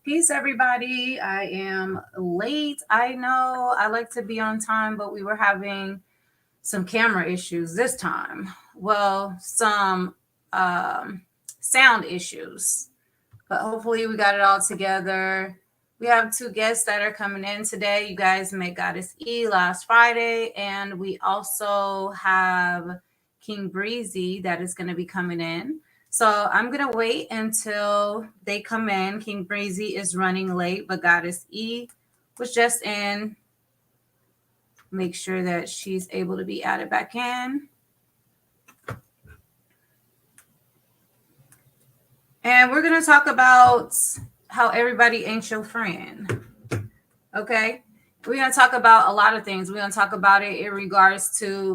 Peace, everybody. I am late. I know I like to be on time, but we were having some camera issues this time. Well, some sound issues, but hopefully we got it all together. We have two guests that are coming in today. You guys met Goddess E last Friday, and we also have King Breezy that is going to be coming in. So I'm going to wait until they come in. King Breezy is running late, but Goddess E was just in. Make sure that she's able to be added back in. And we're going to talk about how everybody ain't your friend. Okay? We're going to talk about a lot of things. We're going to talk about it in regards to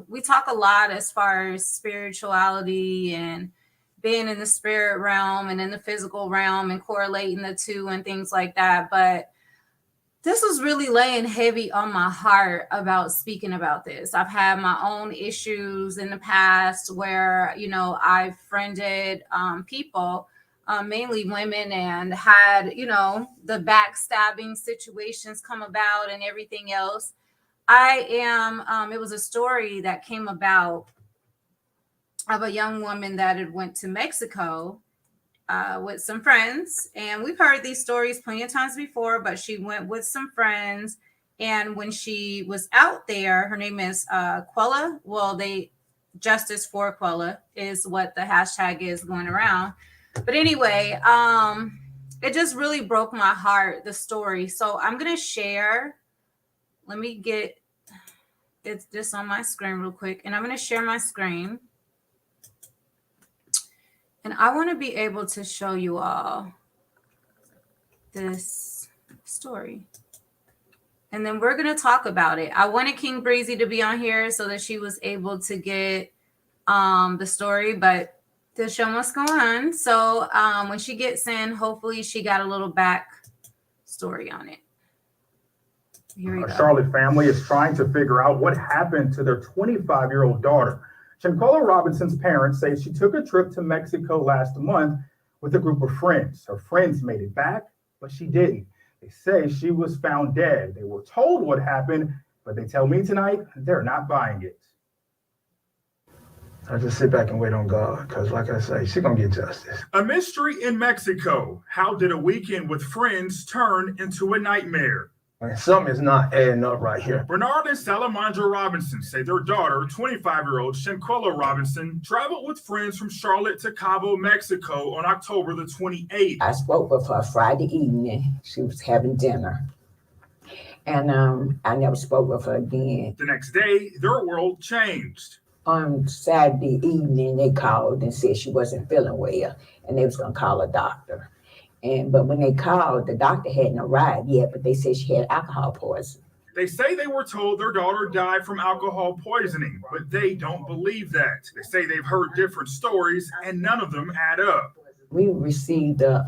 we talk a lot as far as spirituality and being in the spirit realm and in the physical realm and correlating the two and things like that. But this was really laying heavy on my heart about speaking about this. I've had my own issues in the past where, I've friended people, mainly women, and had, the backstabbing situations come about and everything else. It was a story that came about of a young woman that had went to Mexico with some friends, and we've heard these stories plenty of times before, but she went with some friends, and when she was out there, her name is Quella. Well, Justice for Quella is what the hashtag is going around. But anyway, it just really broke my heart, the story. So I'm going to share. Let me get this on my screen real quick, and I'm going to share my screen. And I want to be able to show you all this story. And then we're going to talk about it. I wanted King Breezy to be on here so that she was able to get the story, but to show what's going on. So when she gets in, hopefully she got a little back story on it. Here we go. Charlotte family is trying to figure out what happened to their 25-year-old daughter. Quella Robinson's parents say she took a trip to Mexico last month with a group of friends. Her friends made it back, but she didn't. They say she was found dead. They were told what happened, but they tell me tonight they're not buying it. I just sit back and wait on God, because like I say, she's going to get justice. A mystery in Mexico. How did a weekend with friends turn into a nightmare? Something is not adding up right here. Bernard and Salamandra Robinson say their daughter, 25-year-old Quella Robinson, traveled with friends from Charlotte to Cabo, Mexico on October the 28th. I spoke with her Friday evening. She was having dinner. And I never spoke with her again. The next day, their world changed. On Saturday evening, they called and said she wasn't feeling well, and they was going to call a doctor. But when they called, the doctor hadn't arrived yet, but they said she had alcohol poisoning. They say they were told their daughter died from alcohol poisoning, but they don't believe that. They say they've heard different stories, and none of them add up. We received the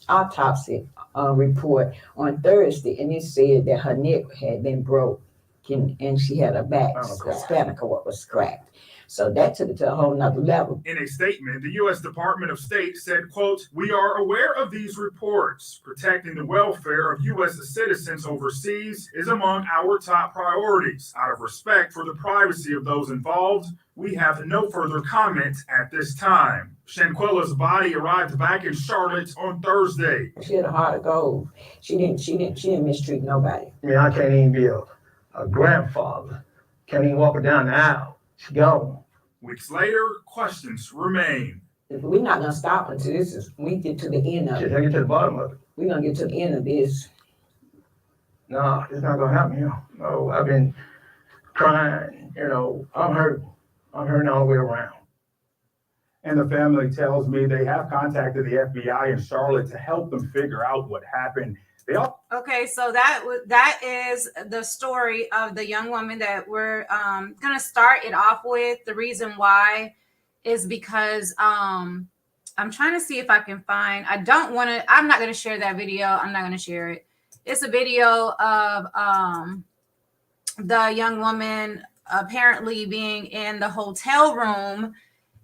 autopsy report on Thursday, and it said that her neck had been broke, and she had a back, spinal cord was cracked. So that took it to a whole nother level. In a statement, the U.S. Department of State said, quote, "We are aware of these reports. Protecting the welfare of U.S. citizens overseas is among our top priorities. Out of respect for the privacy of those involved, we have no further comment at this time." Quella's body arrived back in Charlotte on Thursday. She had a heart of gold. She didn't mistreat nobody. I mean, I can't even be a grandfather. Can't even walk her down the aisle. She gone. Weeks later, questions remain. We're not gonna stop until we get to the end of it. Get to the bottom of it. We're gonna get to the end of this. No, it's not gonna happen here. No, I've been crying. I'm hurt. I'm hurting all the way around. And the family tells me they have contacted the FBI in Charlotte to help them figure out what happened. Okay, so that is the story of the young woman that we're gonna start it off with. The reason why is because I'm trying to see if I can find. I'm not gonna share that video. I'm not gonna share it. It's a video of the young woman apparently being in the hotel room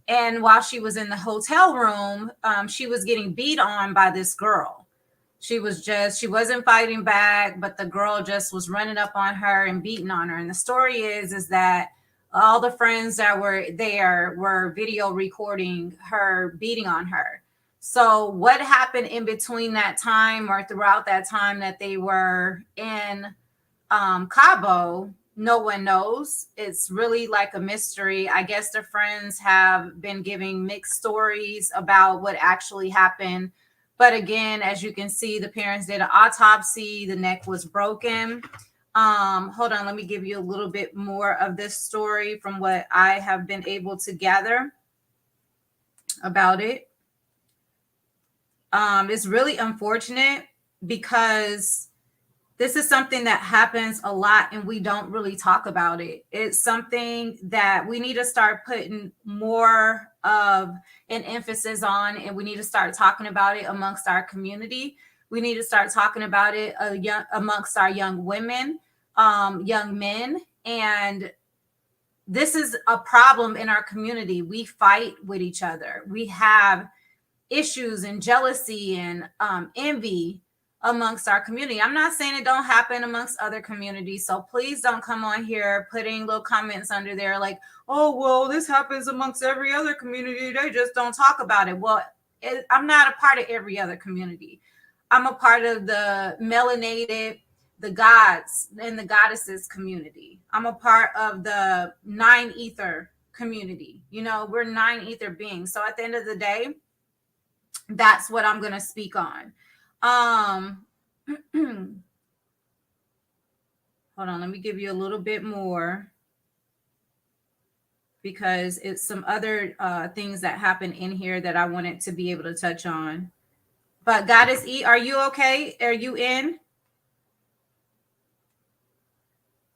And while she was in the hotel room, she was getting beat on by this girl. She wasn't fighting back, but the girl just was running up on her and beating on her. And the story is that all the friends that were there were video recording her beating on her. So what happened in between that time or throughout that time that they were in Cabo, no one knows. It's really like a mystery. I guess the friends have been giving mixed stories about what actually happened. But again, as you can see, the parents did an autopsy. The neck was broken. Hold on, let me give you a little bit more of this story from what I have been able to gather about it. It's really unfortunate because this is something that happens a lot and we don't really talk about it. It's something that we need to start putting more of an emphasis on, and we need to start talking about it amongst our community. We need to start talking about it amongst our young women, young men. And this is a problem in our community. We fight with each other. We have issues and jealousy and envy amongst our community. I'm not saying it don't happen amongst other communities. So please don't come on here putting little comments under there like, oh, well, this happens amongst every other community. They just don't talk about it. Well, I'm not a part of every other community. I'm a part of the melanated, the gods and the goddesses community. I'm a part of the nine ether community. You know, we're nine ether beings. So at the end of the day, that's what I'm going to speak on. Hold on, let me give you a little bit more because it's some other things that happen in here that I wanted to be able to touch on. But Goddess E, are you okay? Are you in?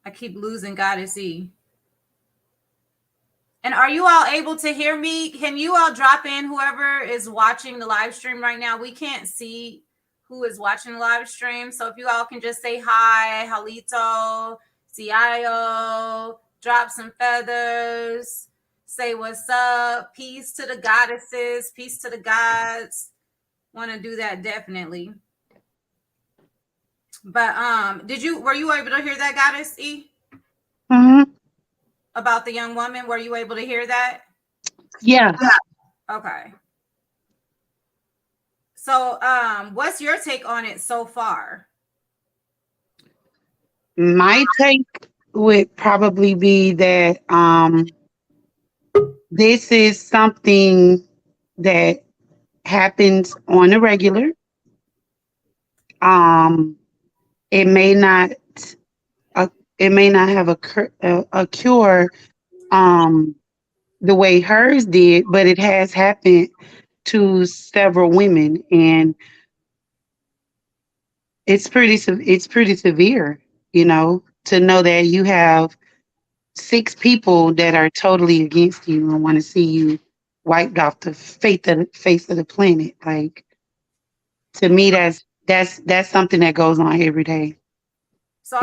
I keep losing Goddess E. And are you all able to hear me? Can you all drop in whoever is watching the live stream right now? We can't see who is watching the live stream. So if you all can just say hi, Halito, Cio, drop some feathers, say what's up, peace to the goddesses, peace to the gods. Want to do that definitely. But were you able to hear that, Goddess E? Mm-hmm. About the young woman, were you able to hear that? Yeah. Okay. So, what's your take on it so far? My take would probably be that this is something that happens on a regular. It may not have a cure the way hers did, but it has happened to several women, and it's pretty severe, you know, to know that you have 6 people that are totally against you and want to see you wiped off the face of the planet. Like, to me, that's something that goes on every day. So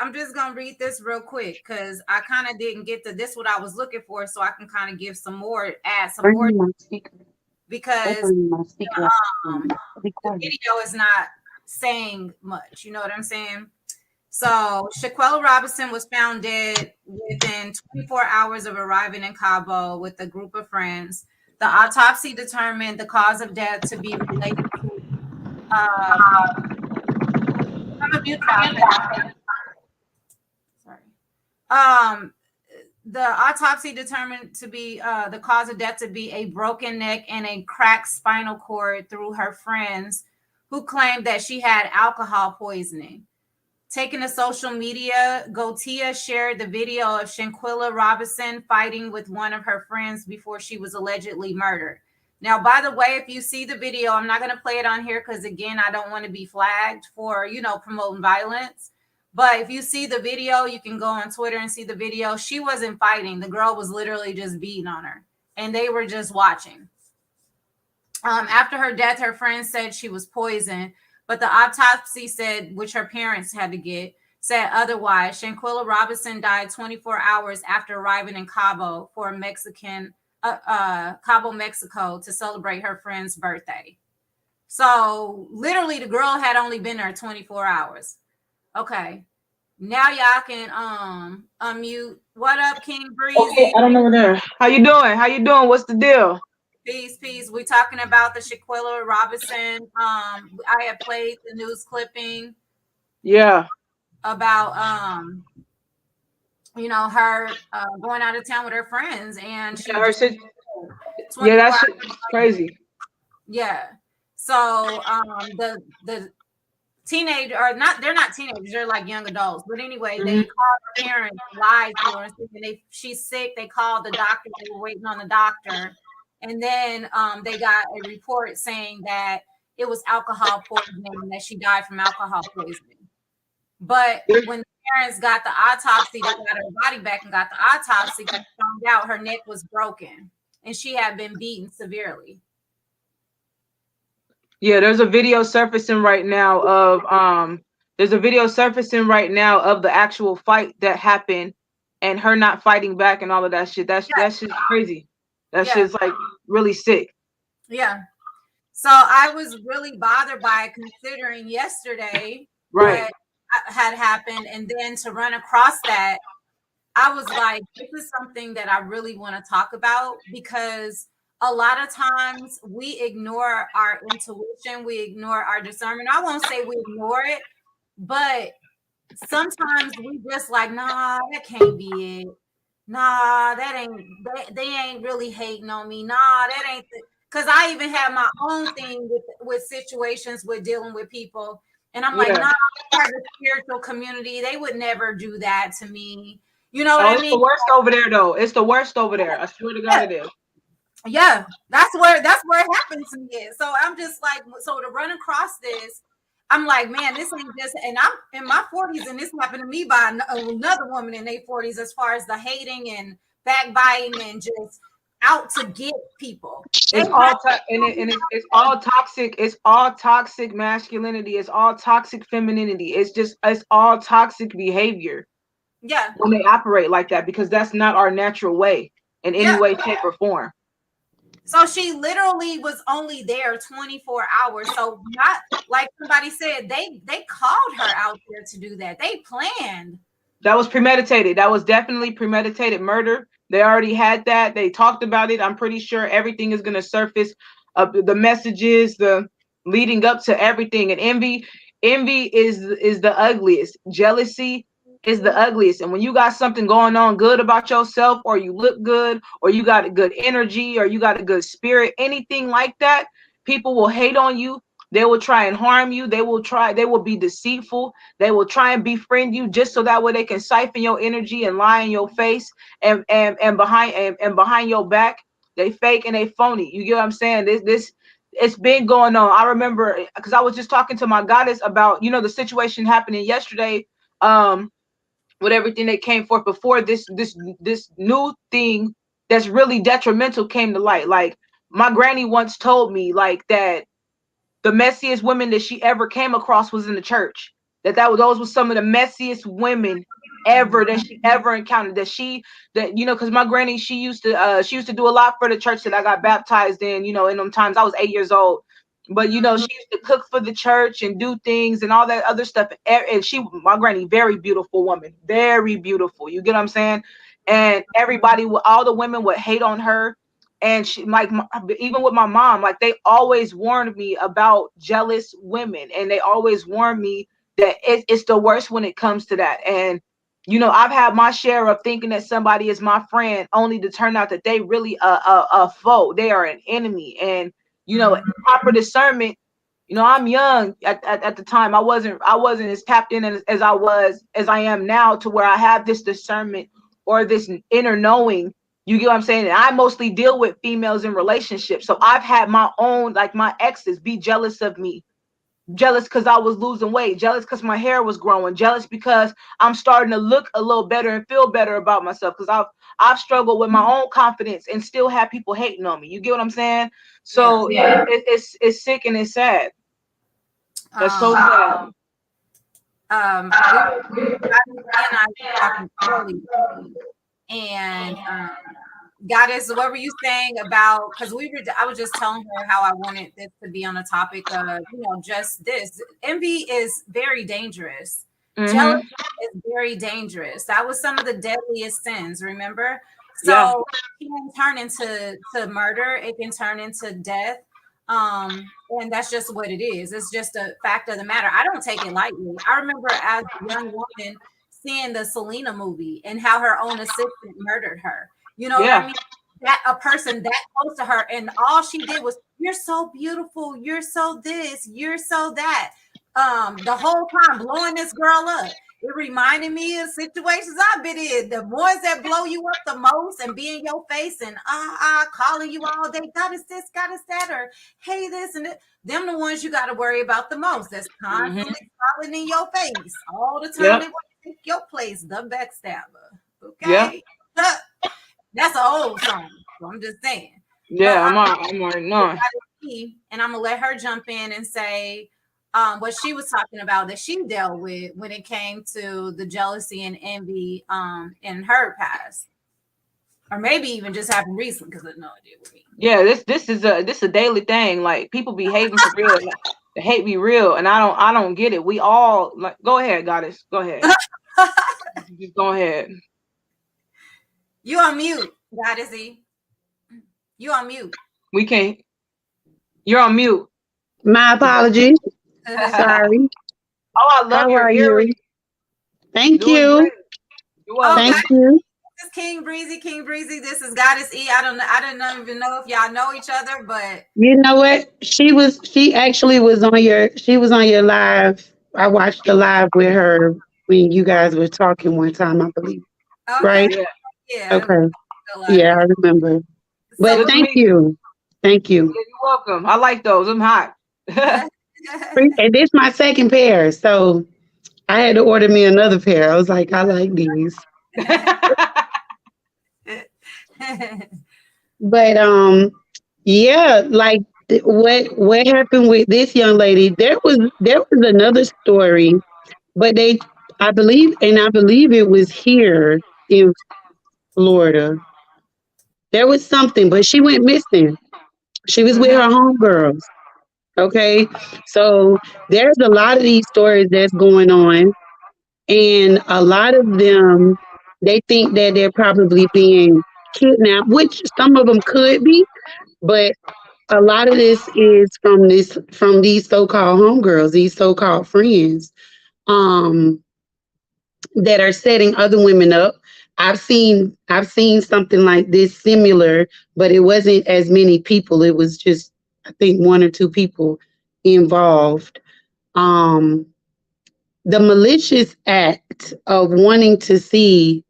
I'm just gonna read this real quick because I kind of didn't get to this what I was looking for, so I can kind of give some more, add some more because the video is not saying much. You know what I'm saying? So Quella Robinson was found dead within 24 hours of arriving in Cabo with a group of friends. The autopsy determined the cause of death to be related to mutual traffic. Sorry. The autopsy determined to be the cause of death to be a broken neck and a cracked spinal cord through her friends who claimed that she had alcohol poisoning. Taking to social media, Gotia shared the video of Shanquilla Robinson fighting with one of her friends before she was allegedly murdered. Now, by the way, if you see the video, I'm not going to play it on here because, again, I don't want to be flagged for, promoting violence. But if you see the video, you can go on Twitter and see the video. She wasn't fighting. The girl was literally just beating on her, and they were just watching. After her death, her friends said she was poisoned, but the autopsy said, which her parents had to get, said otherwise. Shanquilla Robinson died 24 hours after arriving in Cabo for a Mexican Cabo, Mexico, to celebrate her friend's birthday. So literally, the girl had only been there 24 hours. Okay, now y'all can unmute. What up, King Okay, Breezy? I don't know there. How you doing? How you doing? What's the deal? Peace, peace. We're talking about the Shaquilla Robinson. I had played the news clipping Yeah. about her going out of town with her friends, and Yeah, she her just sit- yeah, 24 that hours. shit crazy. Yeah. So the teenager, or not, they're not teenagers, they're like young adults. But anyway, they Mhm. called her parents, lied to her, and said she's sick. They called the doctor, they were waiting on the doctor. And then they got a report saying that it was alcohol poisoning and that she died from alcohol poisoning. But when the parents got the autopsy, they got her body back and got the autopsy, they found out her neck was broken and she had been beaten severely. Yeah, there's a video surfacing right now of the actual fight that happened and her not fighting back and all of that shit. That shit's crazy. That Yeah. shit's like really sick. Yeah. So I was really bothered by it, considering yesterday Right. what had happened, and then to run across that, I was like, this is something that I really want to talk about, because a lot of times we ignore our intuition, we ignore our discernment. I won't say we ignore it, but sometimes we just like, nah, that can't be it. Nah, that ain't, they ain't really hating on me. Nah, that ain't because I even have my own thing with situations with dealing with people. And I'm like, Yeah. nah, part of the spiritual community, they would never do that to me. You know what Oh, I it's mean? the worst over there though. It's the worst over there. I swear to God Yeah, it is. yeah, that's where it happened to me. So I'm just like, so to run across this, I'm like, man, this ain't just, and I'm in my 40s, and this happened to me by another woman in their 40s, as far as the hating and backbiting and just out to get people. They It's all it's all toxic. It's all toxic masculinity. It's all toxic femininity. It's all toxic behavior yeah, when they operate like that, because that's not our natural way in any yeah. way, shape, or form. So she literally was only there 24 hours. So not like somebody said, they called her out there to do that. They planned. That was premeditated. That was definitely premeditated murder. They already had that. They talked about it. I'm pretty sure everything is going to surface of the messages, the leading up to everything. And envy is the ugliest. Jealousy is the ugliest. And when you got something going on good about yourself, or you look good, or you got a good energy, or you got a good spirit, anything like that, people will hate on you. They will try and harm you. They will be deceitful. They will try and befriend you just so that way they can siphon your energy and lie in your face and behind your back. They fake and they phony. You get what I'm saying? This it's been going on. I remember because I was just talking to my goddess about, the situation happening yesterday, with everything that came forth before this new thing that's really detrimental came to light. Like, my granny once told me like that the messiest women that she ever came across was in the church. Those were some of the messiest women ever that she ever encountered. Because my granny, she used to do a lot for the church that I got baptized in. In them times I was 8 years old. But she used to cook for the church and do things and all that other stuff. And my granny, very beautiful woman, very beautiful. You get what I'm saying? And all the women would hate on her. And she, like, even with my mom, like, they always warned me about jealous women, and they always warned me that it's the worst when it comes to that. And I've had my share of thinking that somebody is my friend, only to turn out that they really a foe. They are an enemy. And proper discernment. I'm young at the time. I wasn't as tapped in as I am now, to where I have this discernment or this inner knowing. You get what I'm saying? And I mostly deal with females in relationships. So I've had my own, like, my exes be jealous of me. Jealous because I was losing weight. Jealous because my hair was growing. Jealous because I'm starting to look a little better and feel better about myself. Because I've struggled with my own confidence and still have people hating on me. You get what I'm saying? Yeah. So it's sick and it's sad. That's so sad. We and I were talking earlier, and Goddess, what were you saying about? Because I was just telling her how I wanted this to be on a topic of, just this. Envy is very dangerous. Jealousy Mm-hmm. is very dangerous. That was some of the deadliest sins. Remember, Yeah. so it can turn into murder. It can turn into death. And that's just what it is. It's just a fact of the matter. I don't take it lightly. I remember as a young woman seeing the Selena movie and how her own assistant murdered her. You know what I Yeah. mean? That a person that close to her, and all she did was, "You're so beautiful. You're so this. You're so that." The whole time blowing this girl up. It reminded me of situations I've been in. The ones that blow you up the most and be in your face and calling you all day, goddess this, goddess that, or hey this and it. Them the ones you got to worry about the most. That's Mm-hmm. constantly falling in your face all the time. They Yep. want to take your place, the backstabber. Yeah. Okay. That's an old song. So I'm just saying. But Yeah. I'm already knowing. and I'm gonna let her jump in and say what she was talking about that she dealt with when it came to the jealousy and envy in her past, or maybe even just happened recently because I know it did with me. Yeah. This is a daily thing. Like people be hating for real. Like, the hate be real, and I don't get it. We all like. Go ahead, goddess. Go ahead. Just go ahead. You on mute, Goddessy. You on mute. We can't. You're on mute. My apologies. Oh, Sorry. I love How your are you? earrings. Thank Doing great. you. You're Oh, Thank welcome. you. this is King Breezy. King Breezy. This is Goddess E. I didn't even know if y'all know each other, but You know what? She actually was on your live. I watched the live with her when you guys were talking one time, I believe. okay, Right? Yeah. yeah, Okay. still live Yeah, together. I remember. So But Good what? to thank meet you. you. Thank you. Yeah, you're welcome. I like those. I'm hot. And this my second pair, so I had to order me another pair. I was like, I like these. But yeah, like what happened with this young lady, there was another story, but I believe it was here in Florida. There was something, but she went missing. She was with Hmm. her homegirls. Okay. So there's a lot of these stories that's going on, and a lot of them, they think that they're probably being kidnapped, which some of them could be, but a lot of this is from these so-called homegirls, these so-called friends, um, that are setting other women up. I've seen something like this similar, but it wasn't as many people. It was just, I think, one or two people involved. Um, the malicious act of wanting to see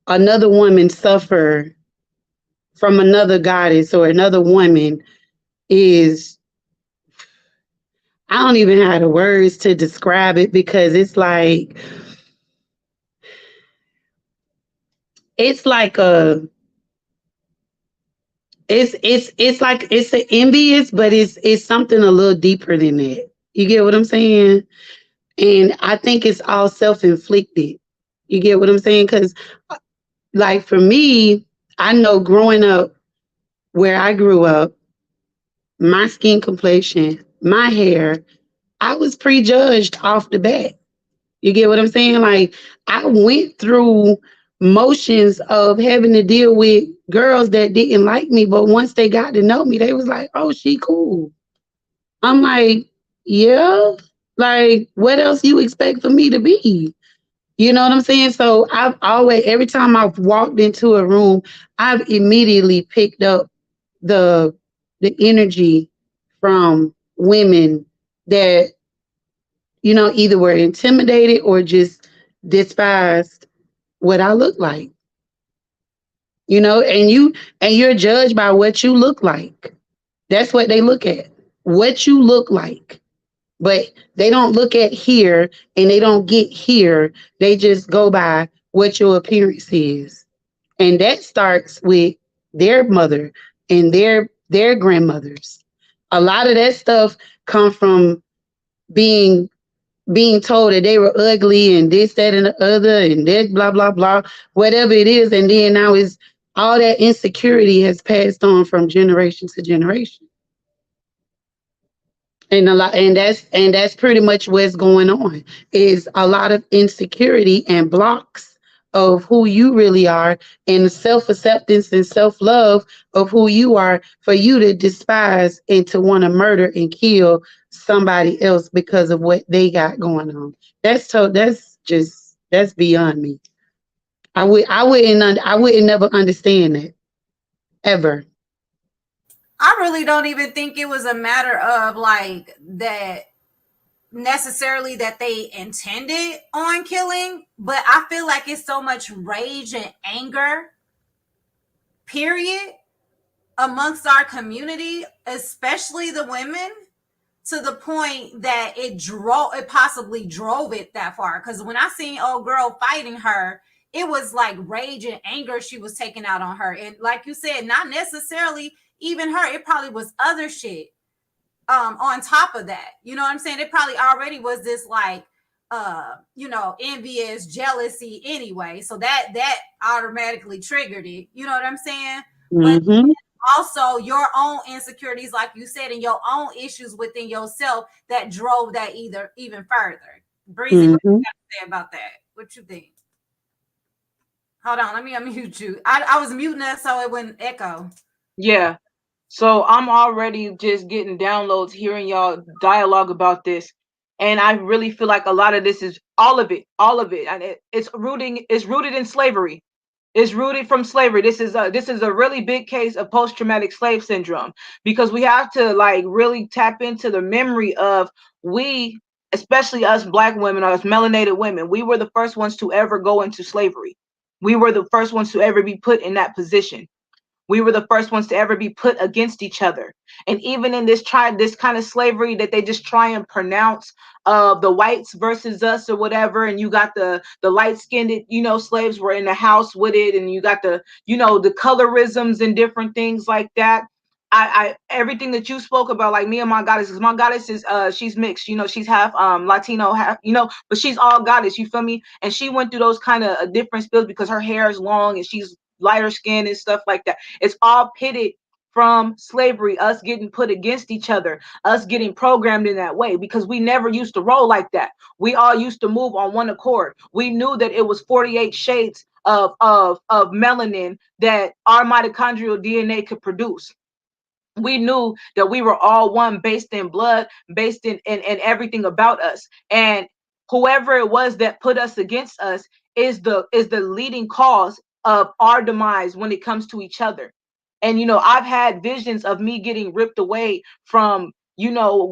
another woman suffer from another goddess or another woman is, I don't even have the words to describe it, because it's like a it's like it's an envious, but it's something a little deeper than that. You get what I'm saying? And I think it's all self-inflicted. You get what I'm saying? Because like for me, I know growing up where I grew up, my skin complexion, my hair, I was prejudged off the bat. You get what I'm saying? Like I went through motions of having to deal with girls that didn't like me, but once they got to know me, they was like, "Oh, she cool." I'm like, "Yeah." Like, what else you expect for me to be? You know what I'm saying? So I've always, every time I've walked into a room, I've immediately picked up the the energy from women that, either were intimidated or just despised what I look like, and you're judged by what you look like. That's what they look at. What you look like. But they don't look at here, and they don't get here. They just go by what your appearance is. And that starts with their mother and their grandmothers. A lot of that stuff come from being being told that they were ugly and this, that, and the other, and that, blah, blah, blah, whatever it is. And then now All that insecurity has passed on from generation to generation. And a lot, and that's pretty much what's going on, is a lot of insecurity and blocks of who you really are, and self-acceptance and self-love of who you are, for you to despise and to want to murder and kill somebody else because of what they got going on. That's beyond me. I wouldn't never understand that, ever. I really don't even think it was a matter of like that necessarily that they intended on killing, but I feel like it's so much rage and anger, period, amongst our community, especially the women, to the point that it possibly drove it that far. Because when I seen old girl fighting her, it was like rage and anger she was taking out on her. And like you said, not necessarily even her, it probably was other shit on top of that. You know what I'm saying? It probably already was this like envious jealousy anyway. So that automatically triggered it. You know what I'm saying? But Hmm. also your own insecurities, like you said, and your own issues within yourself that drove that either even further. Breezy, what you Hmm. got to say about that? What you think? Hold on, let me unmute you. I was muting us so it wouldn't echo. Yeah. So I'm already just getting downloads, hearing y'all dialogue about this, and I really feel like a lot of this is all of it, and it's rooted in slavery. It's rooted from slavery. This is a really big case of post-traumatic slave syndrome, because we have to like really tap into the memory of we, especially us black women, us melanated women, we were the first ones to ever go into slavery. We were the first ones to ever be put in that position. We were the first ones to ever be put against each other. And even in this kind of slavery that they just try and pronounce, the whites versus us or whatever, and you got the light-skinned, slaves were in the house with it, and you got the colorisms and different things like that. I everything that you spoke about, like me and my goddess is she's mixed, she's half Latino, half, but she's all goddess, you feel me? And she went through those kind of different spills because her hair is long and she's lighter skin and stuff like that. It's all pitted from slavery, us getting put against each other, us getting programmed in that way, because we never used to roll like that. We all used to move on one accord. We knew that it was 48 shades of melanin that our mitochondrial DNA could produce. We knew that we were all one, based in blood, based in everything about us. And whoever it was that put us against us is the leading cause of our demise when it comes to each other. And I've had visions of me getting ripped away from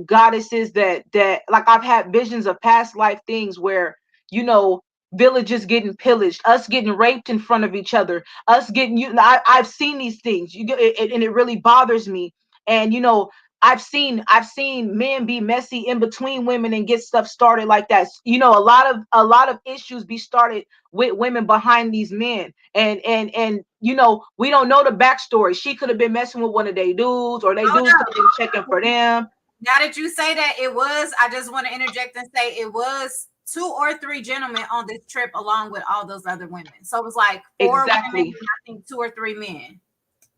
goddesses that like, I've had visions of past life things where you know villages getting pillaged, us getting raped in front of each other, us getting I've seen these things, and it really bothers me. And I've seen men be messy in between women and get stuff started like that. A lot of issues be started with women behind these men. And we don't know the backstory. She could have been messing with one of they dudes, or they Oh dudes could have been checking no. for them. Now that you say that, I just want to interject and say it was two or three gentlemen on this trip along with all those other women. So it was like four women and Exactly. I think two or three men.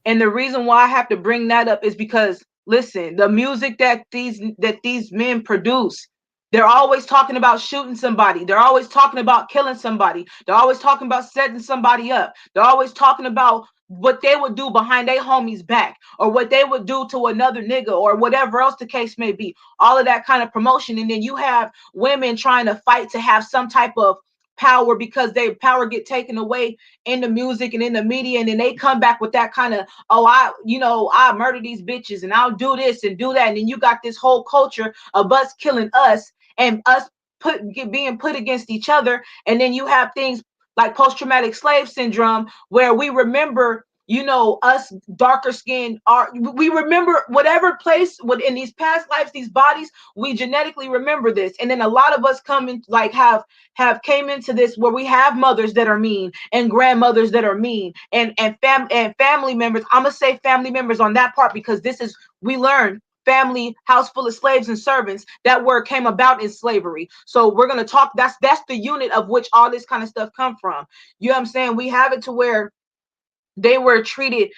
And the reason why I have to bring that up is because, listen, the music that these men produce, they're always talking about shooting somebody. They're always talking about killing somebody. They're always talking about setting somebody up. They're always talking about what they would do behind their homies back, or what they would do to another nigga, or whatever else the case may be. All of that kind of promotion. And then you have women trying to fight to have some type of power, because their power get taken away in the music and in the media, and then they come back with that kind of, oh, I murder these bitches and I'll do this and do that. And then you got this whole culture of us killing us, and us being put against each other. And then you have things like post-traumatic slave syndrome, where we remember, us darker skinned are, we remember whatever place within these past lives, these bodies, we genetically remember this. And then a lot of us come in, like, have came into this where we have mothers that are mean, and grandmothers that are mean, and family members. I'm gonna say family members on that part, because this is, we learn family, house full of slaves and servants. That word came about in slavery. So we're gonna talk. That's the unit of which all this kind of stuff come from. You know what I'm saying? We have it to where they were treated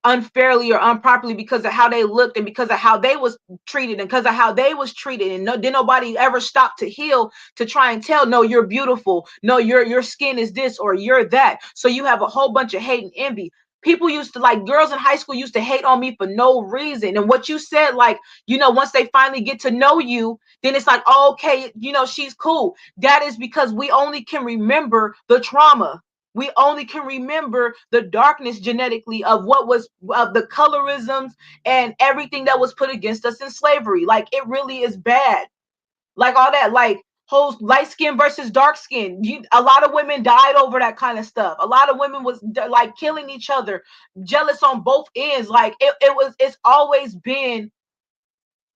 unfairly or improperly because of how they looked and because of how they was treated and because of how they was treated, and no, did nobody ever stop to heal to try and tell, no, you're beautiful, no, your skin is this or you're that. So you have a whole bunch of hate and envy. People used to, like, girls in high school used to hate on me for no reason. And what you said, like, once they finally get to know you, then it's like, oh, okay, she's cool. That is because we only can remember the trauma. We only can remember the darkness genetically of what was, of the colorisms and everything that was put against us in slavery. Like, it really is bad. Like, all that, like, whole light skin versus dark skin. A lot of women died over that kind of stuff. A lot of women was like killing each other, jealous on both ends. Like, it's always been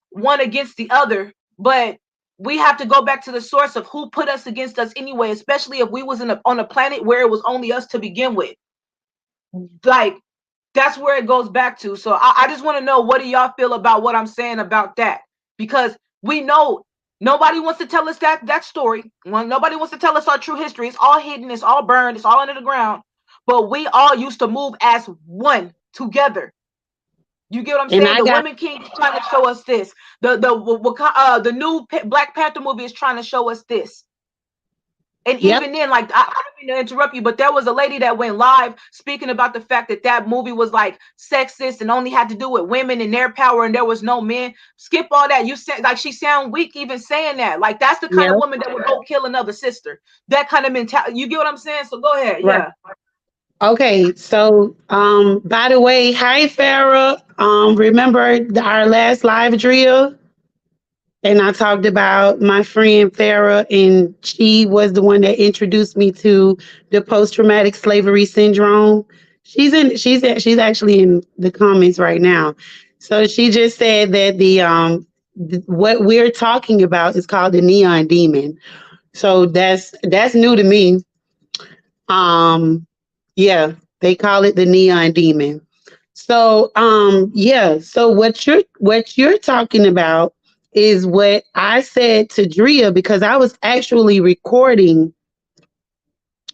one against the other. But we have to go back to the source of who put us against us anyway, especially if we was on a planet where it was only us to begin with. Like, that's where it goes back to. So I just want to know, what do y'all feel about what I'm saying about that? Because we know nobody wants to tell us that story. Well, nobody wants to tell us our true history. It's all hidden, it's all burned, it's all under the ground. But we all used to move as one together. You get what I'm And saying? I The got, Women King is trying to show us this. The new Black Panther movie is trying to show us this. And yep, even then, like, I don't mean to interrupt you, but there was a lady that went live speaking about the fact that that movie was like sexist and only had to do with women and their power, and there was no men. Skip all that. You said, like, she sound weak even saying that. Like, that's the kind of yep, woman that would go kill another sister. That kind of mentality. You get what I'm saying? So go ahead. right. Yeah. Okay, so by the way, hi Farah. Remember our last live drill? And I talked about my friend Farah, and she was the one that introduced me to the post-traumatic slavery syndrome. She's actually in the comments right now. So she just said that what we're talking about is called the neon demon. So that's new to me. Um, yeah, they call it the neon demon. So yeah, so what you're talking about is what I said to Drea, because I was actually recording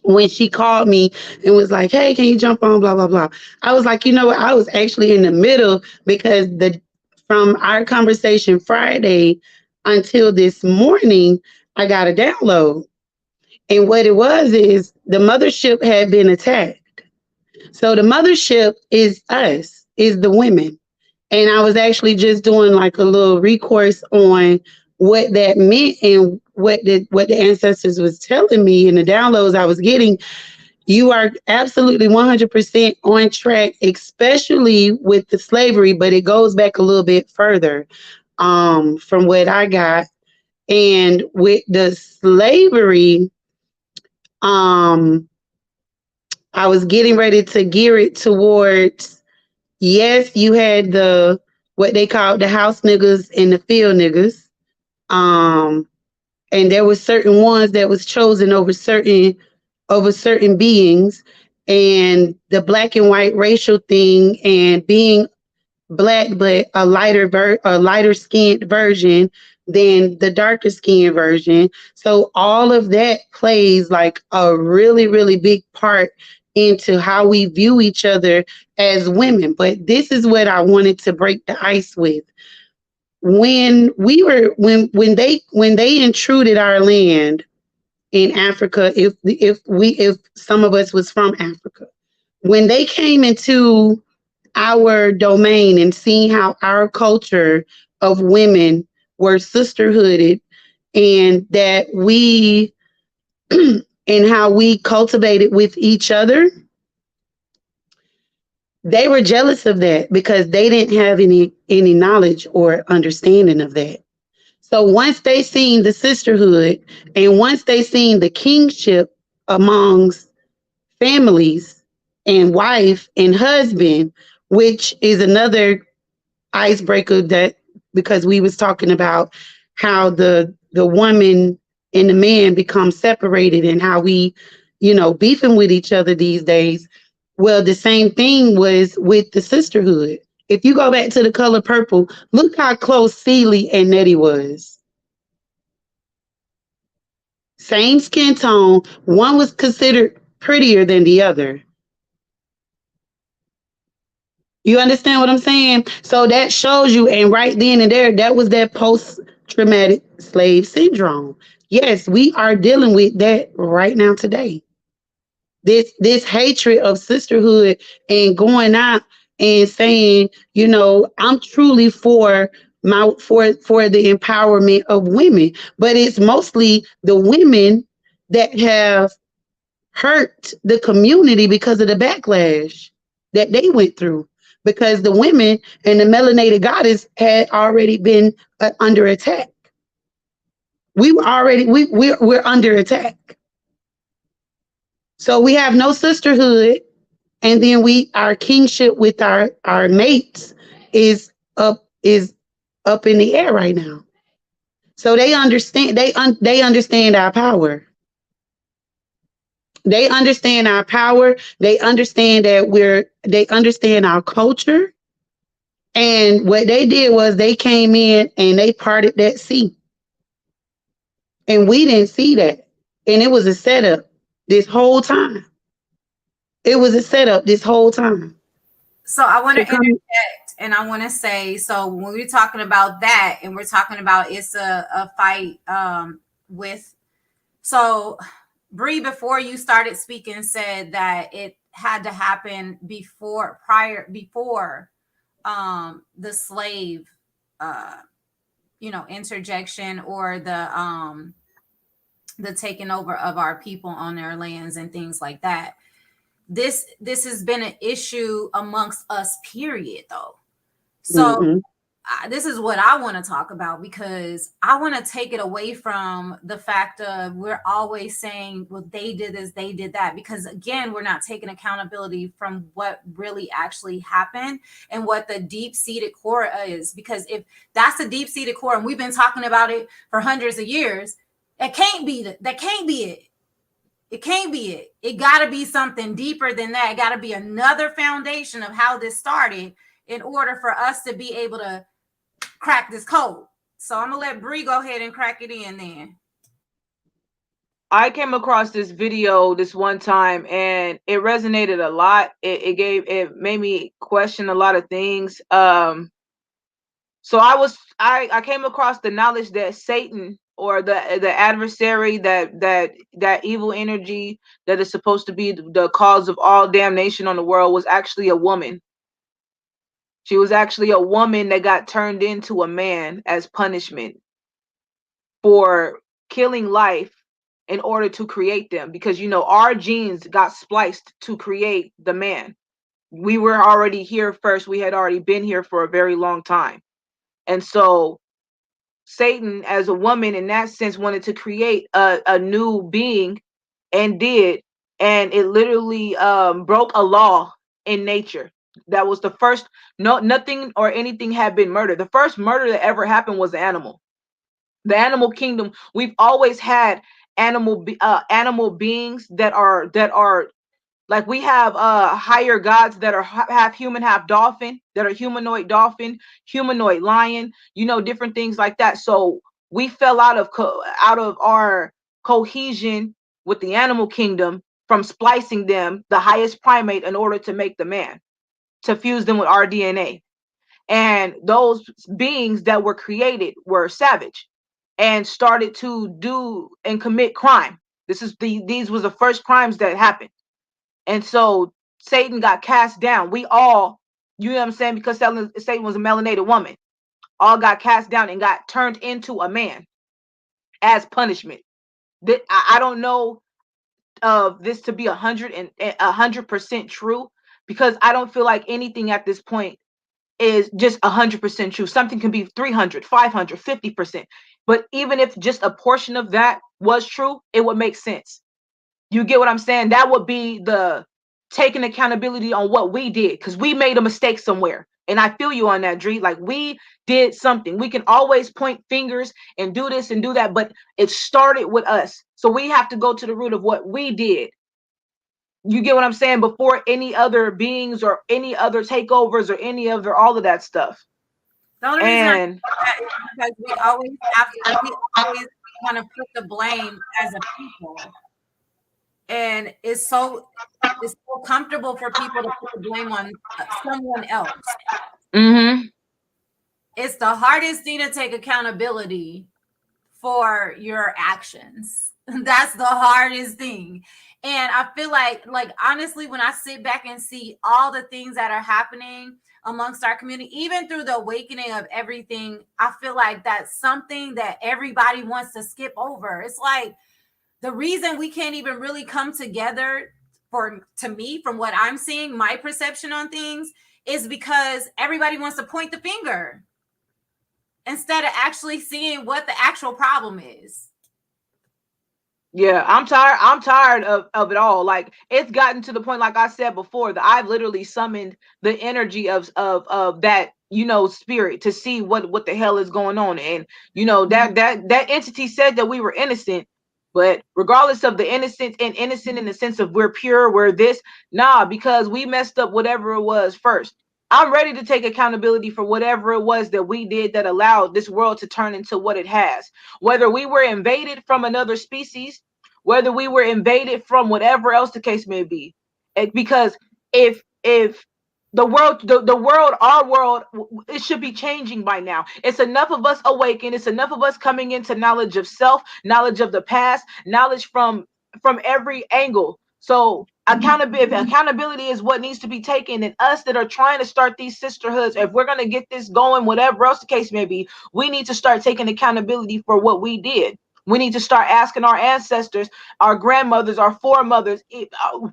when she called me and was like, "Hey, can you jump on?" Blah blah blah. I was like, you know what? I was actually in the middle because the from our conversation Friday until this morning, I got a download, and what it was is the mothership had been attacked. So the mothership is us, is the women. And I was actually just doing like a little recourse on what that meant and what the ancestors was telling me and the downloads I was getting. You are absolutely 100% on track, especially with the slavery, but it goes back a little bit further from what I got. And with the slavery, um, I was getting ready to gear it towards, yes, you had the what they called the house niggas and the field niggas. Um, and there was certain ones that was chosen over certain beings, and the black and white racial thing, and being black but a lighter skinned version than the darker skinned version. So all of that plays like a really really big part into how we view each other as women. But this is what I wanted to break the ice with. When they intruded our land in Africa, if some of us was from Africa, when they came into our domain and seeing how our culture of women were sisterhooded, and that we and how we cultivated with each other, they were jealous of that because they didn't have any knowledge or understanding of that. So once they seen the sisterhood, and once they seen the kingship amongst families and wife and husband, which is another icebreaker, that because we was talking about how the woman and the man become separated, and how we beefing with each other these days. Well, the same thing was with the sisterhood. If you go back to The Color Purple, look how close Celie and Nettie was. Same skin tone. One was considered prettier than the other. You understand what I'm saying? So that shows you, and right then and there, that was that post traumatic slave syndrome. Yes, we are dealing with that right now today. This hatred of sisterhood and going out and saying, I'm truly for the empowerment of women, but it's mostly the women that have hurt the community because of the backlash that they went through, because the women and the melanated goddess had already been under attack. We're under attack. So we have no sisterhood, and then our kingship with our mates is up in the air right now. So they understand our power. They understand our power. They understand they understand our culture. And what they did was they came in and they parted that sea. And we didn't see that. And it was a setup this whole time. It was a setup this whole time. So I want To to come, interject and I want to say, so when we're talking about that and we're talking about it's a fight with, so Bree, before you started speaking, said that it had to happen before the slave interjection or the taking over of our people on their lands and things like that. This has been an issue amongst us, period, though. So mhm. this is what I want to talk about, because I want to take it away from the fact of we're always saying, well, they did this, they did that, because again, we're not taking accountability from what really actually happened and what the deep-seated core is. Because if that's the deep-seated core and we've been talking about it for hundreds of years, that can't be it. It can't be it. It got to be something deeper than that. It got to be another foundation of how this started in order for us to be able to crack this code. So I'm gonna let Bree go ahead and crack it in then. I came across this video this one time and it resonated a lot. It made me question a lot of things. So I came across the knowledge that Satan, or the adversary, that evil energy that is supposed to be the cause of all damnation on the world, was actually a woman. She was actually a woman that got turned into a man as punishment for killing life in order to create them, because our genes got spliced to create the man. We were already here first. We had already been here for a very long time. And so Satan, as a woman, in that sense, wanted to create a new being, and did. And it literally broke a law in nature. That was the first. No, nothing or anything had been murdered. The first murder that ever happened was the animal. The animal kingdom. We've always had animal beings that are like, we have higher gods that are half human, half dolphin, that are humanoid dolphin, humanoid lion, different things like that. So we fell out of our cohesion with the animal kingdom from splicing them, the highest primate, in order to make the man, to fuse them with our DNA. And those beings that were created were savage and started to do and commit crime. These was the first crimes that happened. And so Satan got cast down. We all, you know what I'm saying, because Satan was a melanated woman, all got cast down and got turned into a man as punishment. I don't know of this to be 100% true, because I don't feel like anything at this point is just 100% true. Something can be 300, 500, 50%. But even if just a portion of that was true, it would make sense. You get what I'm saying? That would be the taking accountability on what we did, because we made a mistake somewhere. And I feel you on that, Dree. Like, we did something. We can always point fingers and do this and do that, but it started with us. So we have to go to the root of what we did. You get what I'm saying? Before any other beings or any other takeovers or any other all of that stuff. The only reason I say that is because we always want to put the blame as a people. And it's so comfortable for people to put the blame on someone else. Mm-hmm. It's the hardest thing to take accountability for your actions. That's the hardest thing. And I feel like honestly, when I sit back and see all the things that are happening amongst our community, even through the awakening of everything, I feel like that's something that everybody wants to skip over. It's like the reason we can't even really come together, for to me, from what I'm seeing, my perception on things, is because everybody wants to point the finger instead of actually seeing what the actual problem is. Yeah, I'm tired. I'm tired of it all. Like, it's gotten to the point, like I said before, that I've literally summoned the energy of that, spirit, to see what the hell is going on. And that entity said that we were innocent, but regardless of the innocence, and innocent in the sense of we're pure, we're this, nah, because we messed up whatever it was first. I'm ready to take accountability for whatever it was that we did that allowed this world to turn into what it has. Whether we were invaded from another species, whether we were invaded from whatever else the case may be. Because if the world, our world, it should be changing by now. It's enough of us awakened. It's enough of us coming into knowledge of self, knowledge of the past, knowledge from every angle. So accountability is what needs to be taken. And us that are trying to start these sisterhoods, if we're going to get this going, whatever else the case may be, we need to start taking accountability for what we did. We need to start asking our ancestors, our grandmothers, our foremothers,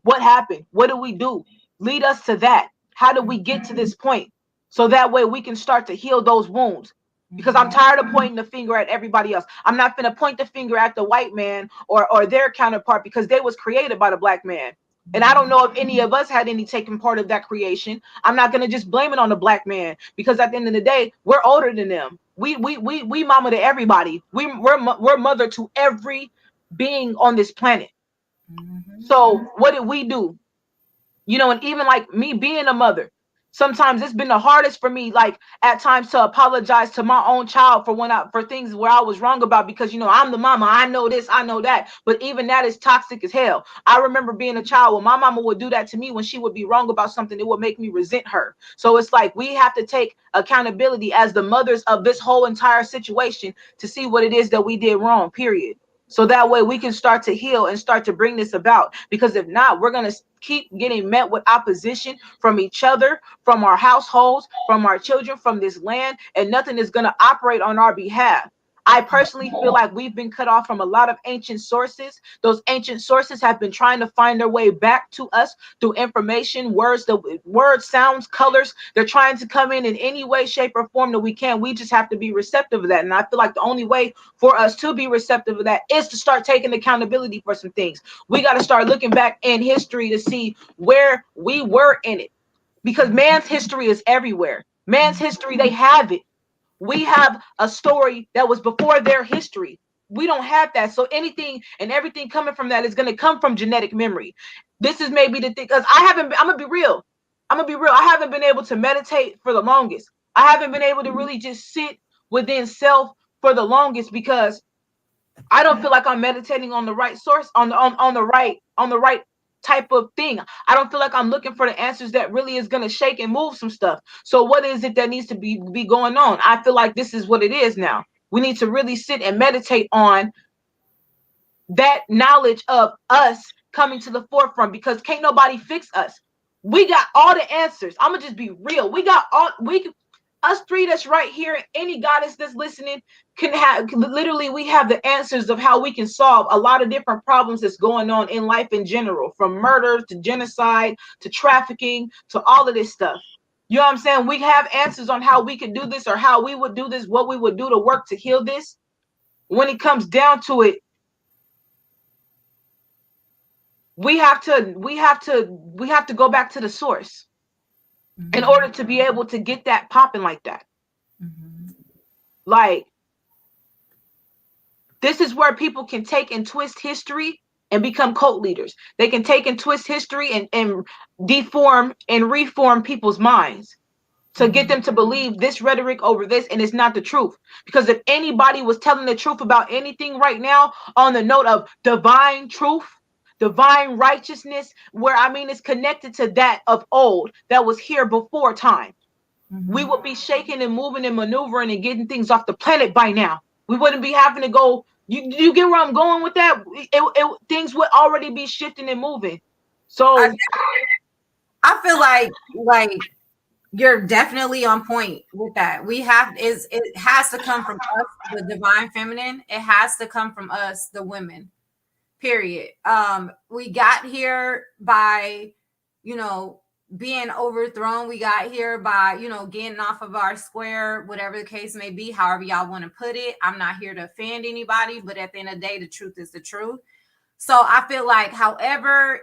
what happened? What do we do? Lead us to that. How did we get to this point? So that way we can start to heal those wounds. Because I'm tired of pointing the finger at everybody else. I'm not going to point the finger at the white man or their counterpart, because they was created by the black man. And I don't know if any of us had any taken part of that creation. I'm not going to just blame it on the black man, because at the end of the day, we're older than them. We mama to everybody. We're mother to every being on this planet. So what did we do? And even like me being a mother, sometimes it's been the hardest for me, like at times, to apologize to my own child for things where I was wrong about, because I'm the mama, I know this, I know that, but even that is toxic as hell. I remember being a child when my mama would do that to me, when she would be wrong about something, it would make me resent her. So it's like we have to take accountability as the mothers of this whole entire situation to see what it is that we did wrong, period. So that way we can start to heal and start to bring this about. Because if not, we're going to keep getting met with opposition from each other, from our households, from our children, from this land, and nothing is going to operate on our behalf. I personally feel like we've been cut off from a lot of ancient sources. Those ancient sources have been trying to find their way back to us through information, words, sounds, colors. They're trying to come in any way, shape, or form that we can. We just have to be receptive of that. And I feel like the only way for us to be receptive of that is to start taking accountability for some things. We got to start looking back in history to see where we were in it. Because man's history is everywhere. Man's history, they have it. We have a story that was before their history. We don't have that. So anything and everything coming from that is going to come from genetic memory. This is maybe the thing, because I'm going to be real. I haven't been able to meditate for the longest. I haven't been able to really just sit within self for the longest, because I don't feel like I'm meditating on the right source, on the right type of thing. I don't feel like I'm looking for the answers that really is going to shake and move some stuff. So what is it that needs to be going on? I feel like this is what it is now. We need to really sit and meditate on that knowledge of us coming to the forefront, because can't nobody fix us. We got all the answers. I'm gonna just be real. We got all us three that's right here. Any goddess that's listening can have, literally, we have the answers of how we can solve a lot of different problems that's going on in life in general, from murder to genocide to trafficking to all of this stuff. You know what I'm saying? We have answers on how we could do this, or how we would do this, what we would do to work to heal this. When it comes down to it, we have to go back to the source in order to be able to get that popping like that. Like, this is where people can take and twist history and become cult leaders. They can take and twist history and deform and reform people's minds to get them to believe this rhetoric over this, and it's not the truth. Because if anybody was telling the truth about anything right now, on the note of divine truth, divine righteousness, where I mean it's connected to that of old that was here before time. We Mhm. would be shaking and moving and maneuvering and getting things off the planet by now. We wouldn't be having to go. You get where I'm going with that? Things would already be shifting and moving. I So I feel like you're definitely on point with that. We have is it has to come from us, the divine feminine. It has to come from us, the women. Period. We got here by, you know, being overthrown. We got here by, you know, getting off of our square, whatever the case may be, however y'all want to put it. I'm not here to offend anybody, but at the end of the day, the truth is the truth. So I feel like, however,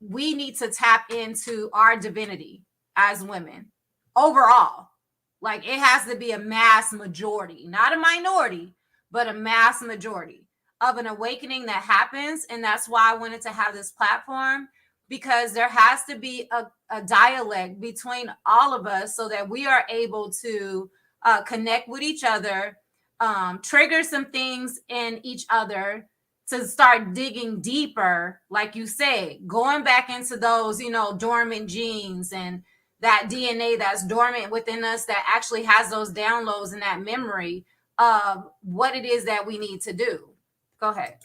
we need to tap into our divinity as women overall. Like it has to be a mass majority, not a minority, but a mass majority of an awakening that happens. And that's why I wanted to have this platform, because there has to be a dialect between all of us so that we are able to connect with each other, trigger some things in each other, to start digging deeper, like you said, going back into those, you know, dormant genes and that DNA that's dormant within us that actually has those downloads and that memory of what it is that we need to do. Go ahead.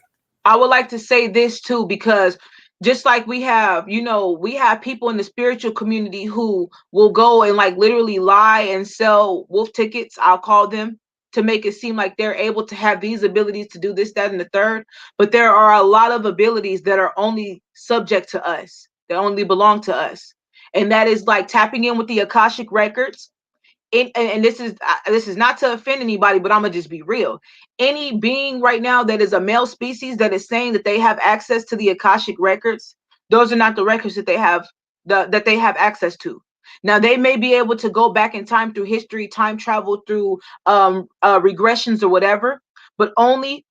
I would like to say this too, because just like we have, we have people in the spiritual community who will go and like literally lie and sell wolf tickets, I'll call them, to make it seem like they're able to have these abilities to do this, that, and the third. But there are a lot of abilities that are only subject to us, that only belong to us. And that is like tapping in with the Akashic records. And this is not to offend anybody, but I'm gonna just be real. Any being right now that is a male species that is saying that they have access to the Akashic records, those are not the records that they have that they have access to. Now they may be able to go back in time through history, time travel, through regressions or whatever, but only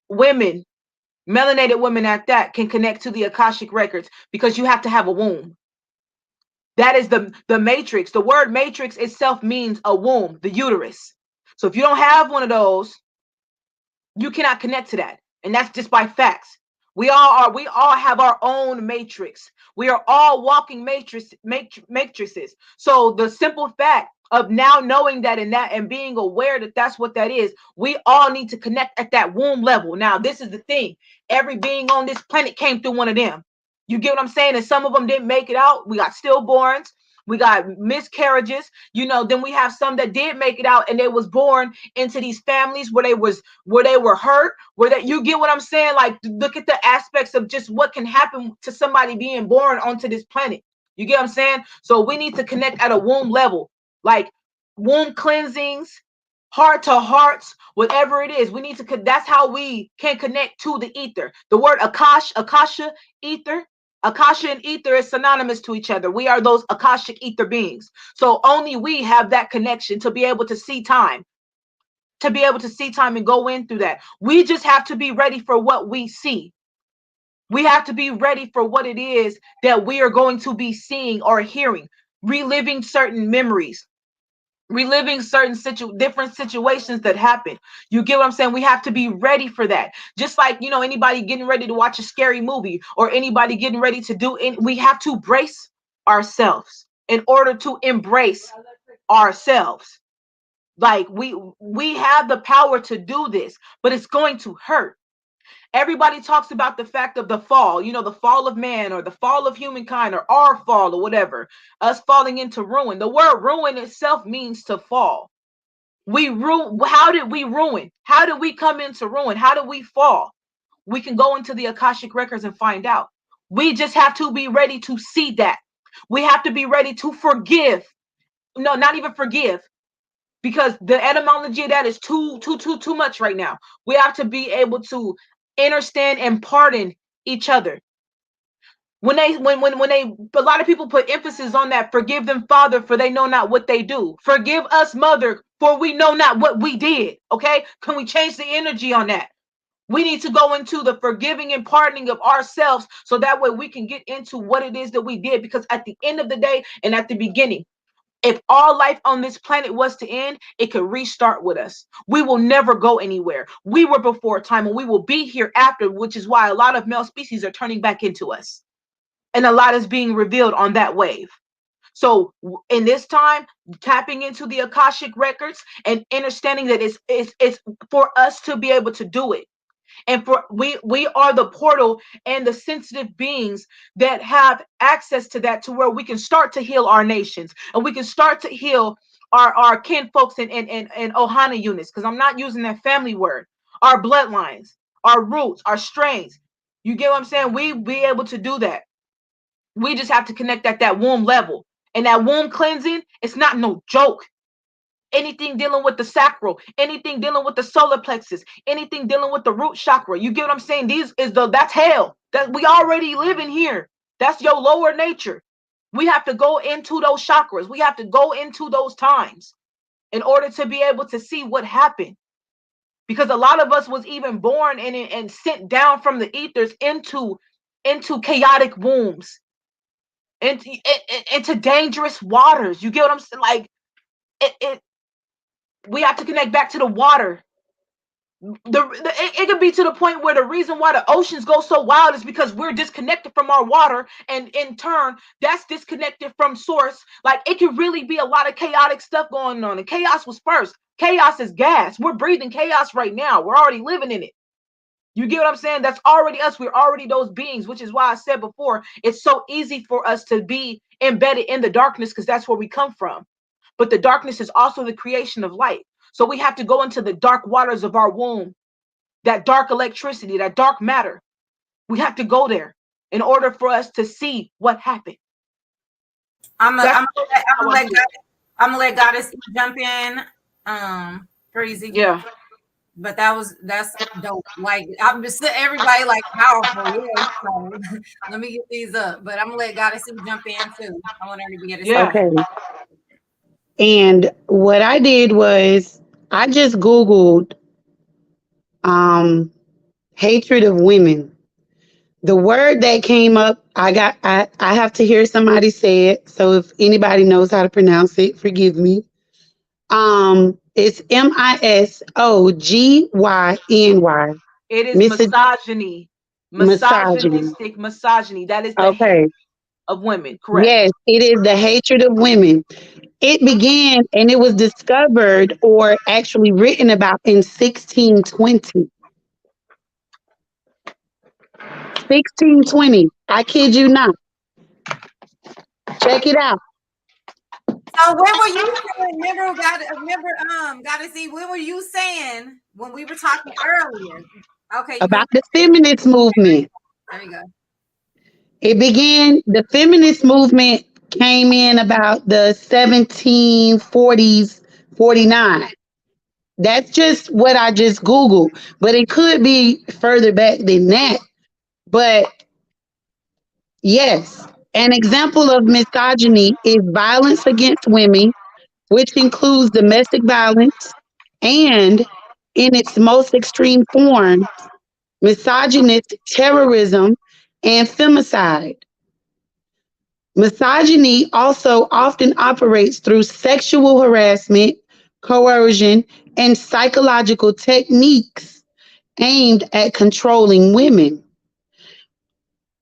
women, melanated women at that, can connect to the Akashic records, because you have to have a womb. That is the matrix. The word matrix itself means a womb, the uterus. So if you don't have one of those, you cannot connect to that. And that's just by facts. We all have our own matrix. We are all walking matrices. So the simple fact of now knowing that and being aware that that's what that is, we all need to connect at that womb level. Now, this is the thing. Every being on this planet came through one of them. You get what I'm saying? And some of them didn't make it out. We got stillborns. We got miscarriages. Then we have some that did make it out, and they was born into these families where they were hurt, you get what I'm saying? Like, look at the aspects of just what can happen to somebody being born onto this planet. You get what I'm saying? So we need to connect at a womb level, like womb cleansings, heart to hearts, whatever it is. We need to. That's how we can connect to the ether. The word akasha, ether. Akasha and ether is synonymous to each other. We are those akashic ether beings. So only we have that connection to be able to see time, and go in through that. We just have to be ready for what we see. We have to be ready for what it is that we are going to be seeing or hearing, reliving certain memories, reliving certain different situations that happen. You get what I'm saying? We have to be ready for that. Just like, anybody getting ready to watch a scary movie, or anybody getting ready to do it, we have to brace ourselves in order to embrace ourselves. Like, we have the power to do this, but it's going to hurt. Everybody talks about the fact of the fall, the fall of man, or the fall of humankind, or our fall, or whatever, us falling into ruin. The word ruin itself means to fall. How did we ruin? How did we come into ruin? How did we fall? We can go into the Akashic records and find out. We just have to be ready to see that. We have to be ready to forgive. No, not even forgive, because the etymology of that is too much right now. We have to be able to understand and pardon each other. When a lot of people put emphasis on that, forgive them, Father, for they know not what they do. Forgive us, Mother, for we know not what we did. Okay, can we change the energy on that? We need to go into the forgiving and pardoning of ourselves, so that way we can get into what it is that we did. Because at the end of the day, and at the beginning, If all life on this planet was to end, it could restart with us. We will never go anywhere. We were before time and we will be here after, which is why a lot of male species are turning back into us. And a lot is being revealed on that wave. So in this time, tapping into the Akashic records and understanding that it's for us to be able to do it. And for we are the portal and the sensitive beings that have access to that, to where we can start to heal our nations and we can start to heal our kin folks and Ohana units, because I'm not using that family word, our bloodlines, our roots, our strains. You get what I'm saying? We be able to do that. We just have to connect at that womb level. And that womb cleansing, it's not no joke. Anything dealing with the sacral, anything dealing with the solar plexus, anything dealing with the root chakra. You get what I'm saying? That's hell. That we already live in here. That's your lower nature. We have to go into those chakras. We have to go into those times in order to be able to see what happened. Because a lot of us was even born and sent down from the ethers into chaotic wombs, into dangerous waters. You get what I'm saying? Like we have to connect back to the water. It could be to the point where the reason why the oceans go so wild is because we're disconnected from our water, and in turn that's disconnected from source. Like, it could really be a lot of chaotic stuff going on, and chaos was first. Chaos is gas. We're breathing chaos right now. We're already living in it. You get what I'm saying? That's already us. We're already those beings, which is why I said before, it's so easy for us to be embedded in the darkness, because that's where we come from. But the darkness is also the creation of light. So we have to go into the dark waters of our womb, that dark electricity, that dark matter. We have to go there in order for us to see what happened. I'm gonna let Goddess jump in. Crazy. Yeah. But that's dope. Like, I'm just everybody like powerful. Yeah. So let me get these up. But I'm gonna let Goddess jump in too. I want her to be able to say. Okay. And what I did was I just Googled hatred of women. The word that came up, I have to hear somebody say it. So if anybody knows how to pronounce it, forgive me. It's MISOGYNY. It is Mis- misogyny. Misogyny. Misogynistic misogyny. That is the hate Okay. of women. Correct. Yes, it is the hatred of women. It began and it was discovered or actually written about in 1620. 1620. I kid you not. Check it out. So when were you saying, gotta see, when were you saying when we were talking earlier? Okay, you can About the feminist movement. there you go. It began, the feminist movement came in about the 1740s, 49. That's just what I just Googled, but it could be further back than that. But yes, an example of misogyny is violence against women, which includes domestic violence and, in its most extreme form, misogynist terrorism and femicide. Misogyny also often operates through sexual harassment, coercion, and psychological techniques aimed at controlling women.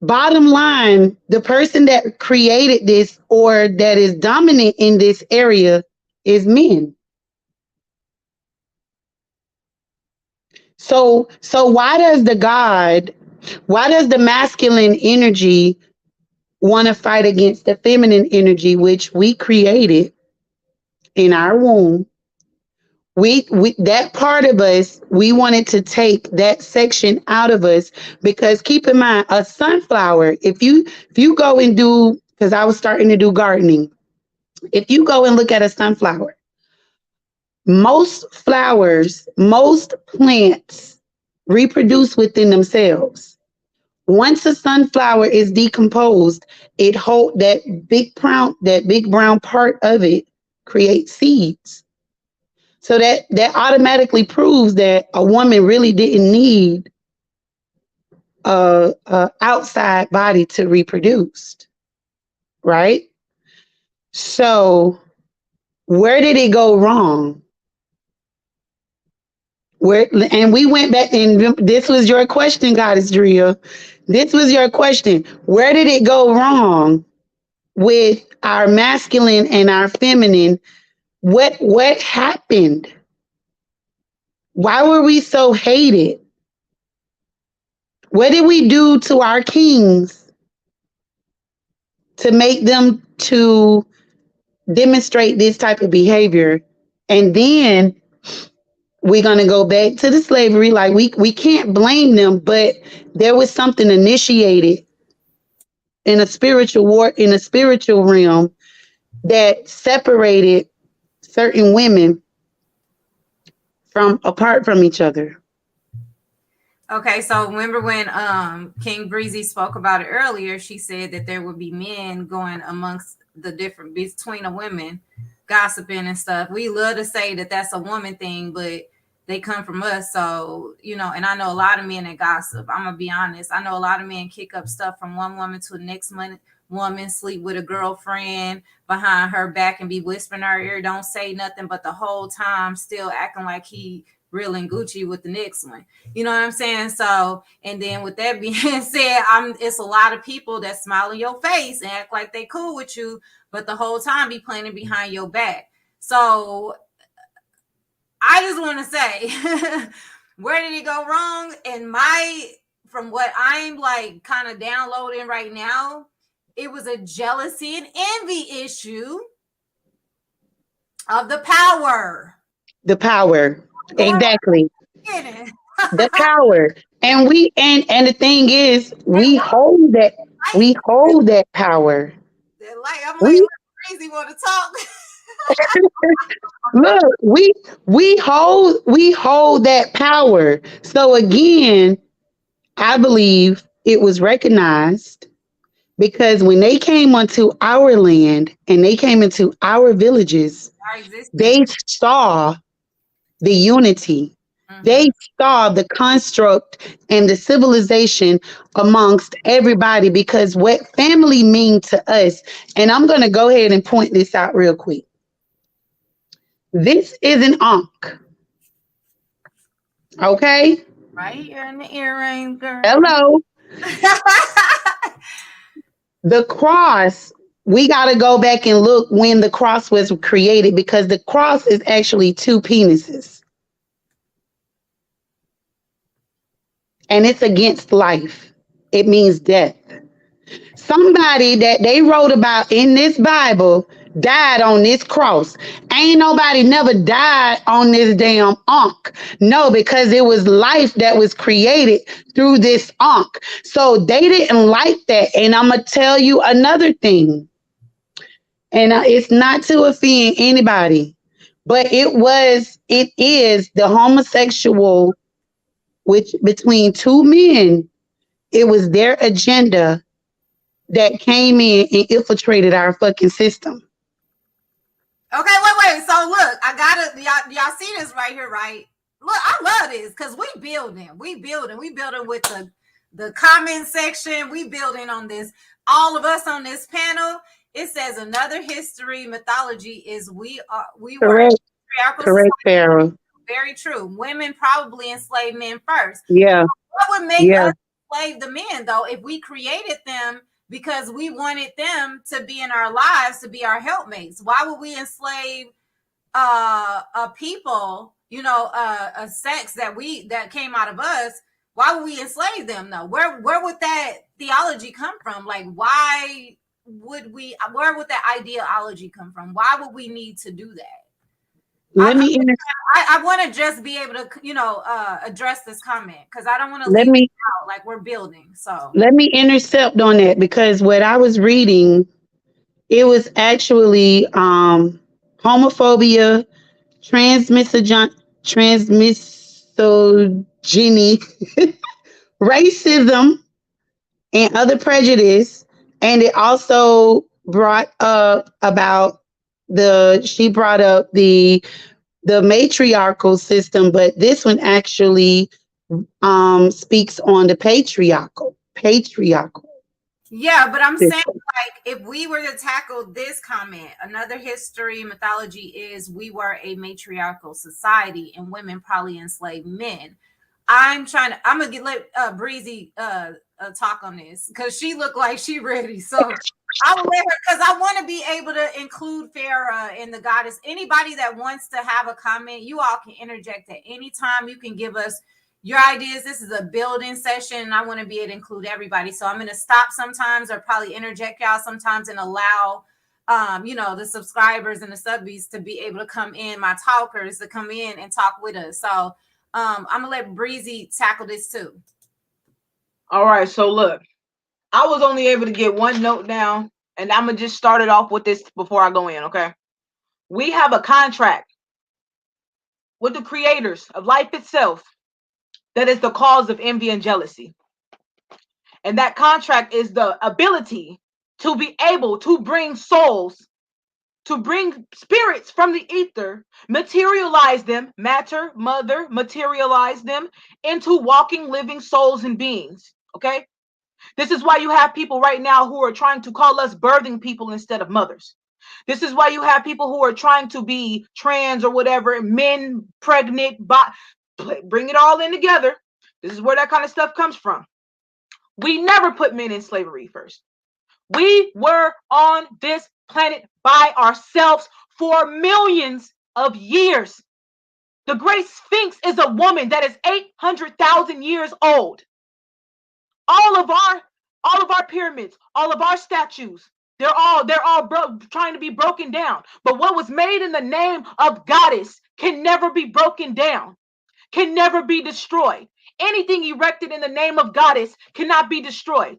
Bottom line, the person that created this or that is dominant in this area is men. So why does the masculine energy want to fight against the feminine energy, which we created in our womb? We that part of us, we wanted to take that section out of us, because keep in mind, a sunflower, if you go and do, because I was starting to do gardening, if you go and look at a sunflower, most plants reproduce within themselves. Once a sunflower is decomposed, it hold that big brown part of it creates seeds. So that automatically proves that a woman really didn't need a outside body to reproduce, right? So Where did it go wrong? Where and we went back and this was your question, Goddess Drea. This was your question. Where did it go wrong with our masculine and our feminine? What happened? Why were we so hated? What did we do to our kings to make them to demonstrate this type of behavior? And then we're gonna go back to the slavery. Like we can't blame them, but there was something initiated in a spiritual war in a spiritual realm that separated certain women from apart from each other. Okay, so remember when King Breezy spoke about it earlier, she said that there would be men going amongst the different between the women gossiping and stuff. We love to say that that's a woman thing, but they come from us. So, you know, and I know a lot of men that gossip. I'm gonna be honest. I know a lot of men kick up stuff from one woman to the next woman, sleep with a girlfriend behind her back and be whispering her ear, don't say nothing, but the whole time still acting like he real and Gucci with the next one. You know what I'm saying? So, and then with that being said, it's a lot of people that smile in your face and act like they cool with you, but the whole time be planning behind your back. So I just want to say, where did it go wrong? And from what I'm like kind of downloading right now, it was a jealousy and envy issue of the power. The power. Exactly. Girl, The power. And and the thing is, we hold that power. I'm like, We crazy want to talk. look, we hold that power. So again, I believe it was recognized because when they came onto our land and they came into our villages, Our existence. they saw the unity. They saw the construct and the civilization amongst everybody because what family mean to us, and I'm going to go ahead and point this out real quick. This is an ankh, okay? Right here in the earring, girl. Hello. The cross, we got to go back and look when the cross was created because the cross is actually two penises. And it's against life. It means death. Somebody that they wrote about in this Bible died on this cross. Ain't nobody never died on this damn ankh. No, because it was life that was created through this ankh. So they didn't like that. And I'm going to tell you another thing. And it's not to offend anybody, but it is the homosexual, which between two men, it was their agenda that came in and infiltrated our fucking system. Okay, wait. So look, I gotta y'all see this right here, right? Look, I love this because we building with the comment section. We building on this. All of us on this panel. It says another history mythology is we were Correct, Pharaoh. Very true. Women probably enslaved men first. Yeah. What would make us enslave the men though if we created them because we wanted them to be in our lives, to be our helpmates? Why would we enslave a people, a sex that came out of us? Why would we enslave them though? Where would that theology come from? Like, where would that ideology come from? Why would we need to do that? I want to just be able to, address this comment because I don't want to leave it out like we're building. So let me intercept on that because what I was reading, it was actually homophobia, transmisogyny, racism, and other prejudice. And it also brought up about she brought up the matriarchal system, but this one actually speaks on the patriarchal. Yeah, but I'm saying, like, if we were to tackle this comment, another history mythology is we were a matriarchal society and women probably enslaved men. I'm gonna let Breezy talk on this because she looked like she ready. So I will let her, because I want to be able to include Farah and the goddess. Anybody that wants to have a comment, you all can interject at any time. You can give us your ideas. This is a building session, and I want to be able to include everybody. So I'm going to stop sometimes, or probably interject y'all sometimes, and allow the subscribers and the subbies to be able to come in, my talkers to come in and talk with us. So I'm gonna let Breezy tackle this too. All right, so look, I was only able to get one note down, and I'm gonna just start it off with this before I go in, okay? We have a contract with the creators of life itself that is the cause of envy and jealousy. And that contract is the ability to be able to bring souls, to bring spirits from the ether, materialize them, matter, mother, materialize them into walking, living souls and beings. Okay? This is why you have people right now who are trying to call us birthing people instead of mothers. This is why you have people who are trying to be trans or whatever, men, pregnant, bring it all in together. This is where that kind of stuff comes from. We never put men in slavery first. We were on this planet by ourselves for millions of years. The Great Sphinx is a woman that is 800,000 years old. All of our pyramids, all of our statues, they're all trying to be broken down. But what was made in the name of goddess can never be broken down, can never be destroyed. Anything erected in the name of goddess cannot be destroyed.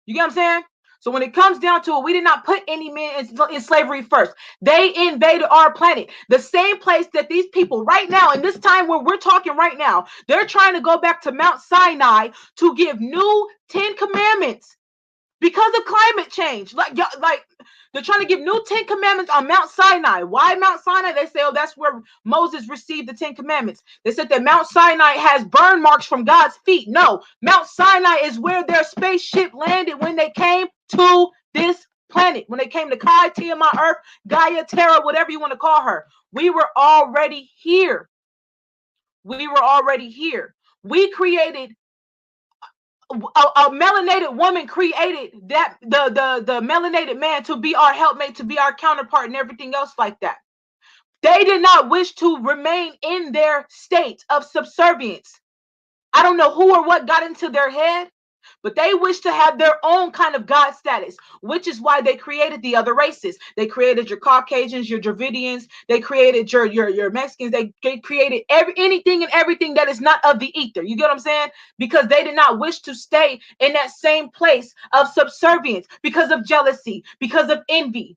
You get what I'm saying? So when it comes down to it, we did not put any men in slavery first. They invaded our planet. The same place that these people right now, in this time where we're talking right now, they're trying to go back to Mount Sinai to give new 10 commandments because of climate change. Like they're trying to give new 10 commandments on Mount Sinai. Why Mount Sinai? They say, oh, that's where Moses received the 10 commandments. They said that Mount Sinai has burn marks from God's feet. No, Mount Sinai is where their spaceship landed when they came to this planet. When they came to Kai, Tiamat, Earth, Gaia, Terra, whatever you want to call her. We were already here. We were already here. We created a melanated woman created that the melanated man to be our helpmate, to be our counterpart, and everything else like that. They did not wish to remain in their state of subservience. I don't know who or what got into their head, but they wish to have their own kind of God status, which is why they created the other races. They created your Caucasians, your Dravidians, they created your Mexicans, they created anything and everything that is not of the ether. You get what I'm saying? Because they did not wish to stay in that same place of subservience because of jealousy, because of envy.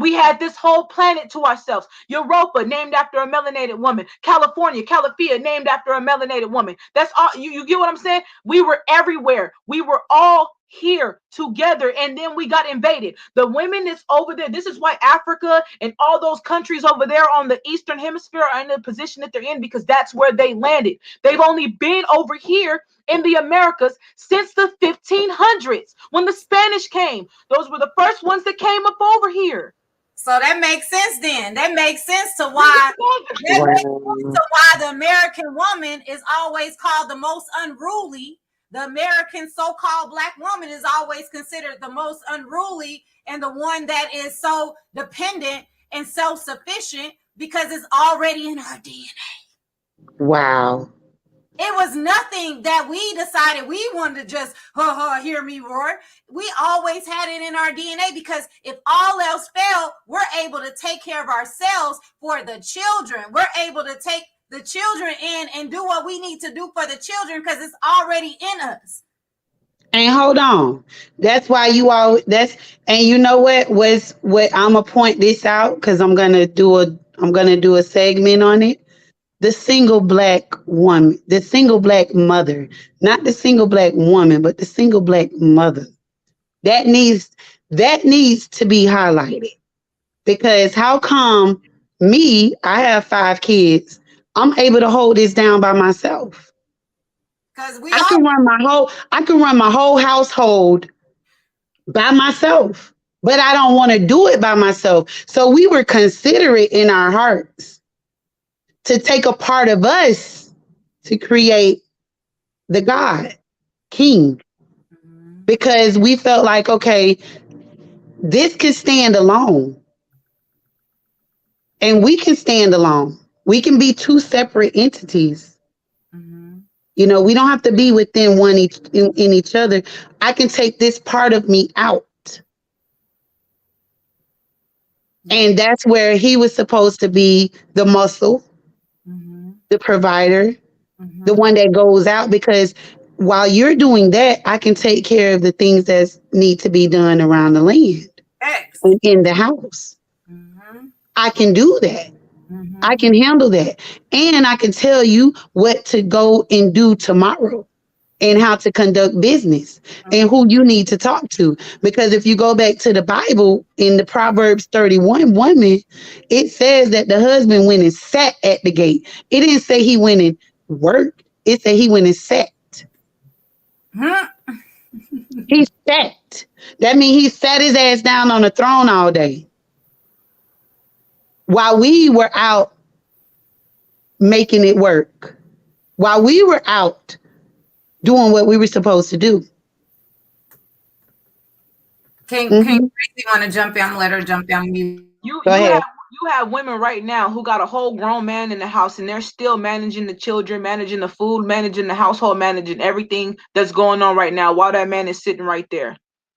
We had this whole planet to ourselves. Europa, named after a melanated woman. California, Califia, named after a melanated woman. That's all. You get what I'm saying? We were everywhere. We were all here together, and then we got invaded. The women that's over there, this is why Africa and all those countries over there on the Eastern Hemisphere are in the position that they're in, because that's where they landed. They've only been over here in the Americas since the 1500s when the Spanish came. Those were the first ones that came up over here. So that makes sense then. That makes sense to why the American woman is always called the most unruly. The American so-called Black woman is always considered the most unruly and the one that is so dependent and self-sufficient because it's already in her DNA. Wow. It was nothing that we decided we wanted to just hear me roar. We always had it in our DNA because if all else failed, we're able to take care of ourselves for the children. We're able to take the children in and do what we need to do for the children because it's already in us. And hold on. That's why and you know what I'm gonna point this out because I'm gonna do a segment on it. The single Black woman, the single Black mother, not the single Black woman, but the single Black mother. That needs to be highlighted because how come I have 5 kids, I'm able to hold this down by myself. Because I can run my whole household by myself, but I don't want to do it by myself. So we were considerate in our hearts to take a part of us to create the God, King, Mhm. because we felt like, okay, this can stand alone and we can stand alone. We can be two separate entities. Mhm. You know, we don't have to be within in each other. I can take this part of me out. Yeah. And that's where he was supposed to be the muscle, Mhm. the provider, the Mhm. one that goes out. Because while you're doing that, I can take care of the things that need to be done around the land X. and in the house. Mhm. I can do that. I Mhm. can handle that. And I can tell you what to go and do tomorrow and how to conduct business and who you need to talk to. Because if you go back to the Bible in the Proverbs 31 woman, it says that the husband went and sat at the gate. It didn't say he went and worked, it said he went and sat. Mhm. He sat. That means he sat his ass down on the throne all day while we were out making it work, while we were out doing what we were supposed to do. Can you Hmm. want to jump in? I'm gonna let her jump in. You. You Go you ahead. have you have women right now who got a whole grown man in the house and they're still managing the children, managing the food, managing the household, managing everything that's going on right now while that man is sitting right there.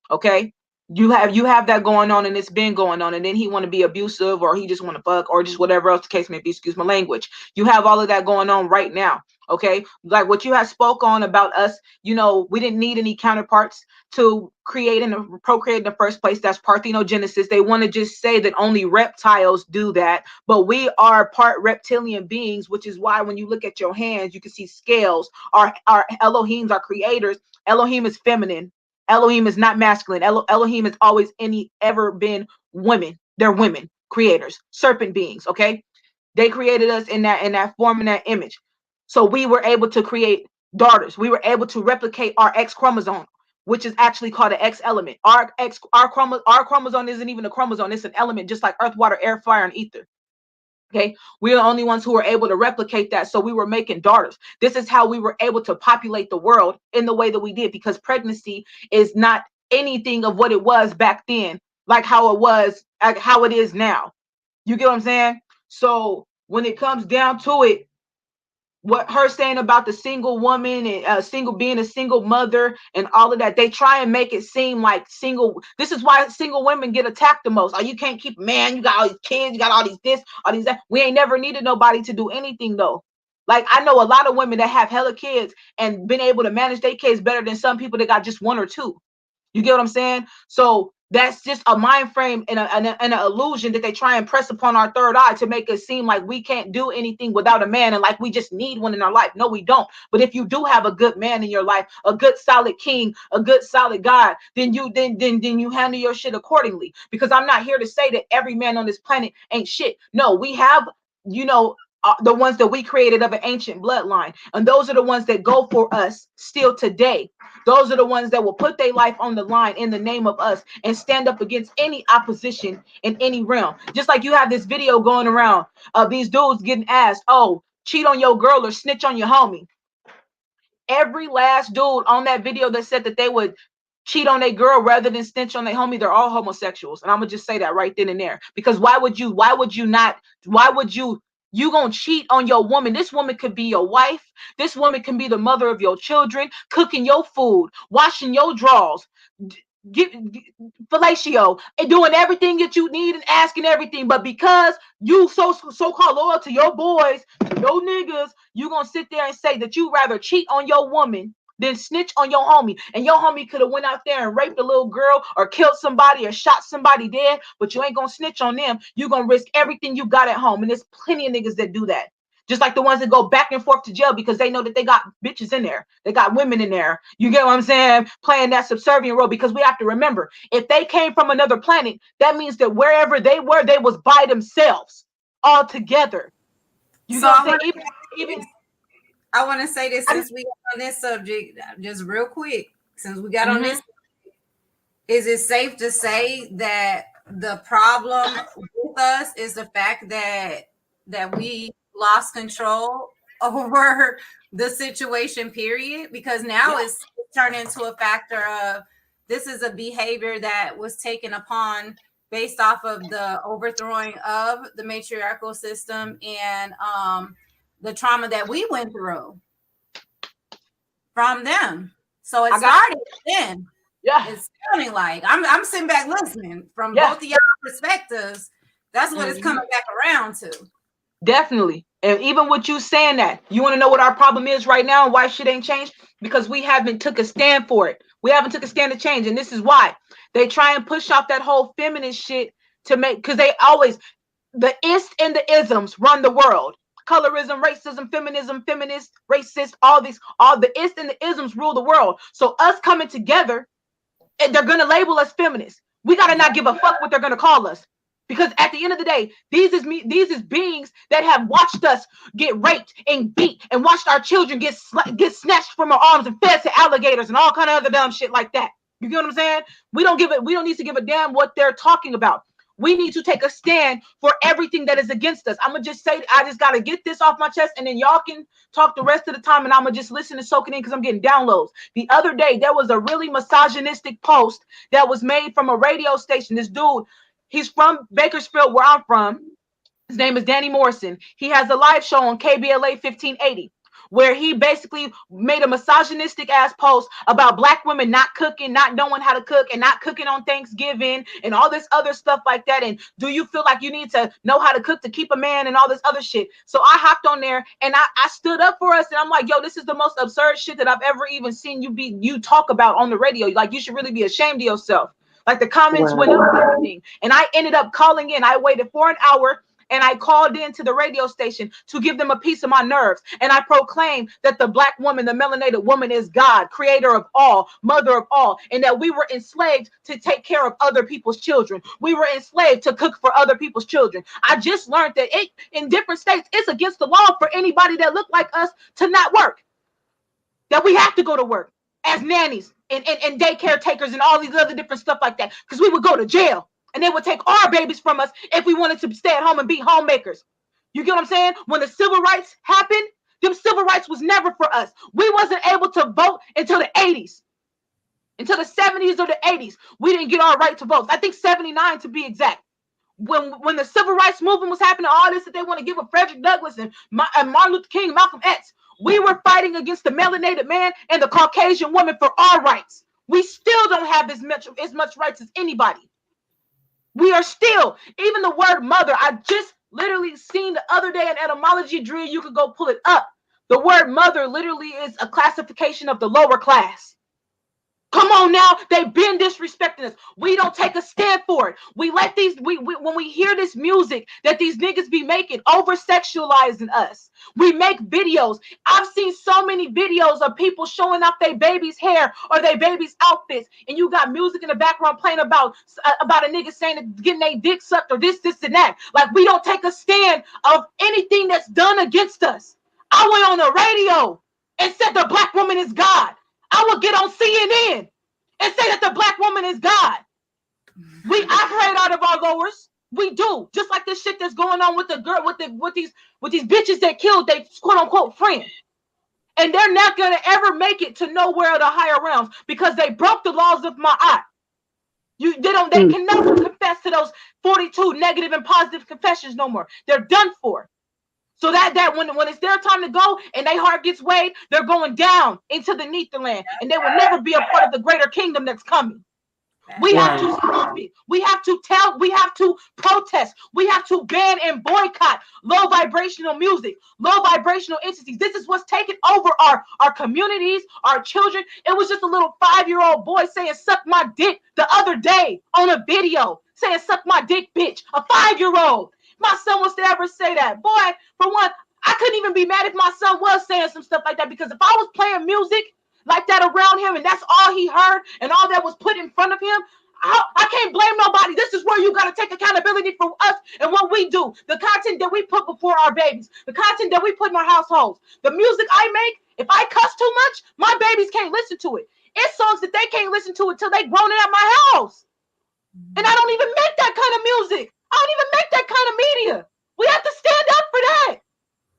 Okay? You have that going on and it's been going on, and then he want to be abusive or he just want to fuck or just whatever else the case may be, excuse my language. You have all of that going on right now. Okay? Like what you have spoke on about us, we didn't need any counterparts to create and procreate in the first place. That's parthenogenesis. They want to just say that only reptiles do that, but we are part reptilian beings, which is why when you look at your hands, you can see scales. Our Elohims are creators. Elohim is feminine. Elohim is not masculine. Elohim has always ever been women. They're women creators, serpent beings. Okay, they created us in that form, in that image. So we were able to create daughters. We were able to replicate our X chromosome, which is actually called an X element. Our chromosome isn't even a chromosome; it's an element, just like earth, water, air, fire, and ether. Okay, we're the only ones who were able to replicate that. So we were making daughters. This is how we were able to populate the world in the way that we did, because pregnancy is not anything of what it was back then, like how it was, like how it is now. You get what I'm saying? So when it comes down to it, what her saying about the single woman and single being a single mother and all of that, they try and make it seem like this is why single women get attacked the most. Oh, you can't keep a man, you got all these kids, you got all these this, all these that. We ain't never needed nobody to do anything though. Like I know a lot of women that have hella kids and been able to manage their kids better than some people that got just one or two. You get what I'm saying? So that's just a mind frame and an illusion that they try and press upon our third eye to make us seem like we can't do anything without a man and like we just need one in our life. No, we don't. But if you do have a good man in your life, a good solid king, a good solid God, then you handle your shit accordingly. Because I'm not here to say that every man on this planet ain't shit. No, we have, the ones that we created of an ancient bloodline, and those are the ones that go for us still today. Those are the ones that will put their life on the line in the name of us and stand up against any opposition in any realm. Just like you have this video going around of these dudes getting asked, oh, cheat on your girl or snitch on your homie. Every last dude on that video that said that they would cheat on their girl rather than snitch on their homie, they're all homosexuals. And I'm gonna just say that right then and there. Because why would you not, why would you gonna cheat on your woman? This woman could be your wife. This woman can be the mother of your children, cooking your food, washing your drawers, get fellatio, and doing everything that you need and asking everything. But because you so-called loyal to your boys, to your niggas, you gonna sit there and say that you rather cheat on your woman than snitch on your homie. And your homie could have went out there and raped a little girl or killed somebody or shot somebody dead, but you ain't gonna snitch on them. You gonna risk everything you got at home. And there's plenty of niggas that do that. Just like the ones that go back and forth to jail because they know that they got bitches in there. They got women in there. You get what I'm saying? Playing that subservient role, because we have to remember, if they came from another planet, that means that wherever they were, they was by themselves all together. You So get what I'm saying? Even I want to say this I, since we got on this subject, just real quick, since we got on mm-hmm, this, Is it safe to say that the problem with us is the fact that we lost control over the situation, period? Because now Yeah. it's turned into a factor of this is a behavior that was taken upon based off of the overthrowing of the matriarchal system and the trauma that we went through from them. So it I got started then. yeah, It's sounding like I'm sitting back listening from yeah. both of y'all perspectives. That's what it's Mhm. coming back around to. Definitely. And even with you saying that, you want to know what our problem is right now and why shit ain't changed? Because we haven't took a stand for it. We haven't took a stand to change. And this is why they try and push off that whole feminist shit to make, because they always, the ist and the isms run the world. Colorism, racism, feminism, feminist, racist, all these, all the ist and the isms rule the world. So us coming together, and they're gonna label us feminists. We gotta not give a fuck what they're gonna call us. Because at the end of the day, these is beings that have watched us get raped and beat and watched our children get snatched from our arms and fed to alligators and all kind of other dumb shit like that. You get what I'm saying? We don't need to give a damn what they're talking about. We need to take a stand for everything that is against us. I'm gonna just say, I just gotta get this off my chest, and then y'all can talk the rest of the time, and I'm gonna just listen and soak it in because I'm getting downloads. The other day, there was a really misogynistic post that was made from a radio station. This dude, he's from Bakersfield, where I'm from. His name is Danny Morrison. He has a live show on KBLA 1580 where he basically made a misogynistic ass post about black women not cooking, not knowing how to cook, and not cooking on Thanksgiving and all this other stuff like that. And do you feel like you need to know how to cook to keep a man and all this other shit? So I hopped on there and I stood up for us, and I'm like, yo, this is the most absurd shit that I've ever even seen you talk about on the radio. Like, you should really be ashamed of yourself. Like, the comments went up and everything. And I ended up calling in. I waited for an hour and I called into the radio station to give them a piece of my nerves. And I proclaimed that the black woman, the melanated woman, is God, creator of all, mother of all, and that we were enslaved to take care of other people's children. We were enslaved to cook for other people's children. I just learned that in different states, it's against the law for anybody that look like us to not work, that we have to go to work as nannies and daycare takers and all these other different stuff like that, because we would go to jail and they would take our babies from us if we wanted to stay at home and be homemakers. You get what I'm saying? When the civil rights happened, them civil rights was never for us. We wasn't able to vote until the 80s, until the 70s or the 80s. We didn't get our right to vote. I think 79 to be exact. When the civil rights movement was happening, all this that they want to give a Frederick Douglass and Martin Luther King, Malcolm X, we were fighting against the melanated man and the Caucasian woman for our rights. We still don't have as much rights as anybody. We are still, even the word mother, I just literally seen the other day an etymology drill. You could go pull it up. The word mother literally is a classification of the lower class. Come on now, they've been disrespecting us. We don't take a stand for it. We let these, when we hear this music that these niggas be making, over sexualizing us. We make videos. I've seen so many videos of people showing off their baby's hair or their baby's outfits, and you got music in the background playing about a nigga saying that getting their dick sucked or this, and that. Like, we don't take a stand of anything that's done against us. I went on the radio and said the black woman is God. I would get on CNN and say that the black woman is God. We operate out of our lowers. We do. Just like this shit that's going on with the girl, with these bitches that killed their quote unquote friend. And they're not gonna ever make it to nowhere of the higher realms because they broke the laws of Ma'at. They can never confess to those 42 negative and positive confessions no more. They're done for. So that when it's their time to go and their heart gets weighed, they're going down into the nether land, and they will never be a part of the greater kingdom that's coming. We have to stop it. We have to protest. We have to ban and boycott low vibrational music, low vibrational entities. This is what's taking over our communities, our children. It was just a little 5-year-old boy saying, suck my dick the other day on a video, saying, suck my dick, bitch. A 5-year-old. My son was to ever say that. Boy, for one, I couldn't even be mad if my son was saying some stuff like that, because if I was playing music like that around him and that's all he heard and all that was put in front of him, I can't blame nobody. This is where you got to take accountability for us and what we do. The content that we put before our babies, the content that we put in our households, the music I make. If I cuss too much, my babies can't listen to it. It's songs that they can't listen to until they grown it at my house. And I don't even make that kind of music. I don't even make that kind of media. We have to stand up for that.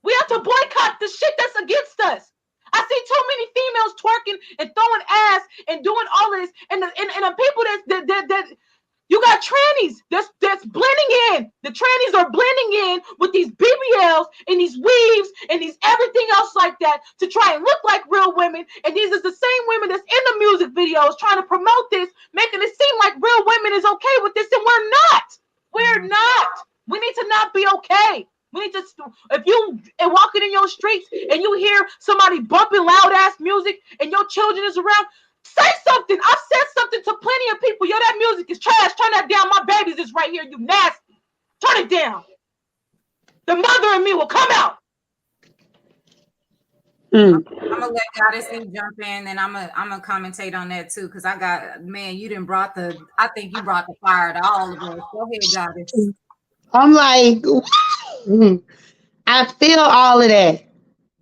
We have to boycott the shit that's against us. I see too many females twerking and throwing ass and doing all this, and the people that you got trannies that's blending in. The trannies are blending in with these BBLs and these weaves and these everything else like that to try and look like real women. And these are the same women that's in the music videos trying to promote this, making it seem like real women is okay with this, and we're not. We're not. We need to not be okay. We need to, if you are walking in your streets and you hear somebody bumping loud ass music and your children is around, say something. I've said something to plenty of people. Yo, that music is trash. Turn that down. My babies is right here. You nasty. Turn it down. The mother in me will come out. I'm gonna let Goddessy jump in, and I'm gonna commentate on that too, because you didn't brought I think you brought the fire to all of us. Go ahead, Goddess. I'm like, I feel all of that.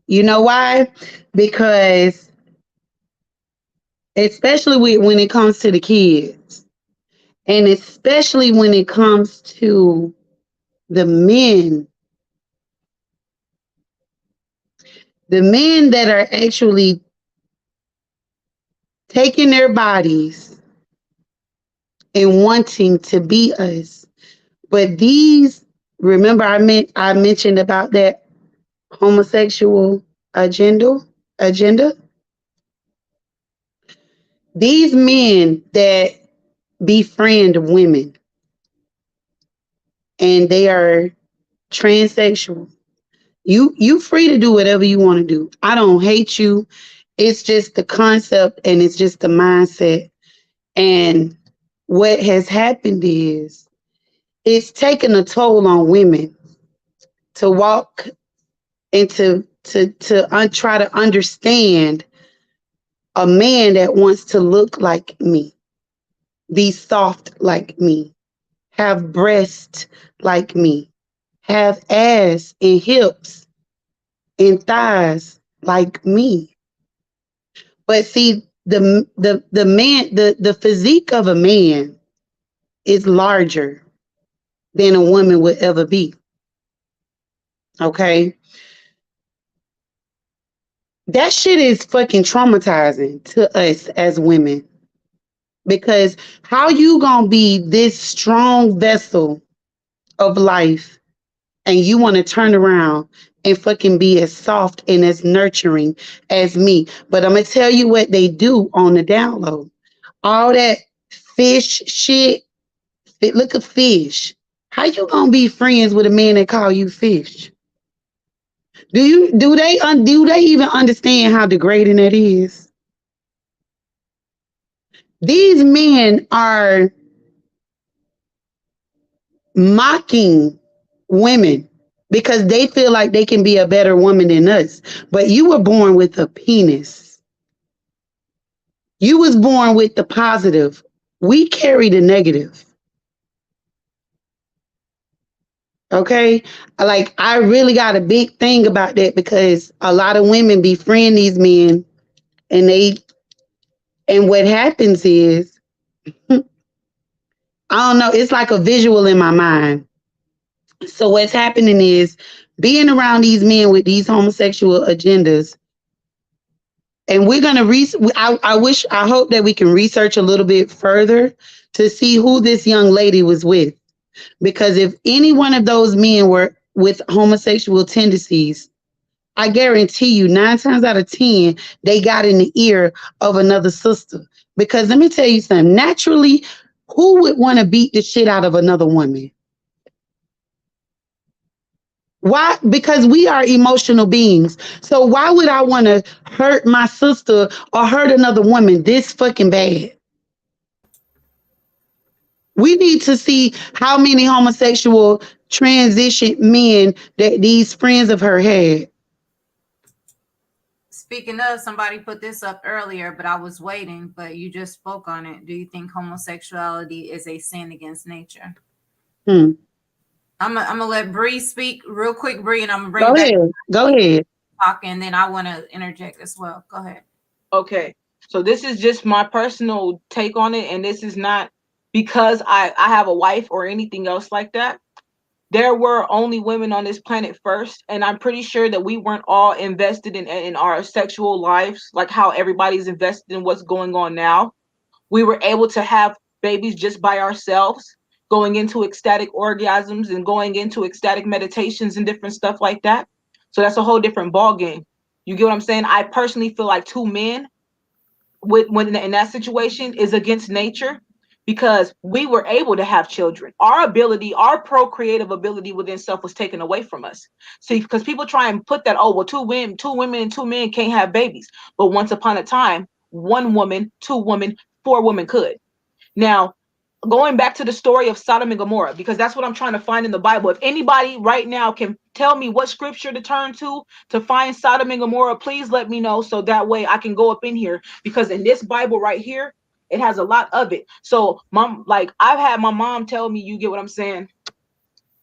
You know why? Because especially when it comes to the kids, and especially when it comes to the men that are actually taking their bodies and wanting to be us. But remember I mentioned about that homosexual agenda. These men that befriend women and they are transsexual. You free to do whatever you want to do. I don't hate you. It's just the concept and it's just the mindset. And what has happened is it's taken a toll on women to walk and to try to understand a man that wants to look like me, be soft like me, have breasts like me, have ass and hips and thighs like me. But see, the physique of a man is larger than a woman would ever be. Okay? That shit is fucking traumatizing to us as women. Because how you gonna be this strong vessel of life and you want to turn around and fucking be as soft and as nurturing as me? But I'm gonna tell you what they do on the download. All that fish shit. Look at fish. How you gonna be friends with a man that call you fish? Do they even understand how degrading that is? These men are mocking women because they feel like they can be a better woman than us. But you were born with a penis. You was born with the positive. We carry the negative. Okay? Like, I really got a big thing about that because a lot of women befriend these men and what happens is, I don't know, it's like a visual in my mind. So what's happening is being around these men with these homosexual agendas, and we're gonna I hope that we can research a little bit further to see who this young lady was with. Because if any one of those men were with homosexual tendencies, I guarantee you 9 times out of 10, they got in the ear of another sister. Because let me tell you something, naturally, who would want to beat the shit out of another woman? Why? Because we are emotional beings. So why would I want to hurt my sister or hurt another woman this fucking bad? We need to see how many homosexual transition men that these friends of her had. Speaking of, somebody put this up earlier, but I was waiting, but you just spoke on it. Do you think homosexuality is a sin against nature? I'm gonna let Bree speak real quick, Bree, and I'm gonna bring Go ahead. talk, and then I want to interject as well. Go ahead. Okay. So this is just my personal take on it, and this is not because I have a wife or anything else like that. There were only women on this planet first, and I'm pretty sure that we weren't all invested in our sexual lives like how everybody's invested in what's going on now. We were able to have babies just by ourselves, going into ecstatic orgasms and going into ecstatic meditations and different stuff like that. So that's a whole different ball game. You get what I'm saying? I personally feel like two men when in that situation is against nature, because we were able to have children. Our ability, our procreative ability within self was taken away from us. See, because people try and put that, oh well, two women and two men can't have babies. But once upon a time, one woman, two women, four women could. Now, going back to the story of Sodom and Gomorrah, because that's what I'm trying to find in the Bible. If anybody right now can tell me what scripture to turn to find Sodom and Gomorrah, please let me know so that way I can go up in here, because in this Bible right here, it has a lot of it. So mom, like I've had my mom tell me, you get what I'm saying,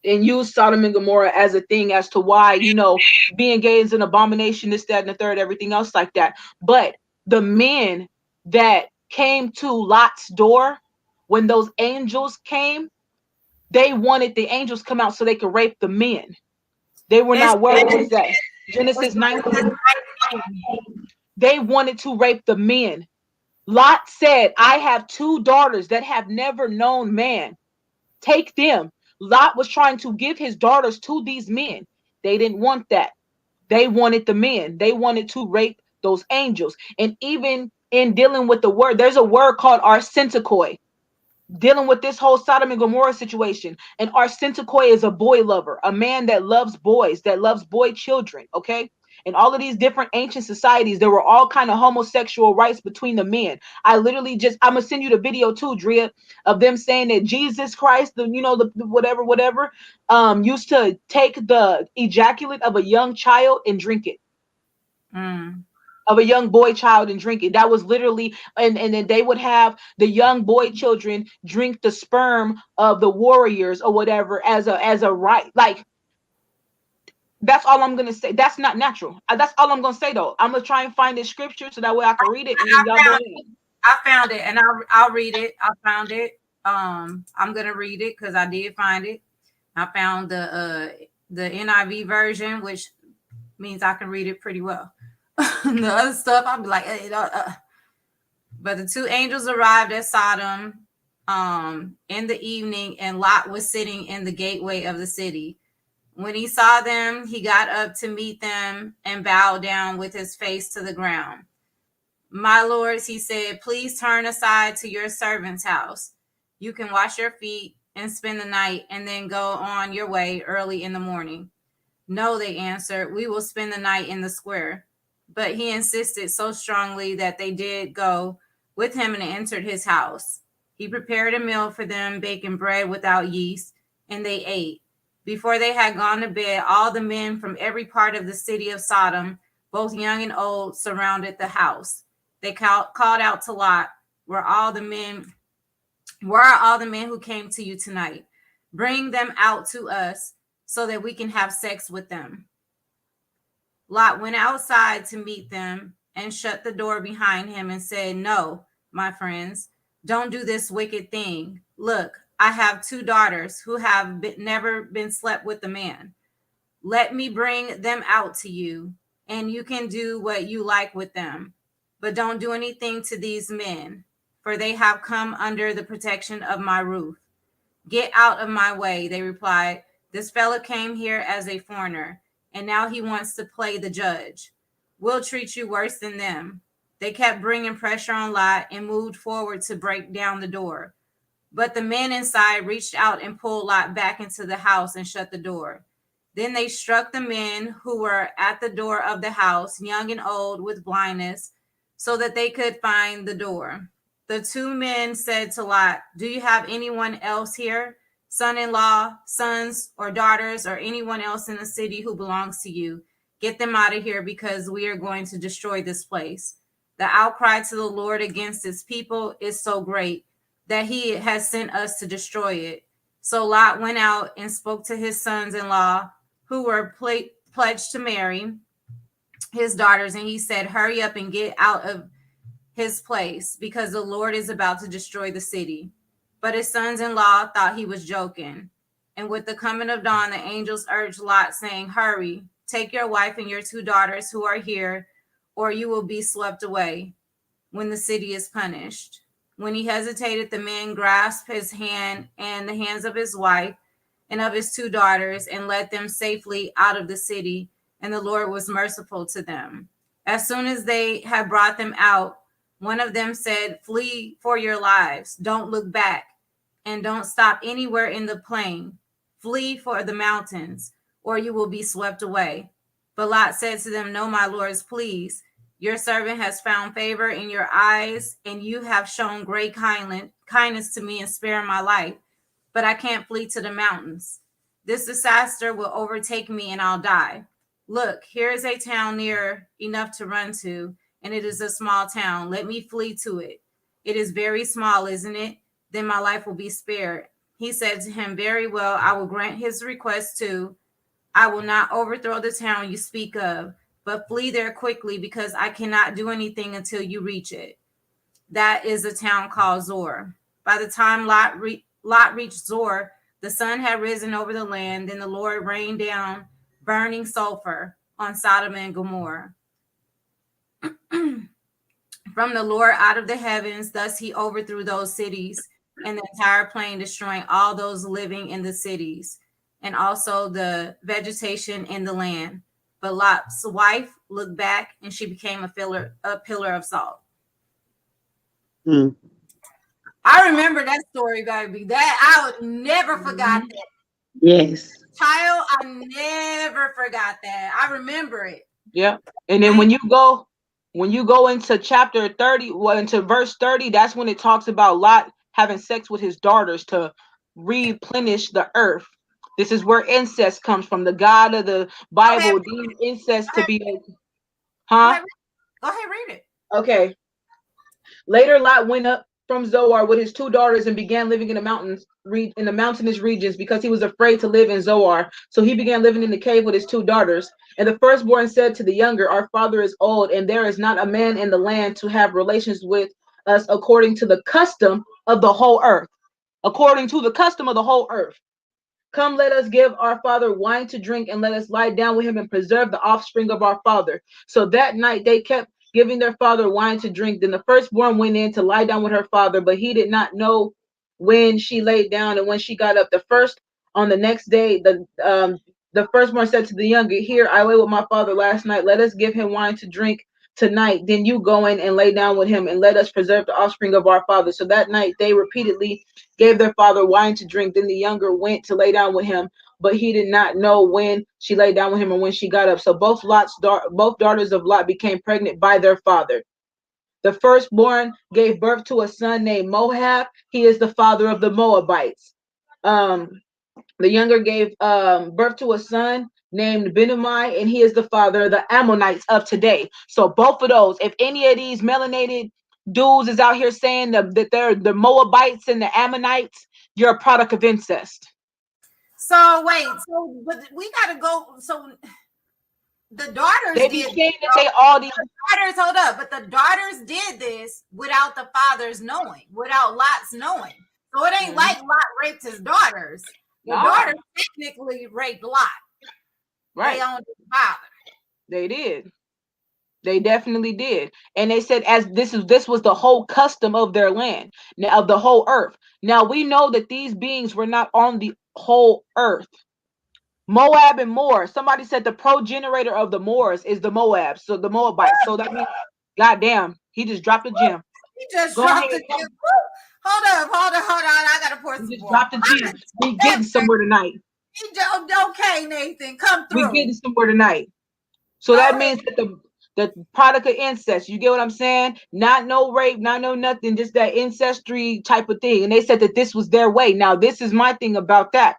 and use Sodom and Gomorrah as a thing as to why, being gay is an abomination, this, that, and the third, everything else like that. But the men that came to Lot's door when those angels came, they wanted the angels come out so they could rape the men. They were It's, not worried. What is that? Genesis 19. They wanted to rape the men. Lot said, I have two daughters that have never known man. Take them. Lot was trying to give his daughters to these men. They didn't want that. They wanted the men. They wanted to rape those angels. And even in dealing with the word, there's a word called arsentikoi, dealing with this whole Sodom and Gomorrah situation. And arsentikoi is a boy lover, a man that loves boys, that loves boy children, okay? And all of these different ancient societies, there were all kind of homosexual rights between the men. I'm gonna send you the video too, Drea, of them saying that Jesus Christ, the whatever, used to take the ejaculate of a young child and drink it. mm. Of a young boy child and drink it. That was literally, and then they would have the young boy children drink the sperm of the warriors or whatever as a right. Like, that's all I'm gonna say. That's not natural. That's all I'm gonna say though. I'm gonna try and find this scripture so that way I can read it and then y'all go ahead. I found it, and I'll read it. I found it. I'm gonna read it because I did find it. I found the NIV version, which means I can read it pretty well. The other stuff, I'll be like, But the two angels arrived at Sodom in the evening, and Lot was sitting in the gateway of the city. When he saw them, he got up to meet them and bowed down with his face to the ground. My lords, he said, please turn aside to your servant's house. You can wash your feet and spend the night and then go on your way early in the morning. No, they answered, we will spend the night in the square. But he insisted so strongly that they did go with him and entered his house. He prepared a meal for them, baking bread without yeast, and they ate. Before they had gone to bed, all the men from every part of the city of Sodom, both young and old, surrounded the house. They called out to Lot, where are all the men who came to you tonight? Bring them out to us so that we can have sex with them. Lot went outside to meet them and shut the door behind him and said, no, my friends, don't do this wicked thing. Look, I have two daughters who have never been slept with a man. Let me bring them out to you, and you can do what you like with them. But don't do anything to these men, for they have come under the protection of my roof. Get out of my way, they replied. This fellow came here as a foreigner, and now he wants to play the judge. We'll treat you worse than them. They kept bringing pressure on Lot and moved forward to break down the door. But the men inside reached out and pulled Lot back into the house and shut the door. Then they struck the men who were at the door of the house, young and old, with blindness, so that they could find the door. The two men said to Lot, do you have anyone else here, son-in-law, sons or daughters, or anyone else in the city who belongs to you? Get them out of here, because we are going to destroy this place. The outcry to the Lord against his people is so great that he has sent us to destroy it. So Lot went out and spoke to his sons-in-law, who were pledged to marry his daughters, and he said, hurry up and get out of his place because the Lord is about to destroy the city. But his sons-in-law thought he was joking. And with the coming of dawn, the angels urged Lot, saying, "Hurry, take your wife and your 2 daughters who are here, or you will be swept away when the city is punished." When he hesitated, the man grasped his hand and the hands of his wife and of his 2 daughters and led them safely out of the city, and the Lord was merciful to them. As soon as they had brought them out, one of them said, "Flee for your lives. Don't look back and don't stop anywhere in the plain. Flee for the mountains, or you will be swept away." But Lot said to them, "No, my lords, please. Your servant has found favor in your eyes, and you have shown great kindness to me and spared my life. But I can't flee to the mountains. This disaster will overtake me and I'll die. Look, here is a town near enough to run to, and it is a small town. Let me flee to it. It is very small, isn't it? Then my life will be spared." He said to him, "Very well, I will grant his request too. I will not overthrow the town you speak of, but flee there quickly because I cannot do anything until you reach it. That is a town called Zor." By the time Lot reached Zor, the sun had risen over the land. Then the Lord rained down burning sulfur on Sodom and Gomorrah from the Lord out of the heavens. Thus he overthrew those cities and the entire plain, destroying all those living in the cities and also the vegetation in the land. But Lot's wife looked back, and she became a pillar of salt. Mm. I remember that story, baby. That I would never forgot that. Yes. Child, I never forgot that. I remember it. Yeah. And then when you go into chapter 30, well, into verse 30, that's when it talks about Lot having sex with his daughters to replenish the earth. This is where incest comes from. The God of the Bible deemed incest to be huh? Go ahead, read it. Okay. Later, Lot went up from Zoar with his 2 daughters and began living in the mountainous regions because he was afraid to live in Zoar. So he began living in the cave with his 2 daughters. And the firstborn said to the younger, "Our father is old, and there is not a man in the land to have relations with us according to the custom of the whole earth." According to the custom of the whole earth. "Come, let us give our father wine to drink, and let us lie down with him and preserve the offspring of our father." So that night they kept giving their father wine to drink. Then the firstborn went in to lie down with her father, but he did not know when she laid down and when she got up. The first on the next day, the firstborn said to the younger, "Here, I lay with my father last night. Let us give him wine to drink tonight. Then you go in and lay down with him, and let us preserve the offspring of our father." So that night they repeatedly gave their father wine to drink. Then the younger went to lay down with him, but he did not know when she lay down with him or when she got up. So both daughters of Lot became pregnant by their father. The firstborn gave birth to a son named Moab. He is the father of the Moabites. The younger gave birth to a son named Benami, and he is the father of the Ammonites of today. So both of those, if any of these melanated dudes is out here saying that they're the Moabites and the Ammonites, you're a product of incest. So wait, but we gotta go. So the daughters They be saying that they all these daughters, hold up, but the daughters did this without the fathers knowing, without Lot's knowing. So it ain't like Lot raped his daughters. The daughters technically raped Lot. Right. They owned his father. They did. They definitely did. And they said as this was the whole custom of their land, of the whole earth. Now we know that these beings were not on the whole earth. Moab and Moor. Somebody said the progenitor of the Moors is the Moabs, so the Moabites. So that means, goddamn, he just dropped a gem. He just dropped a gem. Hold up. I gotta pour some more. He just dropped a gem. We getting somewhere tonight. Okay, Nathan, come through. We getting somewhere tonight. So that means that the product of incest. You get what I'm saying? Not no rape, not no nothing, just that ancestry type of thing. And they said that this was their way. Now, this is my thing about that.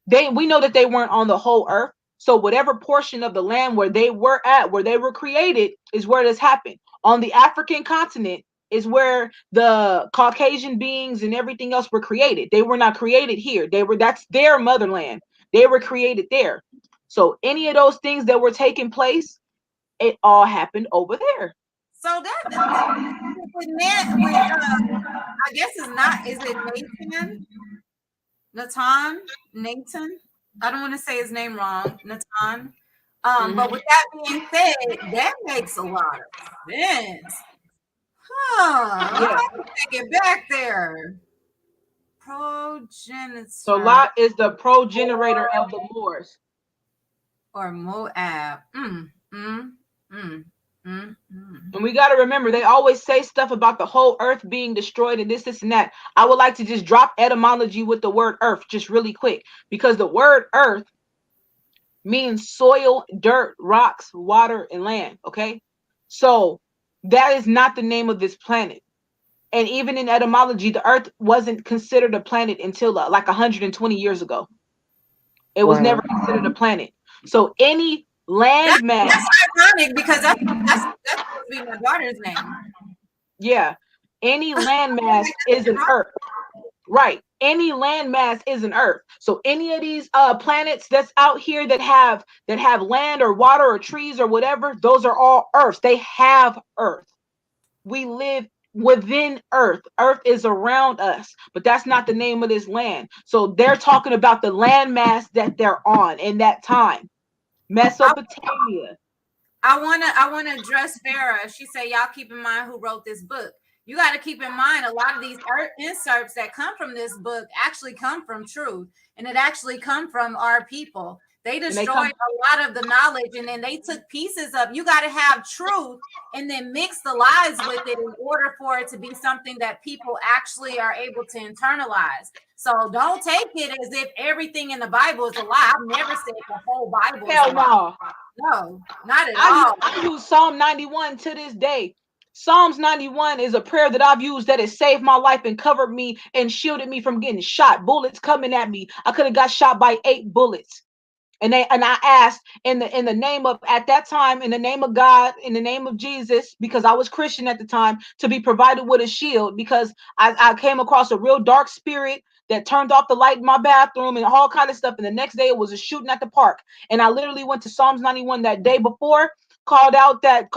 We know that they weren't on the whole earth. So whatever portion of the land where they were at, where they were created, is where this happened. On the African continent is where the Caucasian beings and everything else were created. They were not created here. That's their motherland. They were created there. So any of those things that were taking place, it all happened over there. So that with, I guess it's not. Is it Nathan? I don't want to say his name wrong. Nathan. But with that being said, that makes a lot of sense. Huh. Yeah. I have to take it back there. So Progenitor Lot is the progenerator of the Moors. or Moab. Mm, mm, mm. And we got to remember, they always say stuff about the whole earth being destroyed and this, and that. I would like to just drop etymology with the word earth just really quick, because the word earth means soil, dirt, rocks, water, and land. Okay. So that is not the name of this planet. And even in etymology, the earth wasn't considered a planet until like 120 years ago. It was never Wow. considered a planet. So any That's landmass, ironic because that's supposed to be my daughter's name. yeah, any landmass is an earth. Right. Any landmass is an earth. So any of these planets that's out here that have land or water or trees or whatever, those are all earths. They have earth. We live within earth. Earth is around us, but that's not the name of this land. So they're talking about the landmass that they're on in that time. Mesopotamia. I wanna address Farah. She said, y'all keep in mind who wrote this book. You got to keep in mind a lot of these inserts that come from this book actually come from truth, and it actually come from our people. They destroyed a lot of the knowledge, and then they took pieces of. You got to have truth, and then mix the lies with it in order for it to be something that people actually are able to internalize. So don't take it as if everything in the Bible is a lie. I've never said the whole Bible is a Hell lie. no. No, not at all. I use Psalm 91 to this day. Psalms 91 is a prayer that I've used that has saved my life and covered me and shielded me from getting shot. Bullets coming at me. I could have got shot by 8 bullets. And I asked in the name of, at that time, in the name of God, in the name of Jesus, because I was Christian at the time, to be provided with a shield, because I came across a real dark spirit that turned off the light in my bathroom and all kind of stuff. And the next day it was a shooting at the park. And I literally went to Psalms 91 that day before, called out that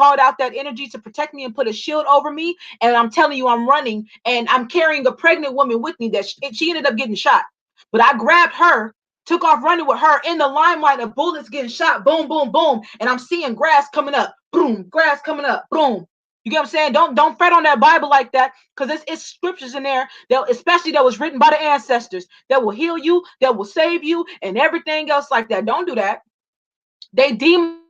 energy to protect me and put a shield over me. And I'm telling you, I'm running and I'm carrying a pregnant woman with me that she ended up getting shot. But I grabbed her, took off running with her in the limelight of bullets getting shot, boom, boom, boom. And I'm seeing grass coming up, boom, grass coming up, boom. You get what I'm saying? Don't fret on that Bible like that, because it's scriptures in there that, especially that was written by the ancestors, that will heal you, that will save you, and everything else like that. Don't do that. They demon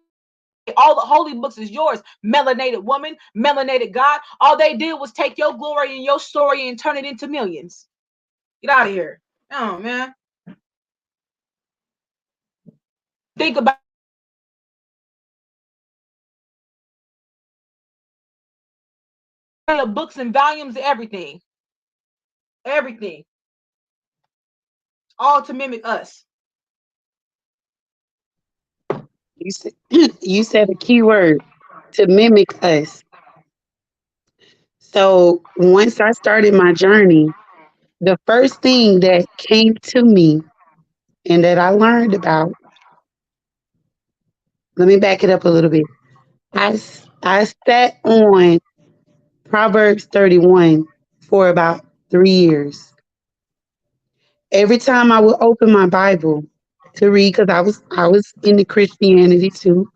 all the holy books is yours, melanated woman, melanated God. All they did was take your glory and your story and turn it into millions. Get out of here. Oh man. Think about the books and volumes, everything, all to mimic us. You said, you said a key word, to mimic us. So once I started my journey, the first thing that came to me and that I learned about, let me back it up a little bit. I sat on Proverbs 31 for about 3 years. Every time I would open my Bible to read, because I was into Christianity too.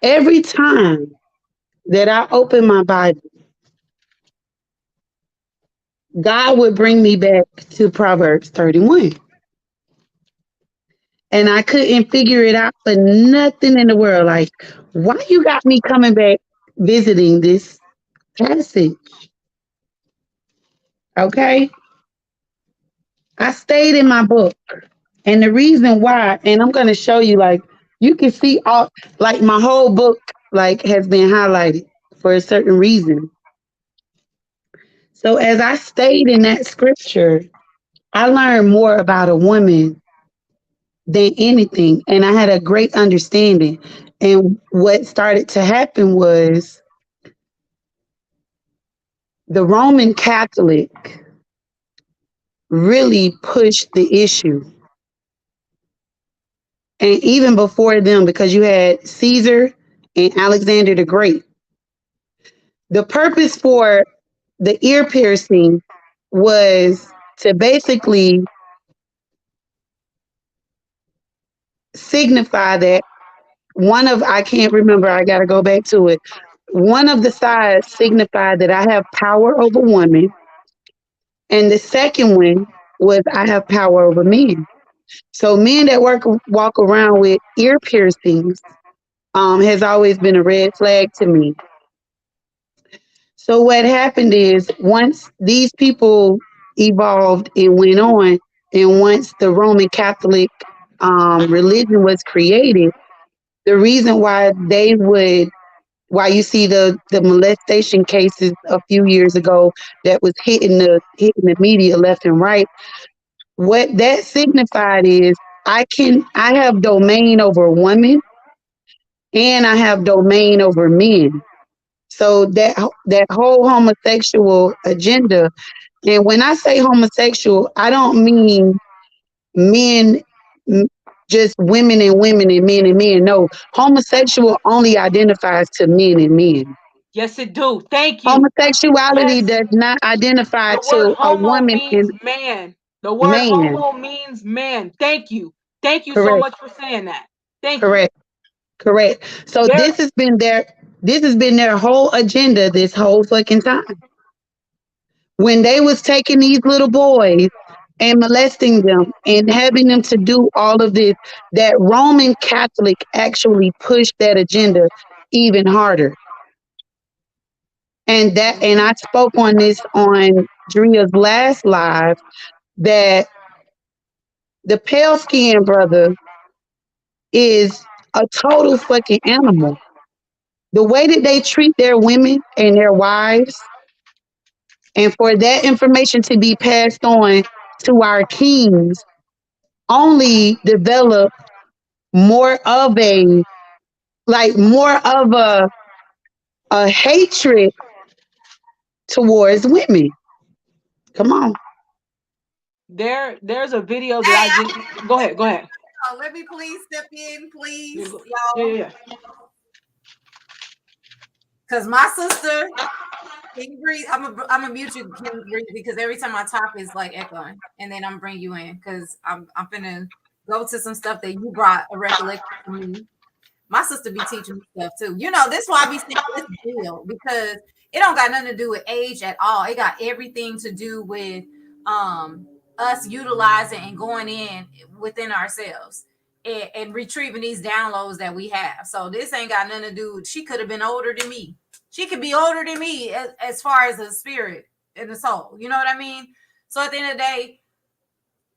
Every time that I opened my Bible, God would bring me back to Proverbs 31. And I couldn't figure it out for nothing in the world. Like, why you got me coming back visiting this passage? Okay. I stayed in my book. And the reason why, and I'm going to show you, like, you can see all, like, my whole book, like, has been highlighted for a certain reason. So as I stayed in that scripture, I learned more about a woman than anything. And I had a great understanding. And what started to happen was the Roman Catholic really pushed the issue. And even before them, because you had Caesar and Alexander the Great. The purpose for the ear piercing was to basically signify that I can't remember, I got to go back to it. One of the sides signified that I have power over women, and the second one was I have power over men. So men that walk around with ear piercings has always been a red flag to me. So what happened is once these people evolved and went on, and once the Roman Catholic religion was created, the reason why you see the molestation cases a few years ago that was hitting the media left and right, what that signified is I have domain over women and I have domain over men. So that whole homosexual agenda, and when I say homosexual, I don't mean men, just women and women and men and men. No, homosexual only identifies to men and men. Yes, it do. Thank you. Homosexuality Yes. does not identify The word to a homo woman means and man. The word man. homo means man. Thank you. Thank you so Correct, much for saying that. Thank you. correct, correct. So There, this has been their whole agenda this whole fucking time. When they was taking these little boys and molesting them and having them to do all of this, that Roman Catholic actually pushed that agenda even harder. And I spoke on this on Dria's last live, that the pale skinned brother is a total fucking animal. The way that they treat their women and their wives, and for that information to be passed on to our kings, only develop more of a more of a hatred towards women. Come on. there's a video that Hey, I just. Go ahead. Go ahead. let me please step in, Yeah, please, yeah, y'all. yeah. Because my sister, King Breeze, I'm a mute you, King Breeze, because every time I talk it's like echoing, and then I'm bring you in because I'm finna go to some stuff that you brought a recollection to me. My sister be teaching me stuff too. This is why I be saying this deal, because it don't got nothing to do with age at all. It got everything to do with um us utilizing and going in within ourselves and retrieving these downloads that we have. So this ain't got nothing to do with, she could have been older than me. She could be older than me as far as the spirit and the soul. You know what I mean? So at the end of the day,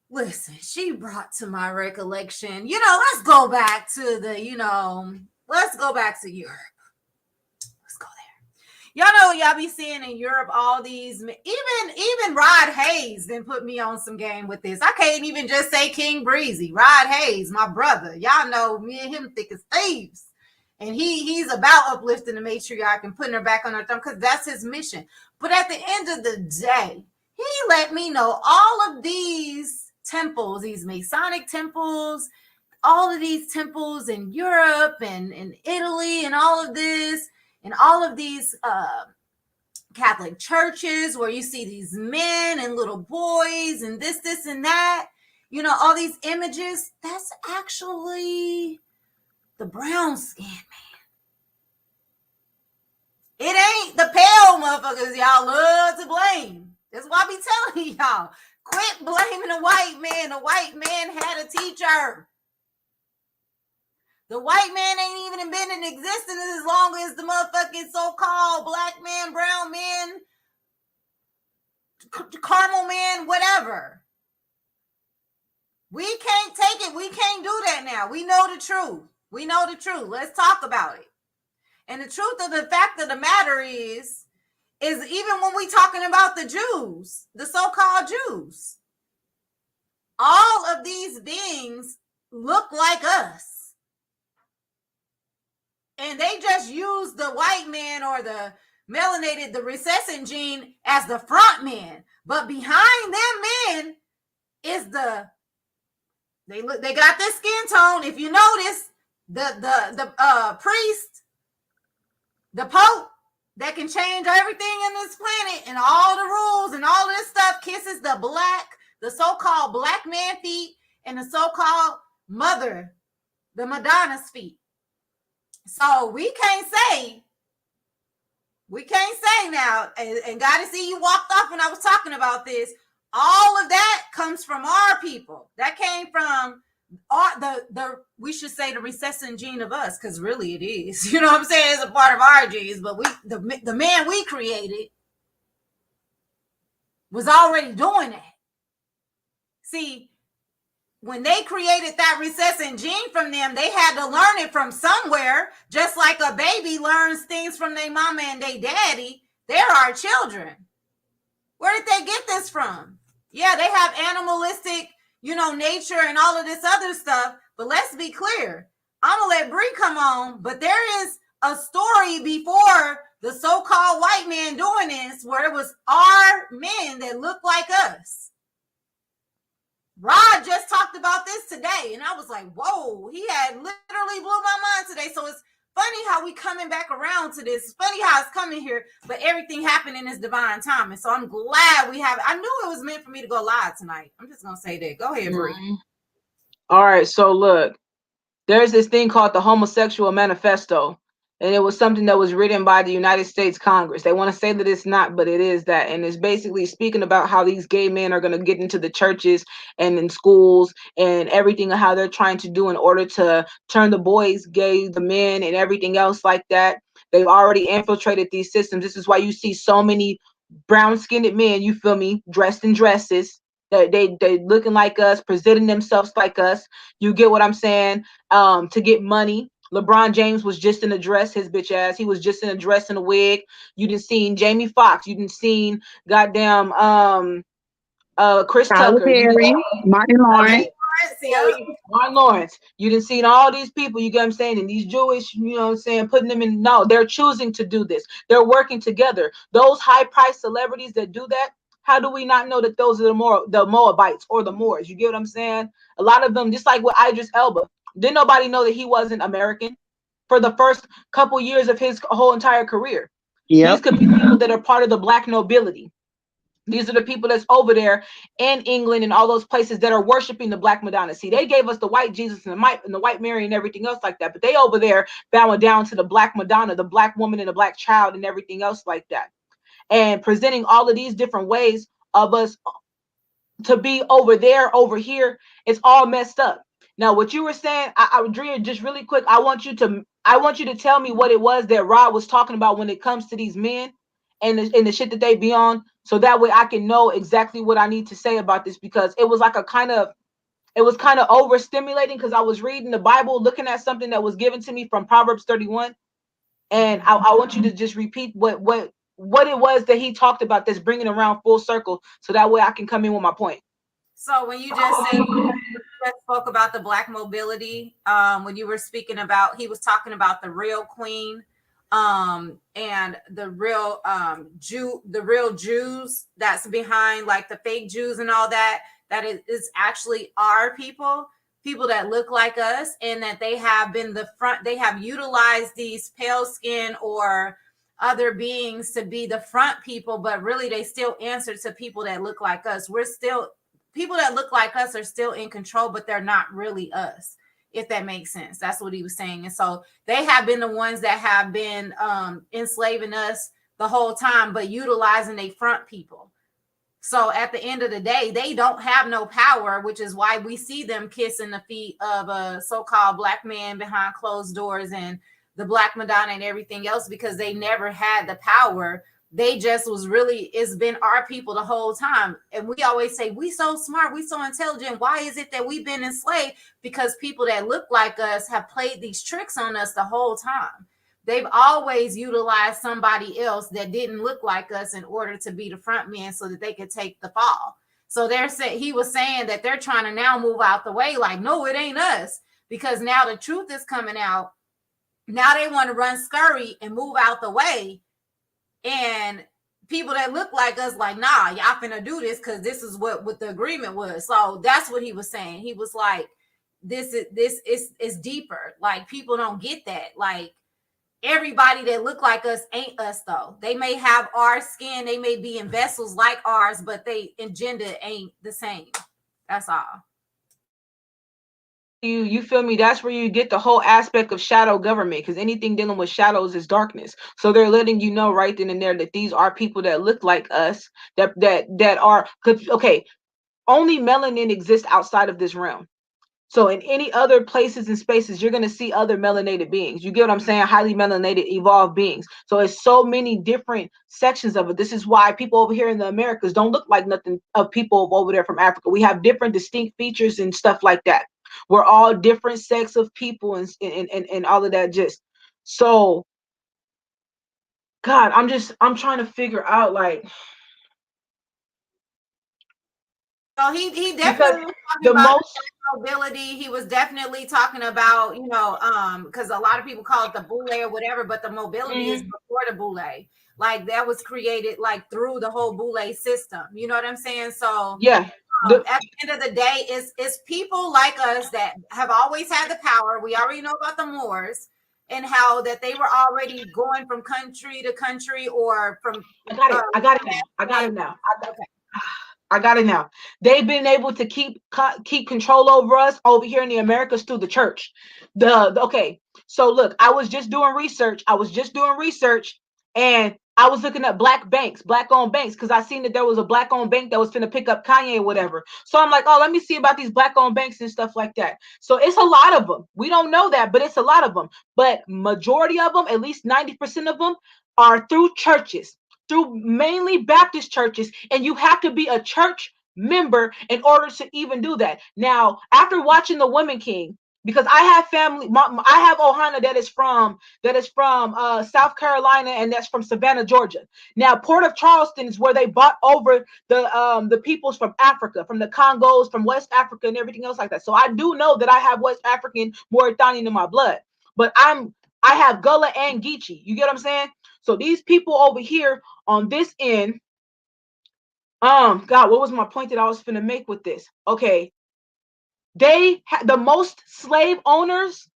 listen, she brought to my recollection, let's go back to let's go back to Europe. Let's go there. Y'all know y'all be seeing in Europe all these, even Rod Hayes then put me on some game with this. I can't even just say King Breezy. Rod Hayes, my brother. Y'all know me and him thick as thieves. And he's about uplifting the matriarch and putting her back on her throne because that's his mission. But at the end of the day, he let me know all of these temples, these Masonic temples, all of these temples in Europe and in Italy and all of this, and all of these Catholic churches where you see these men and little boys and this, and that, all these images, that's actually the brown skin man. It ain't the pale motherfuckers y'all love to blame. That's why I be telling y'all, quit blaming the white man. The white man had a teacher. The white man ain't even been in existence as long as the motherfucking so-called black man, brown man, caramel man, whatever. We can't take it. We can't do that now. We know the truth. We know the truth. Let's talk about it. And the truth of the fact of the matter is even when we talking about the Jews, the so-called Jews, all of these beings look like us. And they just use the white man or the melanated, the recessive gene as the front man. But behind them men is they got this skin tone. If you notice, the priest, the pope, that can change everything in this planet and all the rules and all this stuff kisses the so-called black man feet and the so-called mother, the Madonna's feet. So we can't say now, and got to see you walked off when I was talking about this. All of that comes from our people. That came from we should say the recessive gene of us, because really it is. You know what I'm saying? It's a part of our genes, but the man we created was already doing that. See, when they created that recessive gene from them, they had to learn it from somewhere, just like a baby learns things from their mama and their daddy. They're our children. Where did they get this from? Yeah, they have animalistic, nature and all of this other stuff. But let's be clear. I'm going to let Bree come on, but there is a story before the so-called white man doing this where it was our men that looked like us. Rod just talked about this today, and I was like, whoa, he had literally blew my mind today. So it's funny how we coming back around to this. It's funny how it's coming here, but everything happened in this divine time. And so I'm glad I knew it was meant for me to go live tonight. I'm just going to say that. Go ahead, Bree. All right, so look, there's this thing called the Homosexual Manifesto. And it was something that was written by the United States Congress. They want to say that it's not, but it is that. And it's basically speaking about how these gay men are going to get into the churches and in schools and everything, how they're trying to do in order to turn the boys gay, the men, and everything else like that. They've already infiltrated these systems. This is why you see so many brown-skinned men, you feel me, dressed in dresses. They looking like us, presenting themselves like us. You get what I'm saying? To get money. LeBron James was just in a dress, his bitch ass. He was just in a dress and a wig. You didn't seen Jamie Foxx. You didn't seen goddamn Chris Tucker. Perry, Martin Lawrence. Martin Lawrence. You didn't seen all these people, you get what I'm saying? And these Jewish, you know what I'm saying, putting them in. No, they're choosing to do this. They're working together. Those high-priced celebrities that do that, how do we not know that those are the Moabites or the Moors? You get what I'm saying? A lot of them, just like with Idris Elba. Didn't nobody know that he wasn't American for the first couple years of his whole entire career? Yep. These could be people that are part of the black nobility. These are the people that's over there in England and all those places that are worshiping the black Madonna. See, they gave us the white Jesus and the white Mary and everything else like that. But they over there bowing down to the black Madonna, the black woman and the black child and everything else like that. And presenting all of these different ways of us to be over there, over here. It's all messed up. Now, what you were saying, Drea, just really quick, I want you to tell me what it was that Rod was talking about when it comes to these men and the shit that they be on, so that way I can know exactly what I need to say about this, because it was like kind of overstimulating, because I was reading the Bible, looking at something that was given to me from Proverbs 31, and I want you to just repeat what it was that he talked about that's bringing around full circle, so that way I can come in with my point. So when you just said spoke about the black mobility, when you were speaking about, he was talking about the real queen, and the real Jews that's behind, like the fake Jews and all that is actually our people that look like us, and that they have been they have utilized these pale skin or other beings to be the front people, but really they still answer to people that look like us. People that look like us are still in control, but they're not really us, if that makes sense. That's what he was saying. And so they have been the ones that have been enslaving us the whole time, but utilizing their front people. So at the end of the day, they don't have no power, which is why we see them kissing the feet of a so-called black man behind closed doors and the black Madonna and everything else, because they never had the power. They just it's been our people the whole time. And we always say, we so smart, we so intelligent. Why is it that we've been enslaved? Because people that look like us have played these tricks on us the whole time. They've always utilized somebody else that didn't look like us in order to be the front man so that they could take the fall. So he was saying that they're trying to now move out the way, like, no, it ain't us, because now the truth is coming out. Now they want to run scurry and move out the way. And people that look like us, like, nah, y'all finna do this because this is what the agreement was. So that's what he was saying. He was like, this is deeper. Like, people don't get that. Like, everybody that look like us ain't us though. They may have our skin, they may be in vessels like ours, but they in gender ain't the same. That's all. You feel me? That's where you get the whole aspect of shadow government, because anything dealing with shadows is darkness. So they're letting you know right then and there that these are people that look like us, that are okay. Only melanin exists outside of this realm. So in any other places and spaces, you're going to see other melanated beings. You get what I'm saying? Highly melanated, evolved beings. So it's so many different sections of it. This is why people over here in the Americas don't look like nothing of people over there from Africa. We have different distinct features and stuff like that. We're all different sects of people and all of that. Just so, God, I'm trying to figure out, like, So he because definitely was talking the about most, mobility. He was definitely talking about, because a lot of people call it the boule or whatever, but the mobility is before the boule. Like that was created like through the whole boule system. You know what I'm saying? So yeah, the at the end of the day, it's people like us that have always had the power. We already know about the Moors and how that they were already going from country to country or from I got it. I got it now. I got it now. I got it now. They've been able to keep control over us over here in the Americas through the church. Okay. So look, I was just doing research. And I was looking at black banks, black owned banks, because I seen that there was a black owned bank that was finna pick up Kanye or whatever. So I'm like, oh, let me see about these black owned banks and stuff like that. So it's a lot of them. We don't know that, but it's a lot of them. But majority of them, at least 90% of them, are through churches, through mainly Baptist churches, and you have to be a church member in order to even do that. Now, after watching The Woman King, because I have family, I have Ohana that is from South Carolina, and that's from Savannah, Georgia. Now, Port of Charleston is where they bought over the peoples from Africa, from the Congos, from West Africa, and everything else like that. So I do know that I have West African Mauritanian in my blood, but I have Gullah and Geechee. You get what I'm saying? So these people over here on this end, God, what was my point that I was finna make with this? Okay, they had the most slave owners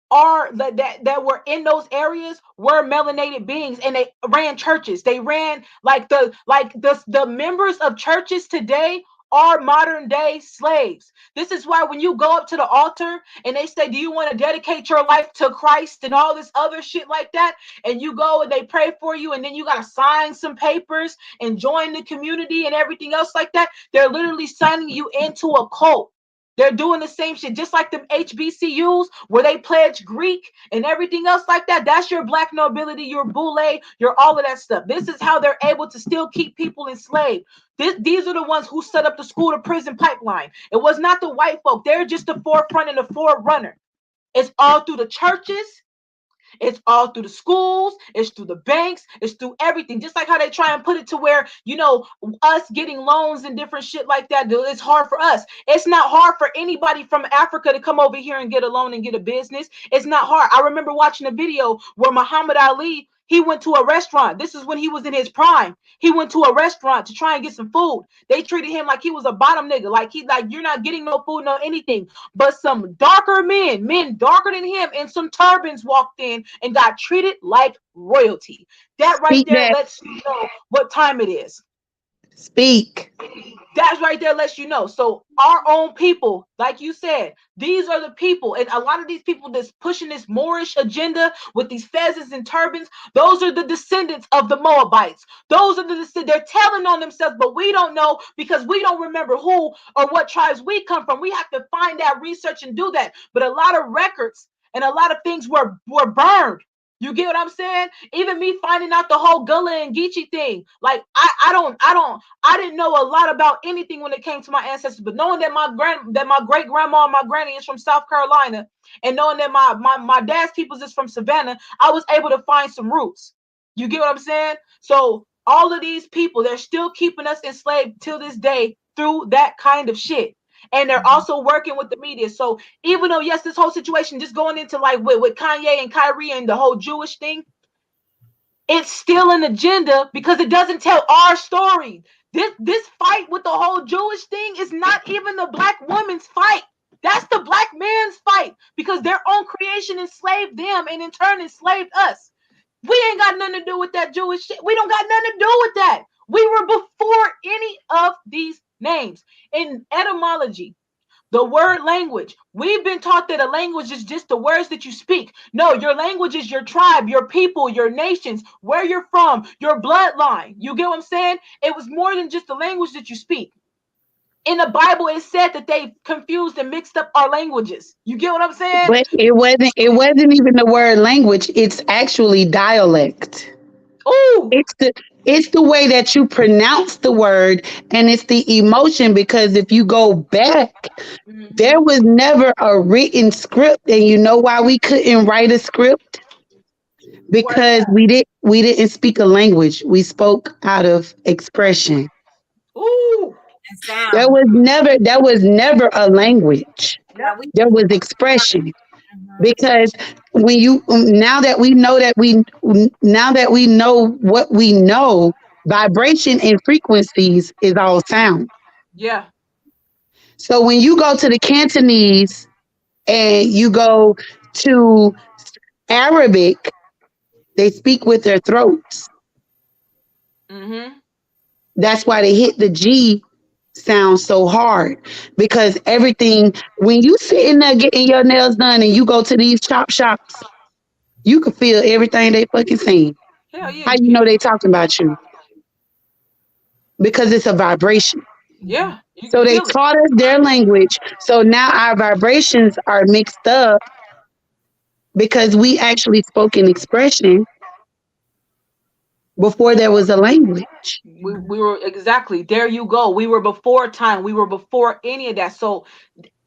are that were in those areas were melanated beings, and they ran churches. They ran like the members of churches today are modern day slaves. This is why when you go up to the altar and they say, do you want to dedicate your life to Christ and all this other shit like that, and you go and they pray for you, and then you got to sign some papers and join the community and everything else like that, they're literally signing you into a cult. They're doing the same shit, just like them HBCUs where they pledge Greek and everything else like that. That's your black nobility, your boule, your all of that stuff. This is how they're able to still keep people enslaved. These are the ones who set up the school to prison pipeline. It was not the white folk. They're just the forefront and the forerunner. It's all through the churches. It's all through the schools, it's through the banks, it's through everything. Just like how they try and put it to where, us getting loans and different shit like that, it's hard for us. It's not hard for anybody from Africa to come over here and get a loan and get a business. It's not hard. I remember watching a video where Muhammad Ali, he went to a restaurant. This is when he was in his prime. He went to a restaurant to try and get some food. They treated him like he was a bottom nigga, like you're not getting no food, no anything. But some darker men darker than him, in some turbans walked in and got treated like royalty. That right Speak there that. lets you know what time it is. Speak. That right there lets you know. So our own people, like you said, these are the people, and a lot of these people that's pushing this Moorish agenda with these fezzes and turbans, those are the descendants of the Moabites. Those are they're telling on themselves, but we don't know because we don't remember who or what tribes we come from. We have to find that research and do that. But a lot of records and a lot of things were burned. You get what I'm saying? Even me finding out the whole Gullah and Geechee thing, like I didn't know a lot about anything when it came to my ancestors, but knowing that my great grandma and my granny is from South Carolina, and knowing that my dad's peoples is from Savannah, I was able to find some roots. You get what I'm saying? So all of these people, they're still keeping us enslaved till this day through that kind of shit. And they're also working with the media. So even though, yes, this whole situation just going into like with Kanye and Kyrie and the whole Jewish thing, it's still an agenda because it doesn't tell our story. This fight with the whole Jewish thing is not even the black woman's fight. That's the black man's fight because their own creation enslaved them and in turn enslaved us. We ain't got nothing to do with that Jewish shit. We don't got nothing to do with that. We were before any of these names. In etymology, the word language, we've been taught that a language is just the words that you speak. No, your language is your tribe, your people, your nations, where you're from, your bloodline. You get what I'm saying? It was more than just the language that you speak. In the Bible, it said that they confused and mixed up our languages. You get what I'm saying? But it wasn't even the word language. It's actually dialect. Ooh. It's the way that you pronounce the word, and it's the emotion, because if you go back, Mm-hmm. there was never a written script. And you know why we couldn't write a script? Why is Because we didn't speak a language. We spoke out of expression. Ooh. and There sound? was never a language. Yeah, we There was expression. mhm. Because when you now that we know what we know, vibration and frequencies is all sound. Yeah. So when you go to the Cantonese and you go to Arabic, they speak with their throats. Mm-hmm. That's why they hit the G sound so hard, because everything, when you sitting there getting your nails done and you go to these chop shops, you can feel everything they fucking saying. Hell yeah, How you you know can. they talking about you? Because it's a vibration. Yeah, you can So they feel it. taught us their language. So now our vibrations are mixed up because we actually spoke in expression before there was a language. We were exactly there. You go. We were before time. We were before any of that. So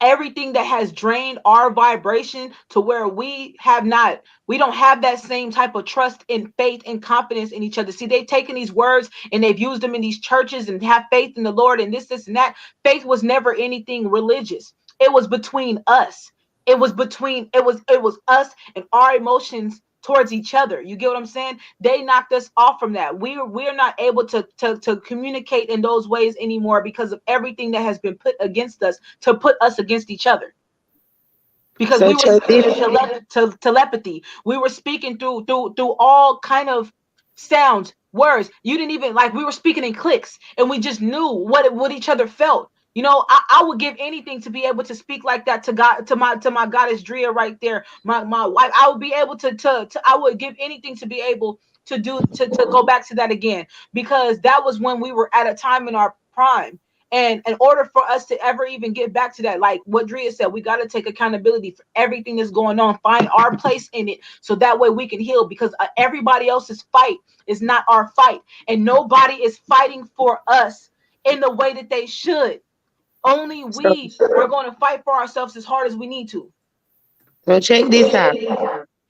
everything that has drained our vibration to where we don't have that same type of trust and faith and confidence in each other. See, they've taken these words and they've used them in these churches and have faith in the Lord and this and that. Faith was never anything religious. It was between us. It was us and our emotions towards each other. You get what I'm saying? They knocked us off from that. We're not able to communicate in those ways anymore because of everything that has been put against us to put us against each other. Because So we were check speaking this. in telepathy. We were speaking through all kind of sounds, words. You didn't even like. We were speaking in clicks, and we just knew what each other felt. I would give anything to be able to speak like that to God, to my goddess Drea right there, my wife. I would be able to I would give anything to be able to go back to that again, because that was when we were at a time in our prime. And in order for us to ever even get back to that, like what Drea said, we got to take accountability for everything that's going on, find our place in it, so that way we can heal. Because everybody else's fight is not our fight, and nobody is fighting for us in the way that they should. Only So, we are going to fight for ourselves as hard as we need to. so check this out.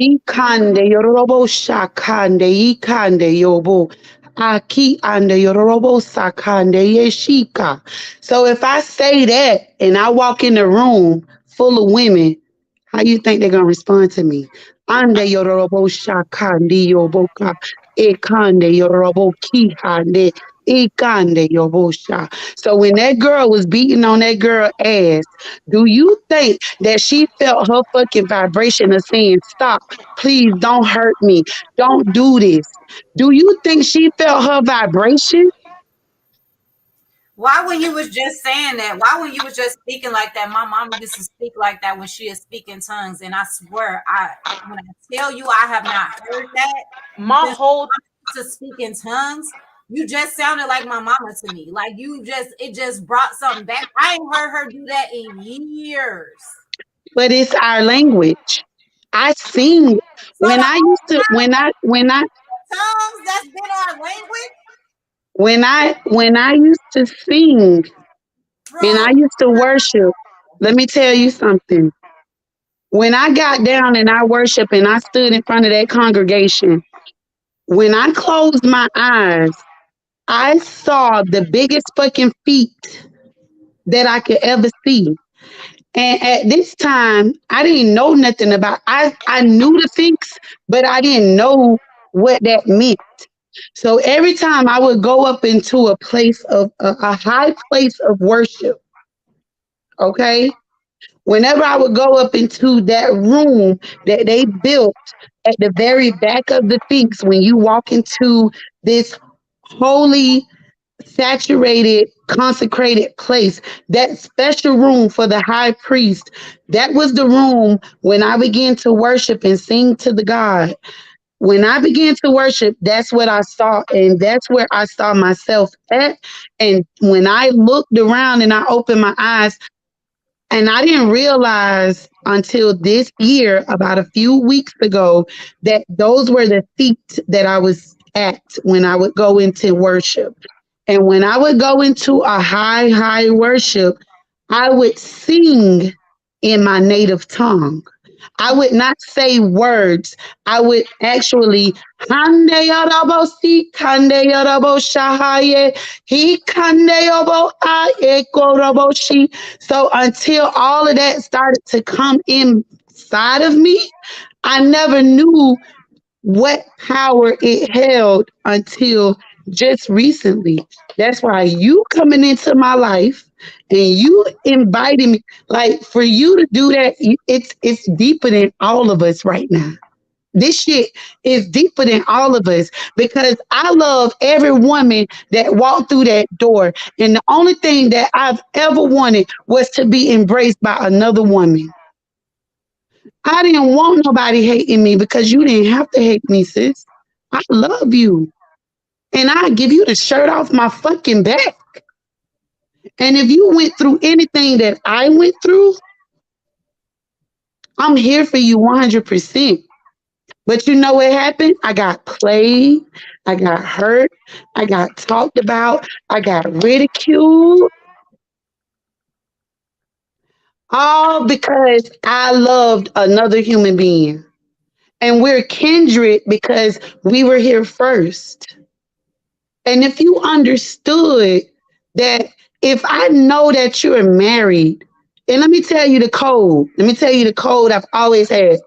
Ikande yororobo shakande ikande yobo. Aki ande yororobo sakande yeshika. So if I say that and I walk in the room full of women, how you think they're gonna respond to me? Ande yororobo shakande yoboka. Ekande yororobo kihande. Ikande yobosha. So when that girl was beating on that girl ass, do you think that she felt her fucking vibration of saying, stop, please don't hurt me, don't do this? Do you think she felt her vibration? Why when you was just saying that? Why when you was just speaking like that? My mom used to speak like that when she is speaking tongues, and I swear, I when I tell you I have not heard that My since whole I used to speak in tongues. You just sounded like my mama to me. Like it just brought something back. I ain't heard her do that in years. But it's our language. I sing So the whole tongues that's been our language when I used to sing and I from used to worship. Let me tell you something. When I got down and I worship and I stood in front of that congregation, when I closed my eyes, I saw the biggest fucking feet that I could ever see. And at this time, I didn't know nothing about. I knew the things, but I didn't know what that meant. So every time I would go up into a place of a high place of worship, okay, whenever I would go up into that room that they built at the very back of the Sphinx, when you walk into this holy, saturated, consecrated place, that special room for the high priest, that was the room when I began to worship and sing to the God. When I began to worship, that's what I saw, and that's where I saw myself at. And when I looked around and I opened my eyes, and I didn't realize until this year, about a few weeks ago, that those were the seats that I was at when I would go into worship. And when I would go into a high worship, I would sing in my native tongue. I would not say words. I would actually Hande yarabo si kande yarabo shahaye he kande yobo aye korobo shi. So until all of that started to come inside of me, I never knew what power it held until just recently. That's why you coming into my life and you inviting me, like for you to do that, it's deeper than all of us right now. This shit is deeper than all of us because I love every woman that walked through that door. And the only thing that I've ever wanted was to be embraced by another woman. I didn't want nobody hating me because you didn't have to hate me, sis. I love you. And I give you the shirt off my fucking back. And if you went through anything that I went through, I'm here for you 100%. But you know what happened? I got played. I got hurt. I got talked about. I got ridiculed. All because I loved another human being. And we're kindred because we were here first. And if you understood that if I know that you're married, and let me tell you the code. Let me tell you the code I've always had.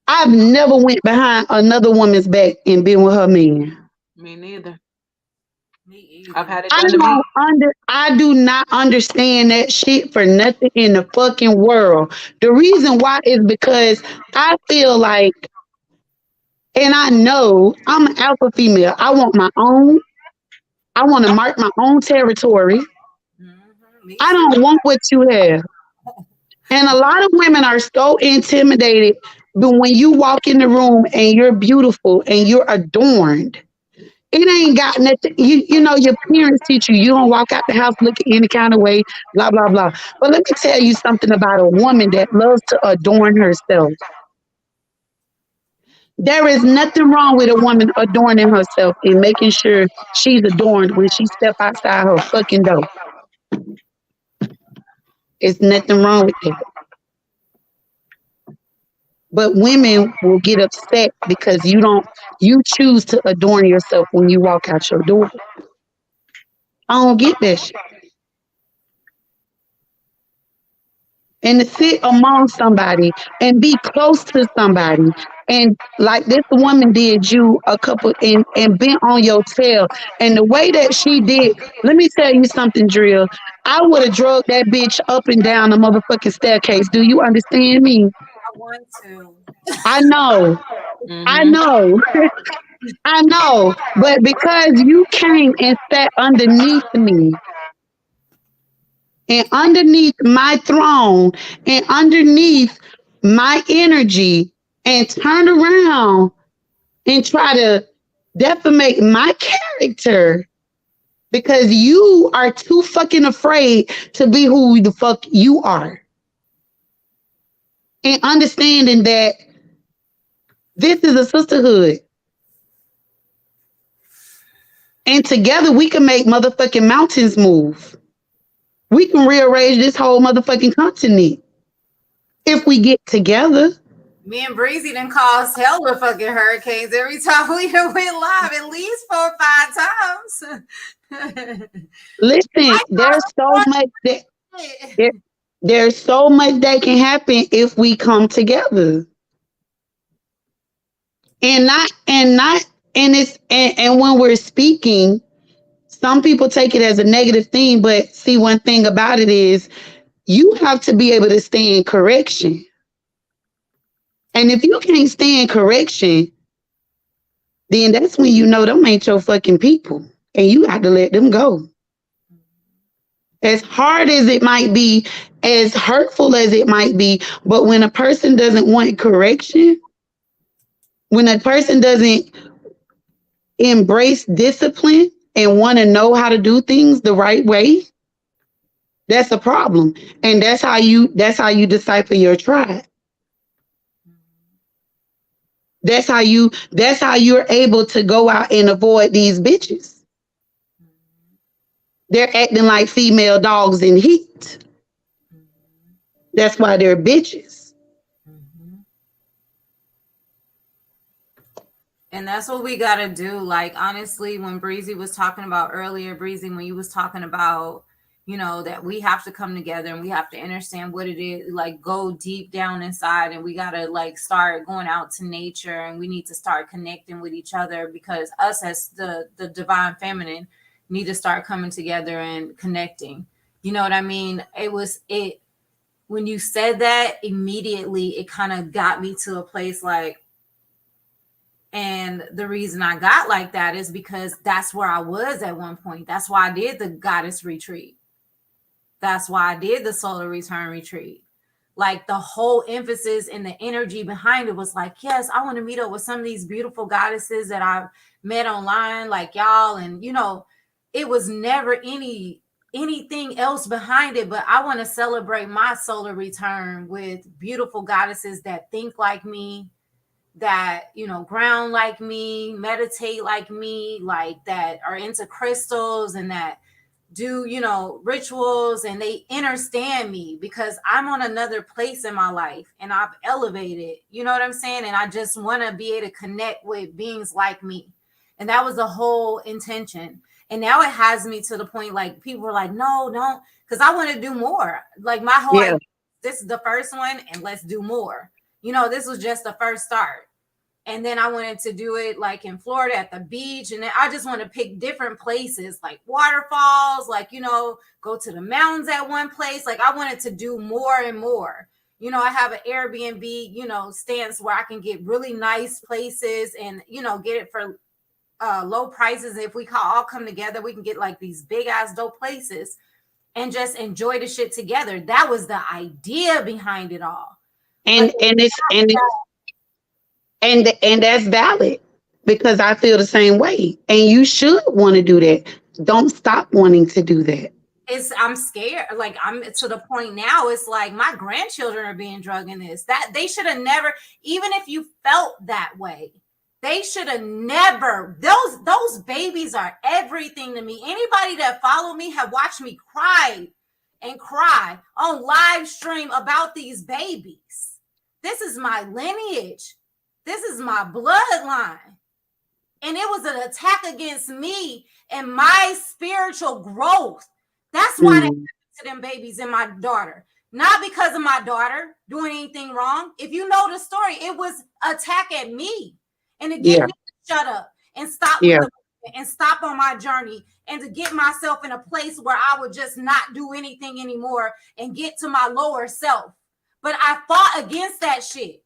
I've never went behind another woman's back and been with her man. Me neither. Me I've either. had it done to me. I do not understand that shit for nothing in the fucking world. The reason why is because I feel like, and I know I'm an alpha female. I want my own. I want to mark my own territory. Me I too. don't want what you have. And a lot of women are so intimidated but when you walk in the room and you're beautiful and you're adorned. It ain't got nothing. You know, your parents teach you, you don't walk out the house looking any kind of way, blah, blah, blah. But let me tell you something about a woman that loves to adorn herself. There is nothing wrong with a woman adorning herself and making sure she's adorned when she step outside her fucking door. It's nothing wrong with that. But women will get upset because you choose to adorn yourself when you walk out your door. I don't get that shit. And to sit among somebody and be close to somebody and like this woman did you a couple and bent on your tail and the way that she did, let me tell you something, Drill. I would have drugged that bitch up and down the motherfucking staircase. Do you understand me? I want to. I know. I Mm-hmm. know. I know. But because you came and sat underneath me and underneath my throne and underneath my energy and turn around and try to defamate my character because you are too fucking afraid to be who the fuck you are. And understanding that this is a sisterhood. And together we can make motherfucking mountains move. We can rearrange this whole motherfucking continent if we get together. Me and Breezy done caused hella fucking hurricanes every time we done went live at least 4 or 5 times. Listen, I there's so much that thought there, it. there's so much that can happen if we come together. And not and when we're speaking, some people take it as a negative thing, but see one thing about it is you have to be able to stay in correction. And if you can't stand correction, then that's when you know them ain't your fucking people. And you got to let them go. As hard as it might be, as hurtful as it might be, but when a person doesn't want correction, when a person doesn't embrace discipline and want to know how to do things the right way, that's a problem. And that's how you decipher your tribe. That's how you're able to go out and avoid these bitches. They're acting like female dogs in heat. That's why they're bitches. And that's what we got to do. Like, honestly, when Breezy was talking about earlier, Breezy, when you was talking about, that we have to come together and we have to understand what it is, like go deep down inside, and we got to like start going out to nature, and we need to start connecting with each other, because us as the divine feminine need to start coming together and connecting. You know what I mean? When you said that, immediately it kind of got me to a place like, and the reason I got like that is because that's where I was at one point. That's why I did the goddess retreat. That's why I did the solar return retreat. Like, the whole emphasis and the energy behind it was like, yes, I want to meet up with some of these beautiful goddesses that I've met online, like y'all. And, it was never anything else behind it, but I want to celebrate my solar return with beautiful goddesses that think like me, that ground like me, meditate like me, like that are into crystals and that do rituals, and they understand me because I'm on another place in my life and I've elevated, you know what I'm saying? And I just want to be able to connect with beings like me. And that was the whole intention. And now it has me to the point like people are like, no, don't, because I want to do more. Like, my whole idea, this is the first one and let's do more. This was just the first start. And then I wanted to do it like in Florida at the beach. And then I just want to pick different places like waterfalls, like, go to the mountains at one place. Like, I wanted to do more and more. I have an Airbnb, stance where I can get really nice places and, get it for low prices. If we all come together, we can get like these big ass dope places and just enjoy the shit together. That was the idea behind it all. And and that's valid, because I feel the same way. And you should want to do that. Don't stop wanting to do that. I'm scared. Like, I'm to the point now, it's like my grandchildren are being drugged in this. That they should have never, even if you felt that way, they should have never. Those babies are everything to me. Anybody that follow me have watched me cry on live stream about these babies. This is my lineage. This is my bloodline. And it was an attack against me and my spiritual growth. That's why they happened to them babies and my daughter. Not because of my daughter doing anything wrong. If you know the story, it was attack at me. And to get me to shut up and stop and stop on my journey, and to get myself in a place where I would just not do anything anymore and get to my lower self. But I fought against that shit.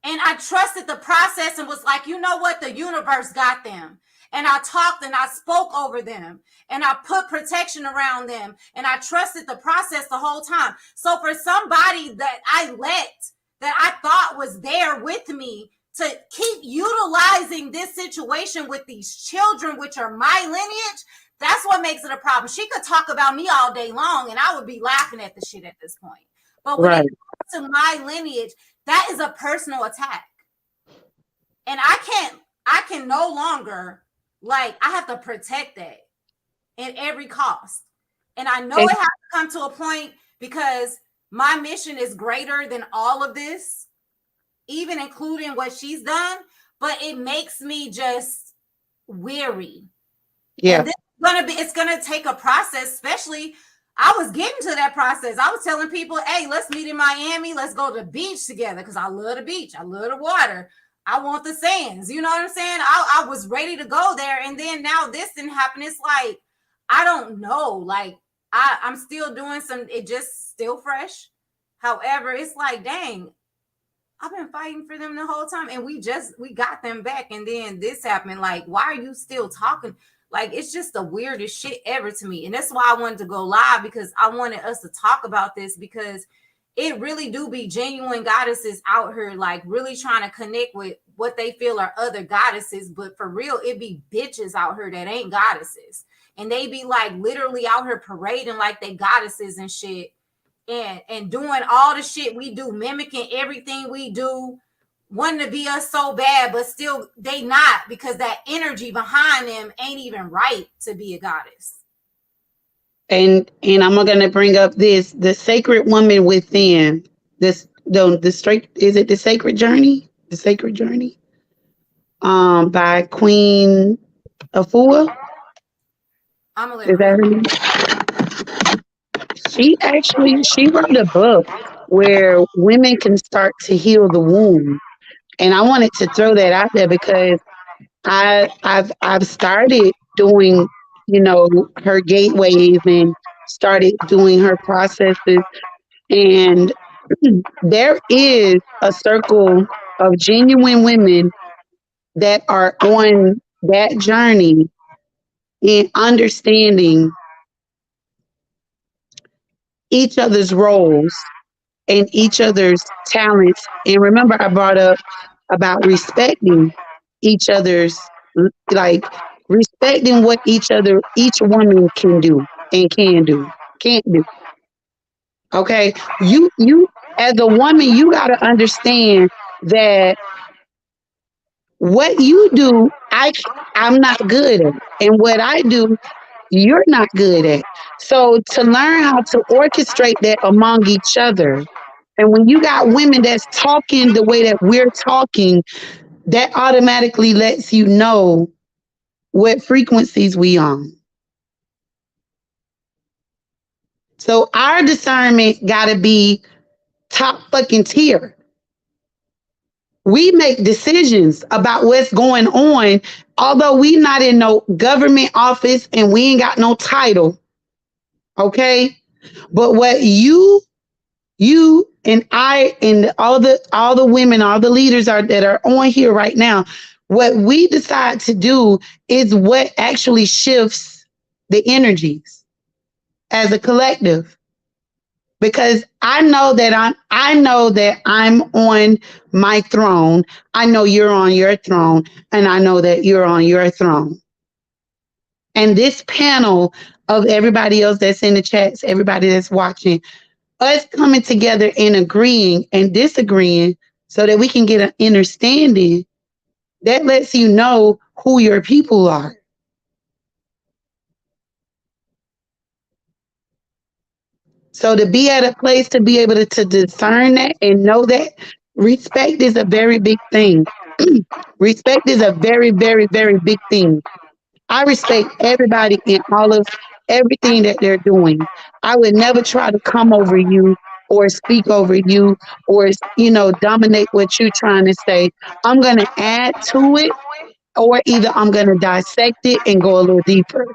And I trusted the process and was like, you know what? The universe got them. And I talked and I spoke over them and I put protection around them and I trusted the process the whole time. So for somebody that I thought was there with me to keep utilizing this situation with these children, which are my lineage, that's what makes it a problem. She could talk about me all day long and I would be laughing at the shit at this point. But when it comes to my lineage, that is a personal attack. And I can no longer, like, I have to protect that at every cost. And I know it has to come to a point because my mission is greater than all of this, even including what she's done, but it makes me just weary. Yeah. And this it's gonna take a process, especially I was getting to that process. I was telling people, hey, let's meet in Miami. Let's go to the beach together because I love the beach. I love the water. I want the sands. You know what I'm saying? I was ready to go there. And then now this didn't happen. It's like, I don't know. Like, I'm still doing it just still fresh. However, it's like, dang, I've been fighting for them the whole time, and we got them back, and then this happened. Like, why are you still talking? Like, it's just the weirdest shit ever to me, and that's why I wanted to go live, because I wanted us to talk about this, because it really do be genuine goddesses out here, like really trying to connect with what they feel are other goddesses, but for real, it be bitches out here that ain't goddesses, and they be like literally out here parading like they goddesses and shit, and doing all the shit we do, mimicking everything we do, wanting to be us so bad, but still they not, because that energy behind them ain't even right to be a goddess. And I'm gonna bring up this the sacred woman within this the straight is it the sacred journey? The sacred journey by Queen Afua. I'm gonna let Is that her Brittany. name? She wrote a book where women can start to heal the womb. And I wanted to throw that out there because I've started doing, her gateways and started doing her processes. And there is a circle of genuine women that are on that journey in understanding each other's roles and each other's talents. And remember, I brought up about respecting each other's, like respecting what each woman can do and can't do. Okay. As a woman, you got to understand that what you do, I'm not good at. And what I do, you're not good at. So to learn how to orchestrate that among each other. And when you got women that's talking the way that we're talking, that automatically lets you know what frequencies we on. So our discernment got to be top fucking tier. We make decisions about what's going on, although we not in no government office and we ain't got no title. Okay. But what you and I and all the women, all the leaders that are on here right now, what we decide to do is what actually shifts the energies as a collective. Because I know that I'm on my throne. I know you're on your throne, and I know that you're on your throne. And this panel of everybody else that's in the chats, everybody that's watching, us coming together and agreeing and disagreeing so that we can get an understanding that lets you know who your people are. So to be at a place to be able to discern that and know that respect is a very big thing. Respect is a very, very, very big thing. I respect everybody in all of everything that they're doing. I would never try to come over you or speak over you or, dominate what you're trying to say. I'm going to add to it, or either I'm going to dissect it and go a little deeper.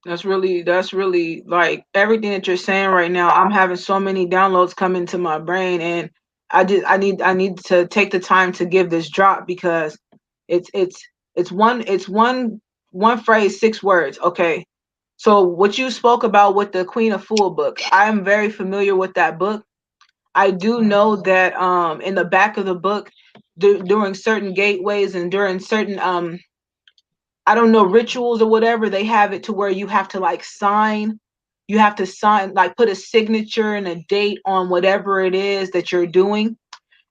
That's really like everything that you're saying right now. I'm having so many downloads come into my brain, and I need to take the time to give this drop because it's it's it's one phrase, 6 words. Okay. So what you spoke about with the Queen of Fool book, I am very familiar with that book. I do know that in the back of the book, during certain gateways and during certain I don't know, rituals or whatever, they have it to where you have to like sign. You have to sign, like put a signature and a date on whatever it is that you're doing.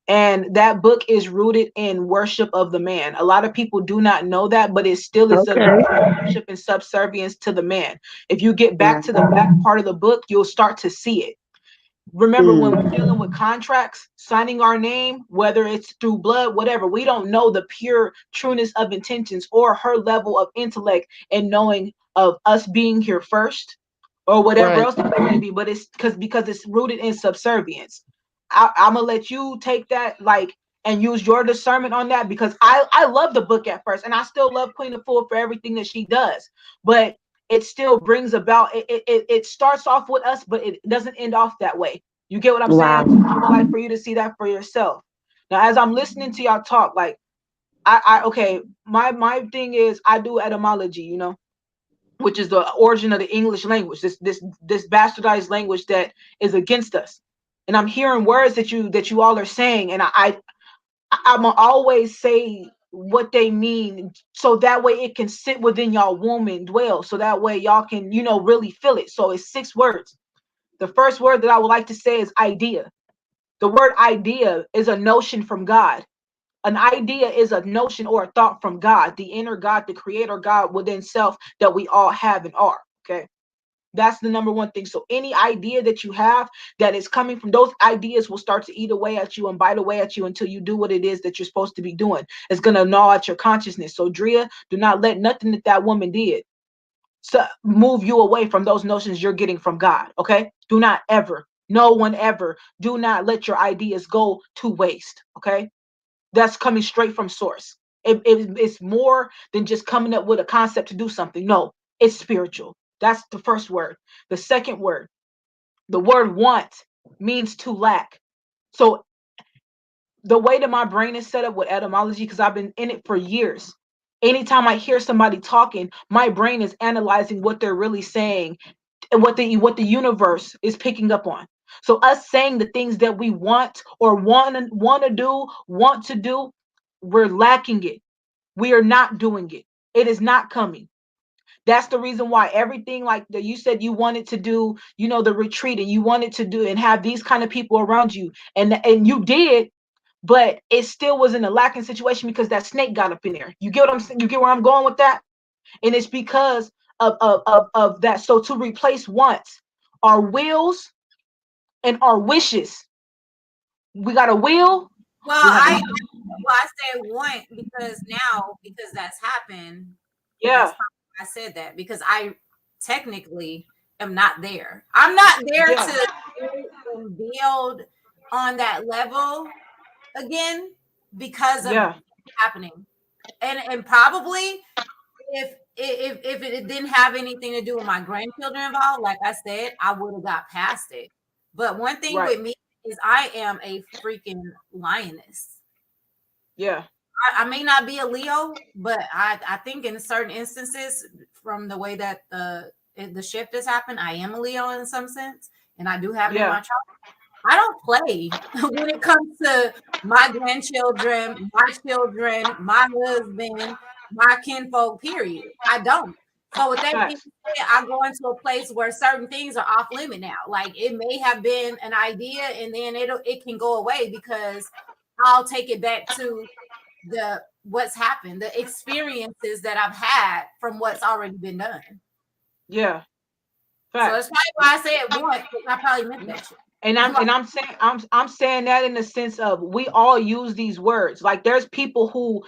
And that book is rooted in worship of the man. A lot of people do not know that, but it still is a Okay. worship and subservience to the man. If you get back Right. to the back part of the book, you'll start to see it. Remember, when Mm, we're dealing with contracts, signing our name, whether it's through blood, whatever, we don't know the pure trueness of intentions or her level of intellect and knowing of us being here first or whatever right. else it may be, but it's because it's rooted in subservience. I'm gonna let you take that like and use your discernment on that because I love the book at first and I still love Queen of Fool for everything that she does, but it still brings about it starts off with us, but it doesn't end off that way. You get what I'm Wow. saying? I would like for you to see that for yourself. Now, as I'm listening to y'all talk, like I okay, my thing is I do etymology, you know, which is the origin of the English language, this bastardized language that is against us. And I'm hearing words that you all are saying, and I'm gonna always say what they mean, so that way it can sit within y'all womb and dwell, so that way y'all can, you know, really feel it. So it's 6 words. The first word that I would like to say is idea. The word idea is a notion from God. An idea is a notion or a thought from God, the inner God, the creator God within self that we all have and are. Okay. That's the number one thing. So any idea that you have that is coming from those ideas will start to eat away at you and bite away at you until you do what it is that you're supposed to be doing. It's going to gnaw at your consciousness. So Drea, do not let nothing that that woman did so move you away from those notions you're getting from God. Okay. Do not ever, no one ever, do not let your ideas go to waste. Okay. That's coming straight from source. It's more than just coming up with a concept to do something. No, it's spiritual. That's the first word. The second word, the word want, means to lack. So the way that my brain is set up with etymology, because I've been in it for years, anytime I hear somebody talking, my brain is analyzing what they're really saying and what the universe is picking up on. So us saying the things that we want or want to do, we're lacking it. We are not doing it. It is not coming. That's the reason why everything like that you said you wanted to do, you know, the retreat, and you wanted to do and have these kind of people around you, and you did, but it still was in a lacking situation because that snake got up in there. You get what I'm saying? You get where I'm going with that? And it's because of that. So to replace wants, our wills and our wishes. We got a will. Well, We have a I say want because that's happened. That's yeah, probably why I said that, because I technically am not there. I'm not there yeah, to build on that level again because of yeah, happening. And probably if it didn't have anything to do with my grandchildren involved, like I said, I would have got past it. But one thing right, with me is I am a freaking lioness. yeah, I may not be a Leo, but I think in certain instances, from the way that the shift has happened, I am a Leo in some sense, and I do have it in my yeah, chart. I don't play when it comes to my grandchildren, my children, my husband, my kinfolk, period. I don't. So with that being facts, said, I go into a place where certain things are off limit now. Like it may have been an idea and then it can go away because I'll take it back to the what's happened, the experiences that I've had from what's already been done. yeah, So that's facts. probably why I said once, because I probably meant that shit. And I'm saying that in the sense of we all use these words. Like there's people who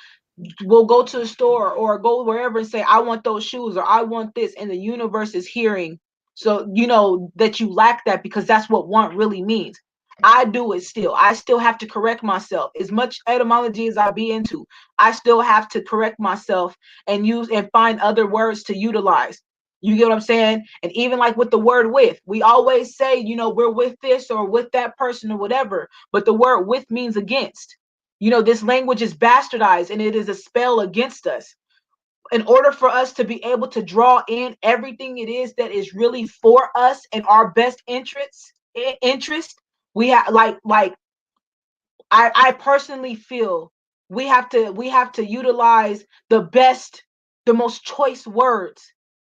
will go to the store or go wherever and say, I want those shoes or I want this, and the universe is hearing. So you know that you lack that because that's what want really means. I do it still. I still have to correct myself. As much etymology as I be into, I still have to correct myself and use and find other words to utilize. You get what I'm saying? And even like with the word with, we always say, you know, we're with this or with that person or whatever, but the word with means against. You know, this language is bastardized and it is a spell against us. In order for us to be able to draw in everything it is that is really for us and our best interest, we have like I personally feel we have to utilize the best, the most choice words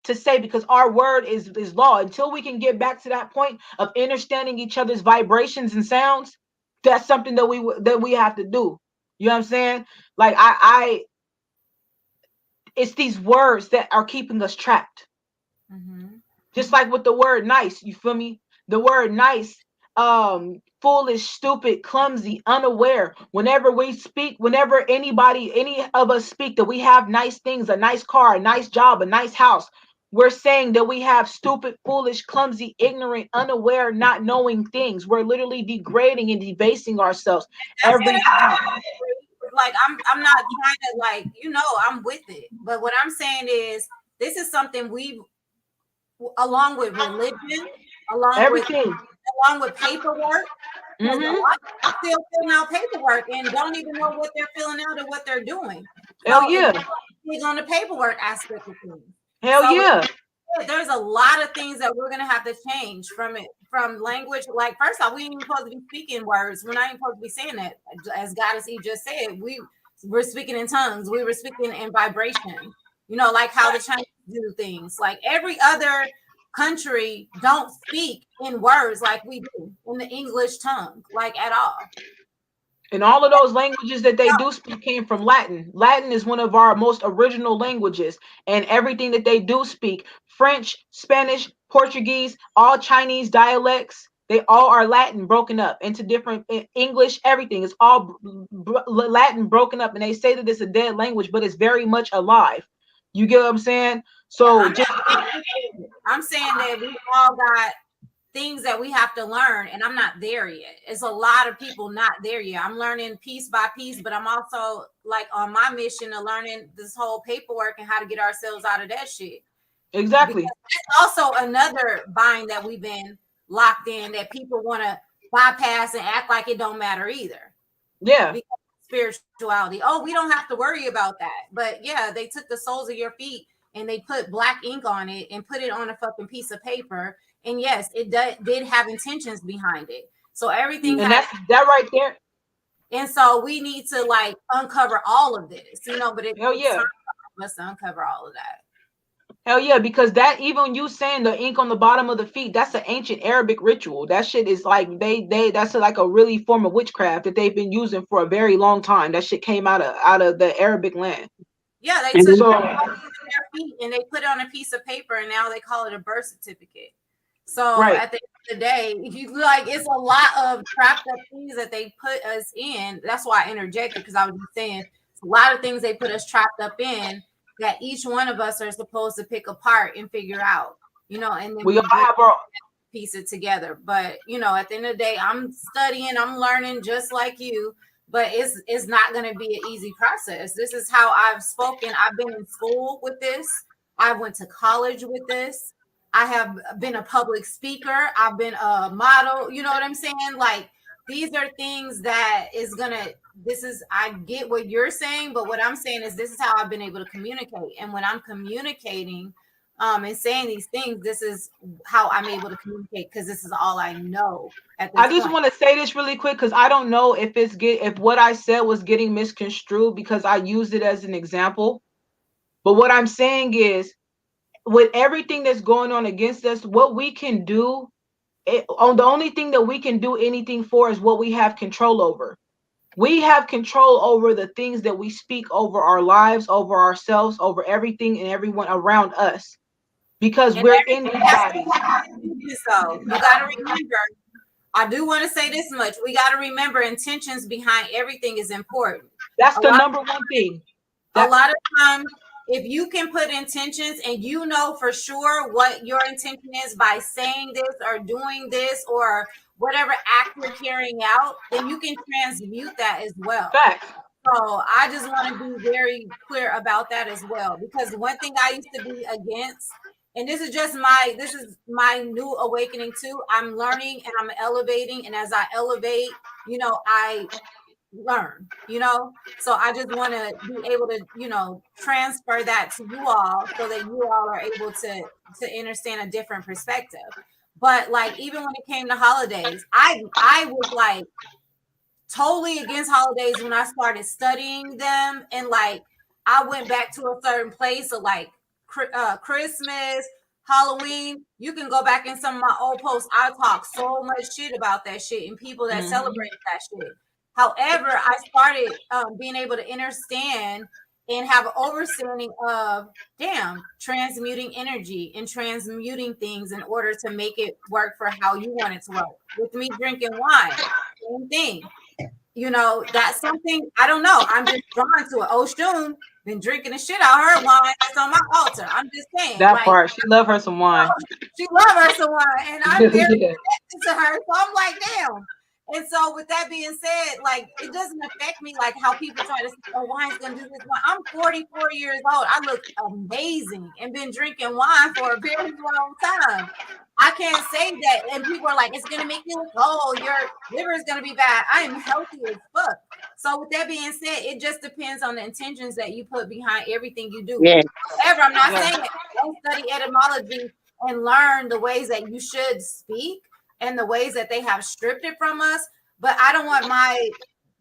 to say, because our word is law. Until we can get back to that point of understanding each other's vibrations and sounds, that's something that we have to do. You know what I'm saying? Like it's these words that are keeping us trapped. Mm-hmm. Just like with the word nice, you feel me? The word nice, foolish, stupid, clumsy, unaware. Whenever we speak, whenever any of us speak that we have nice things, a nice car, a nice job, a nice house, we're saying that we have stupid, foolish, clumsy, ignorant, unaware, not knowing things. We're literally degrading and debasing ourselves That's every time. like I'm not trying to like, I'm with it. But what I'm saying is this is something we, along with religion, along with Everything. along with paperwork. Because a lot of people still filling out paperwork and don't even know what they're filling out or what they're doing. Hell So yeah. it's on the paperwork aspect of things. Hell So yeah. there's a lot of things that we're gonna have to change from it, from language. Like, first off, we ain't even supposed to be speaking words. We're not even supposed to be saying that. As Goddess E just said, we're speaking in tongues. We were speaking in vibration. You know, like how the Chinese do things. Like every other country don't speak in words like we do in the English tongue, like at all. And all of those languages that they do speak came from Latin. Latin is one of our most original languages, and everything that they do speak, French, Spanish, Portuguese, all Chinese dialects, they all are Latin broken up into different English, everything is all Latin broken up, and they say that it's a dead language, but it's very much alive. You get what I'm saying? So I'm saying that we all got things that we have to learn, and I'm not there yet. It's a lot of people not there yet. I'm learning piece by piece, but I'm also like on my mission of learning this whole paperwork and how to get ourselves out of that shit. Exactly. Because that's also another bind that we've been locked in, that people want to bypass and act like it don't matter either. Yeah. Because spirituality. Oh, we don't have to worry about that. But yeah, they took the soles of your feet and they put black ink on it and put it on a fucking piece of paper. And yes, it did have intentions behind it. So everything, and that's that right there. And so we need to like uncover all of this, you know. But it's hell yeah, must uncover all of that. Hell yeah, because that, even you saying the ink on the bottom of the feet, that's an ancient Arabic ritual. That shit is like that's like a really form of witchcraft that they've been using for a very long time. That shit came out of the Arabic land. Yeah, they took their feet and they put it on a piece of paper, and now they call it a birth certificate. So at the end of the day, you like, it's a lot of trapped up things that they put us in. That's why I interjected, because I was just saying it's a lot of things they put us trapped up in that each one of us are supposed to pick apart and figure out, you know, and then we all have our piece it together. But you know, at the end of the day, I'm studying, I'm learning just like you. But it's not going to be an easy process. This is how I've spoken. I've been in school with this. I went to college with this. I have been a public speaker. I've been a model. You know what I'm saying? Like, these are things that is gonna. I get what you're saying, but what I'm saying is this is how I've been able to communicate. And when I'm communicating, and saying these things, this is how I'm able to communicate, because this is all I know. I just want to say this really quick, because I don't know if if what I said was getting misconstrued, because I used it as an example. But what I'm saying is, with everything that's going on against us, what we can do, the only thing that we can do anything for is what we have control over. We have control over the things that we speak over our lives, over ourselves, over everything and everyone around us, because we're in these bodies. So you got to remember, I do want to say this much. We got to remember, intentions behind everything is important. That's the number one thing. A lot of times, if you can put intentions and you know for sure what your intention is by saying this or doing this or whatever act you're carrying out, then you can transmute that as well. Facts. So I just want to be very clear about that as well, because one thing I used to be against, and this is my new awakening too. I'm learning and I'm elevating, and as I elevate, you know, I learn, you know. So I just want to be able to, you know, transfer that to you all, so that you all are able to understand a different perspective. But like, even when it came to holidays, I was like totally against holidays when I started studying them, and like I went back to a certain place of like Christmas, Halloween. You can go back in some of my old posts. I talk so much shit about that shit and people that celebrate that shit. However, I started being able to understand and have an understanding of, transmuting energy and transmuting things in order to make it work for how you want it to work. With me drinking wine, same thing. You know, that's something, I don't know. I'm just drawn to it. Oshun been drinking the shit out of her wine that's on my altar. I'm just saying. That part, she love her some wine. She love her some wine, and I'm very connected to her. So I'm like, damn. And so, with that being said, like it doesn't affect me like how people try to say, "Oh, wine's gonna do this." Well, I'm 44 years old. I look amazing and been drinking wine for a very long time. I can't say that, and people are like, "It's gonna make you look old. Your liver is gonna be bad." I am healthy as fuck. So, with that being said, it just depends on the intentions that you put behind everything you do. Yes. However, I'm not Yeah. saying that don't study etymology and learn the ways that you should speak and the ways that they have stripped it from us. But I don't want my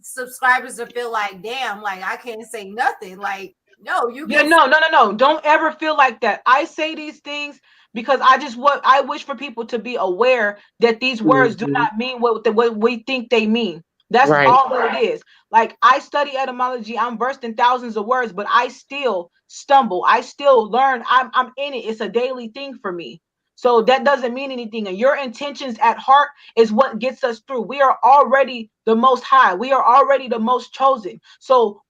subscribers to feel like, damn, like I can't say nothing. Like, no, you Yeah, can. no. Don't ever feel like that. I say these things because I wish for people to be aware that these words do Mhm. not mean what we think they mean. That's Right. all that it is. Like I study etymology, I'm versed in thousands of words, but I still stumble. I still learn. I'm in it. It's a daily thing for me. So that doesn't mean anything. And your intentions at heart is what gets us through. We are already the most high. We are already the most chosen. So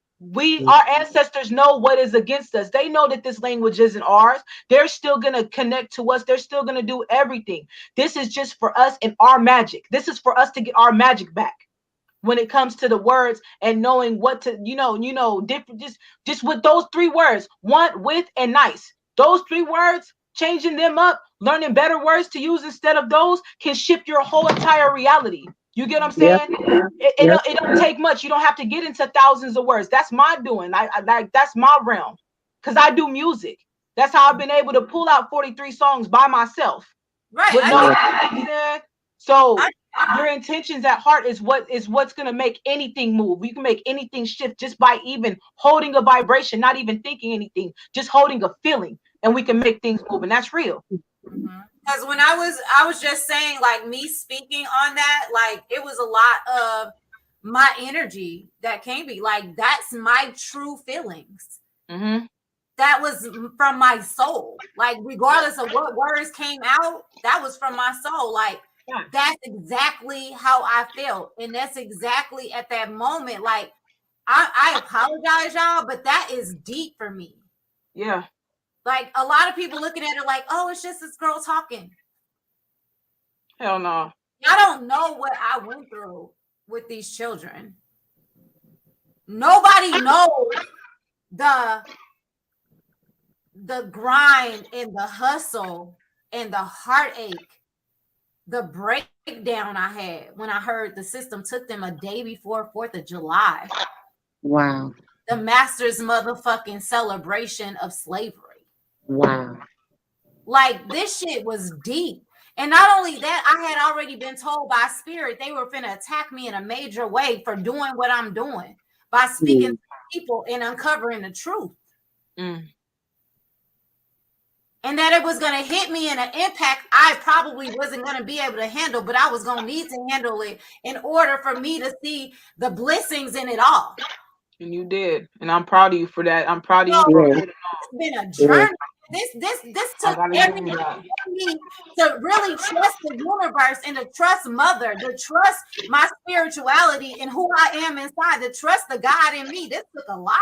our ancestors know what is against us. They know that this language isn't ours. They're still going to connect to us. They're still going to do everything. This is just for us and our magic. This is for us to get our magic back when it comes to the words and knowing what to, different, just with those three words, want, with, and nice. Those three words, changing them up, learning better words to use instead of those can shift your whole entire reality. You get what I'm Yep. saying? It don't take much. You don't have to get into thousands of words. That's my doing. I like that's my realm because I do music. That's how I've been able to pull out 43 songs by myself Right. with I no. know. So I, your intentions at heart is what's gonna make anything move. You can make anything shift just by even holding a vibration, not even thinking anything, just holding a feeling, and we can make things move, and that's real. because when I was just saying, like me speaking on that, like it was a lot of my energy that came be like that's my true feelings. Mm-hmm. That was from my soul. Like regardless of what words came out, that was from my soul. Like Yeah. that's exactly how I felt, and that's exactly at that moment. Like I apologize, y'all, but that is deep for me. Yeah. Like a lot of people looking at it like, oh, it's just this girl talking. Hell no. I don't know what I went through with these children. Nobody knows the grind and the hustle and the heartache, the breakdown I had when I heard the system took them a day before 4th of July. Wow. The master's motherfucking celebration of slavery. Wow. Like this shit was deep. And not only that, I had already been told by spirit they were finna attack me in a major way for doing what I'm doing by speaking to people and uncovering the truth. Mm. And that it was going to hit me in an impact I probably wasn't going to be able to handle, but I was going to need to handle it in order for me to see the blessings in it all. And you did, and I'm proud of you for that. I'm proud of you So, for Yeah. it's been a journey. This took everything for me to really trust the universe and to trust mother, to trust my spirituality and who I am inside, to trust the God in me. This took a lot.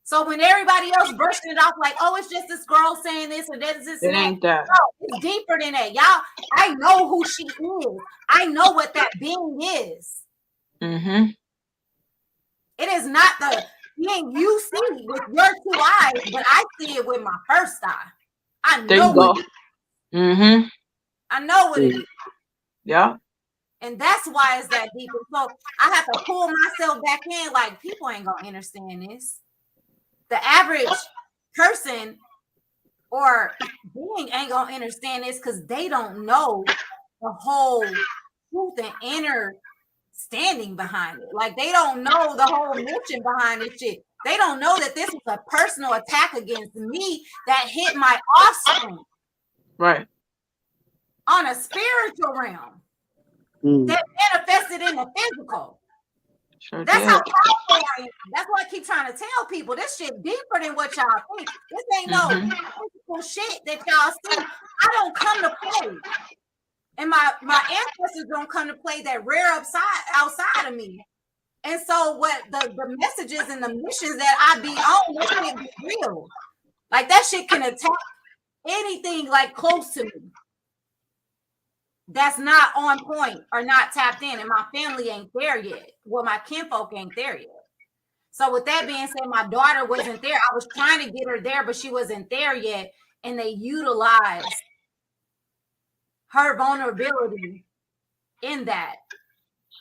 So when everybody else brushing it off like, oh, it's just this girl saying this or this, It ain't that. No, it's deeper than that. Y'all, I know who she is. I know what that being is. Mm-hmm. It is not the being you see with your two eyes, but I see it with my first eye. I There know you go. Mm-hmm. I know what it is. Yeah. And that's why it's that deep. And so I have to pull myself back in. Like, people ain't gonna understand this. The average person or being ain't gonna understand this because they don't know the whole truth and inner standing behind it. Like they don't know the whole mission behind this shit. They don't know that this was a personal attack against me that hit my offspring. Right. On a spiritual realm that manifested in the physical. Sure That's did. how powerful I am. That's what I keep trying to tell people. This shit deeper than what y'all think. This ain't no physical shit that y'all see. I don't come to play. And my ancestors don't come to play that rare outside of me. And so what the messages and the missions that I be on, that shit be real. Like that shit can attack anything like close to me. that's not on point or not tapped in, and my family ain't there yet. Well, my kinfolk ain't there yet. So with that being said, my daughter wasn't there. I was trying to get her there, but she wasn't there yet. And they utilized her vulnerability in that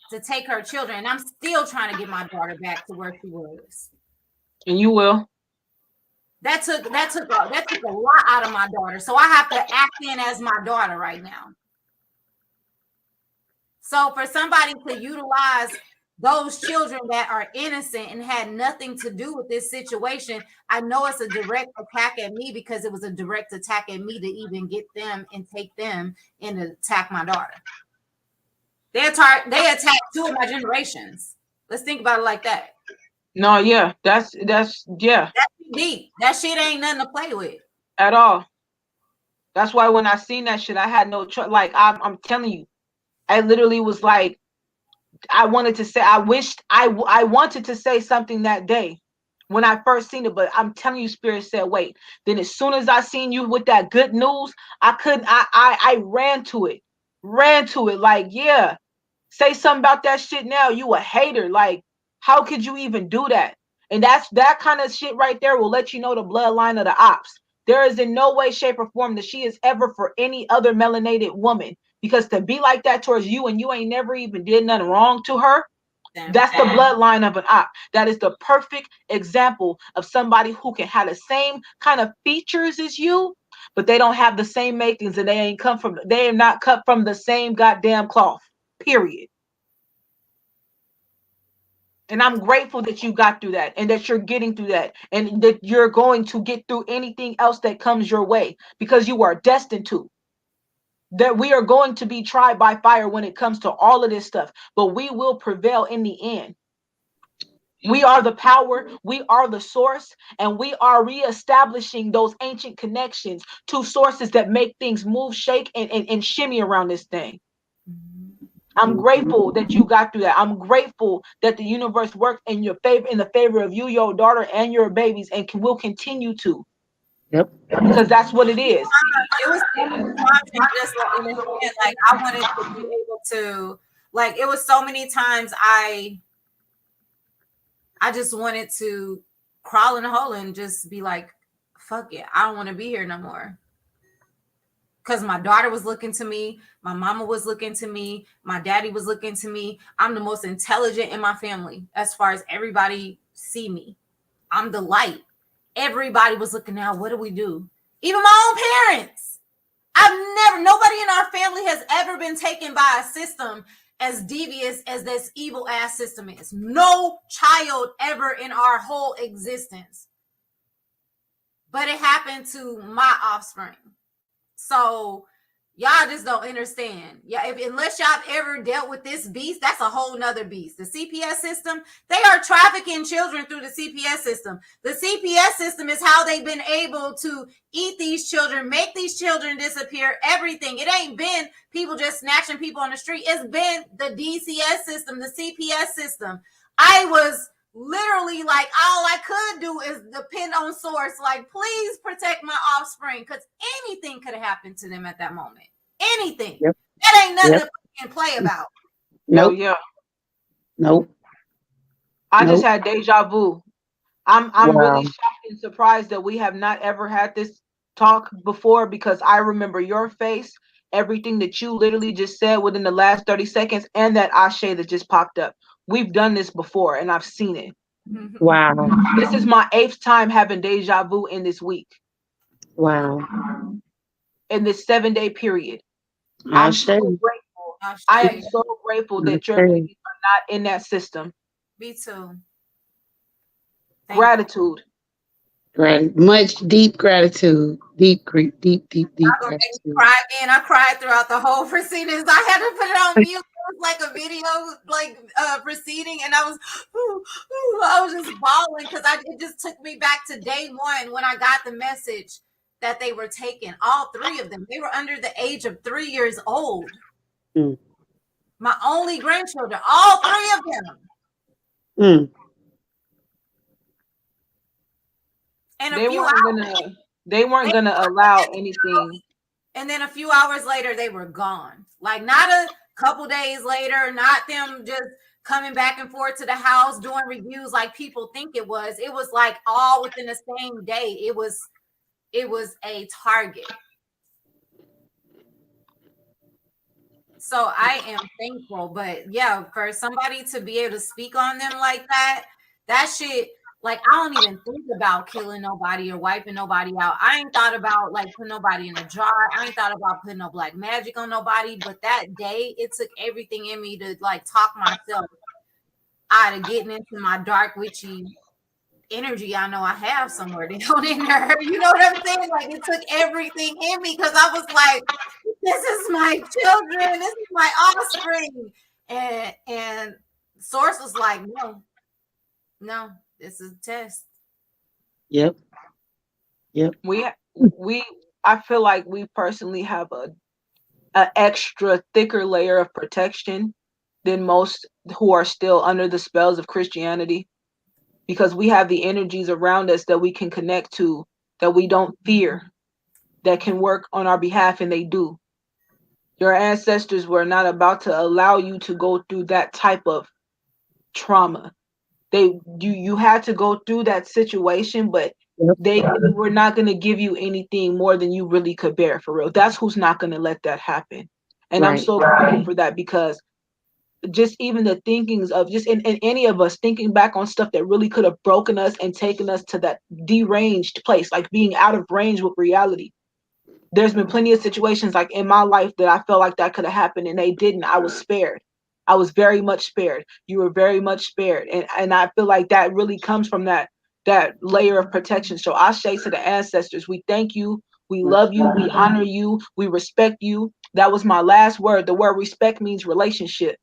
to take her children. And I'm still trying to get my daughter back to where she was. And you will. That took a lot out of my daughter. So I have to act in as my daughter right now. So for somebody to utilize those children that are innocent and had nothing to do with this situation, I know it's a direct attack at me because it was a direct attack at me to even get them and take them and attack my daughter. They attacked 2 of my generations. Let's think about it like that. No, yeah, that's yeah. That's deep. That shit ain't nothing to play with At all. That's why when I seen that shit, I had no choice. Like I'm telling you, I literally was like, I wanted to say, I wished I wanted to say something that day when I first seen it, but I'm telling you, Spirit said, wait. Then as soon as I seen you with that good news, I couldn't, I ran to it. Like, yeah, say something about that shit now. You a hater. Like, how could you even do that? And that's that kind of shit right there will let you know the bloodline of the ops. There is in no way, shape, or form that she is ever for any other melanated woman. Because to be like that towards you and you ain't never even did nothing wrong to her, that's the bloodline of an op. That is the perfect example of somebody who can have the same kind of features as you, but they don't have the same makings and they are not cut from the same goddamn cloth. Period. And I'm grateful that you got through that and that you're getting through that and that you're going to get through anything else that comes your way because you are destined to. That we are going to be tried by fire when it comes to all of this stuff, but we will prevail in the end. We are the power, we are the source, and we are reestablishing those ancient connections to sources that make things move, shake, and shimmy around this thing. I'm grateful that you got through that. I'm grateful that the universe worked in your favor, in the favor of you, your daughter, and your babies, and will continue to. Yep. Because that's what it is. It was just like I wanted to be able to, like, it was so many times I just wanted to crawl in a hole and just be like, fuck it, I don't want to be here no more. Because my daughter was looking to me, my mama was looking to me, my daddy was looking to me. I'm the most intelligent in my family as far as everybody see me. I'm the light. Everybody was looking now. What do we do? Even my own parents. Nobody in our family has ever been taken by a system as devious as this evil ass system is. No child ever in our whole existence. But it happened to my offspring. So y'all just don't understand. Yeah, unless y'all ever dealt with this beast, that's a whole nother beast. The CPS system, they are trafficking children through the CPS system. The CPS system is how they've been able to eat these children, make these children disappear, everything. It ain't been people just snatching people on the street. It's been the DCS system, the CPS system. I was literally like, all I could do is depend on source. Like, please protect my offspring, because anything could have happened to them at that moment. Anything. Yep. That ain't nothing Yep. to fucking play about. Nope. Yeah. Nope. I just Nope. had deja vu. I'm Wow. really shocked and surprised that we have not ever had this talk before, because I remember your face, everything that you literally just said within the last 30 seconds, and that ashe that just popped up. We've done this before and I've seen it. Wow. This is my 8th time having deja vu in this week, Wow. in this 7-day period. I'll I'm show so you. grateful. I am so grateful that your babies are not in that system. Me too. Gratitude. Right. Much deep gratitude. Deep I'm gonna make me gratitude. cry again. I cried throughout the whole proceedings. I had to put it on mute. It was like a video, like proceeding, and I was just bawling because it just took me back to day one when I got the message that they were taken. All 3 of them. They were under the age of 3 years old. Mm. My only grandchildren, all 3 of them. Mm. And They weren't gonna allow anything. And then a few hours later, they were gone. Like, not a couple days later, not them just coming back and forth to the house doing reviews like people think it was. It was like all within the same day. It was a target. So I am thankful. But yeah, for somebody to be able to speak on them like that shit, like, I don't even think about killing nobody or wiping nobody out. I ain't thought about like putting nobody in a jar. I ain't thought about putting no black magic on nobody. But that day, it took everything in me to like talk myself out of getting into my dark, witchy energy I know I have somewhere down in there. You know what I'm saying? Like, it took everything in me because I was like, this is my children, this is my offspring. And Source was like, no, no, this is a test. Yep. Yep. We I feel like we personally have a extra thicker layer of protection than most who are still under the spells of Christianity, because we have the energies around us that we can connect to, that we don't fear, that can work on our behalf, and they do. Your ancestors were not about to allow you to go through that type of trauma. You had to go through that situation, but Yep. they were not going to give you anything more than you really could bear, for real. That's who's not going to let that happen. And I'm Right. so grateful for that, because just even the thinkings of just in any of us thinking back on stuff that really could have broken us and taken us to that deranged place, like being out of range with reality. There's been plenty of situations like in my life that I felt like that could have happened and they didn't. I was spared. I was very much spared. You were very much spared. And I feel like that really comes from that layer of protection. So I say to the ancestors, we thank you, we love you, we honor you, we respect you. That was my last word. The word respect means relationship.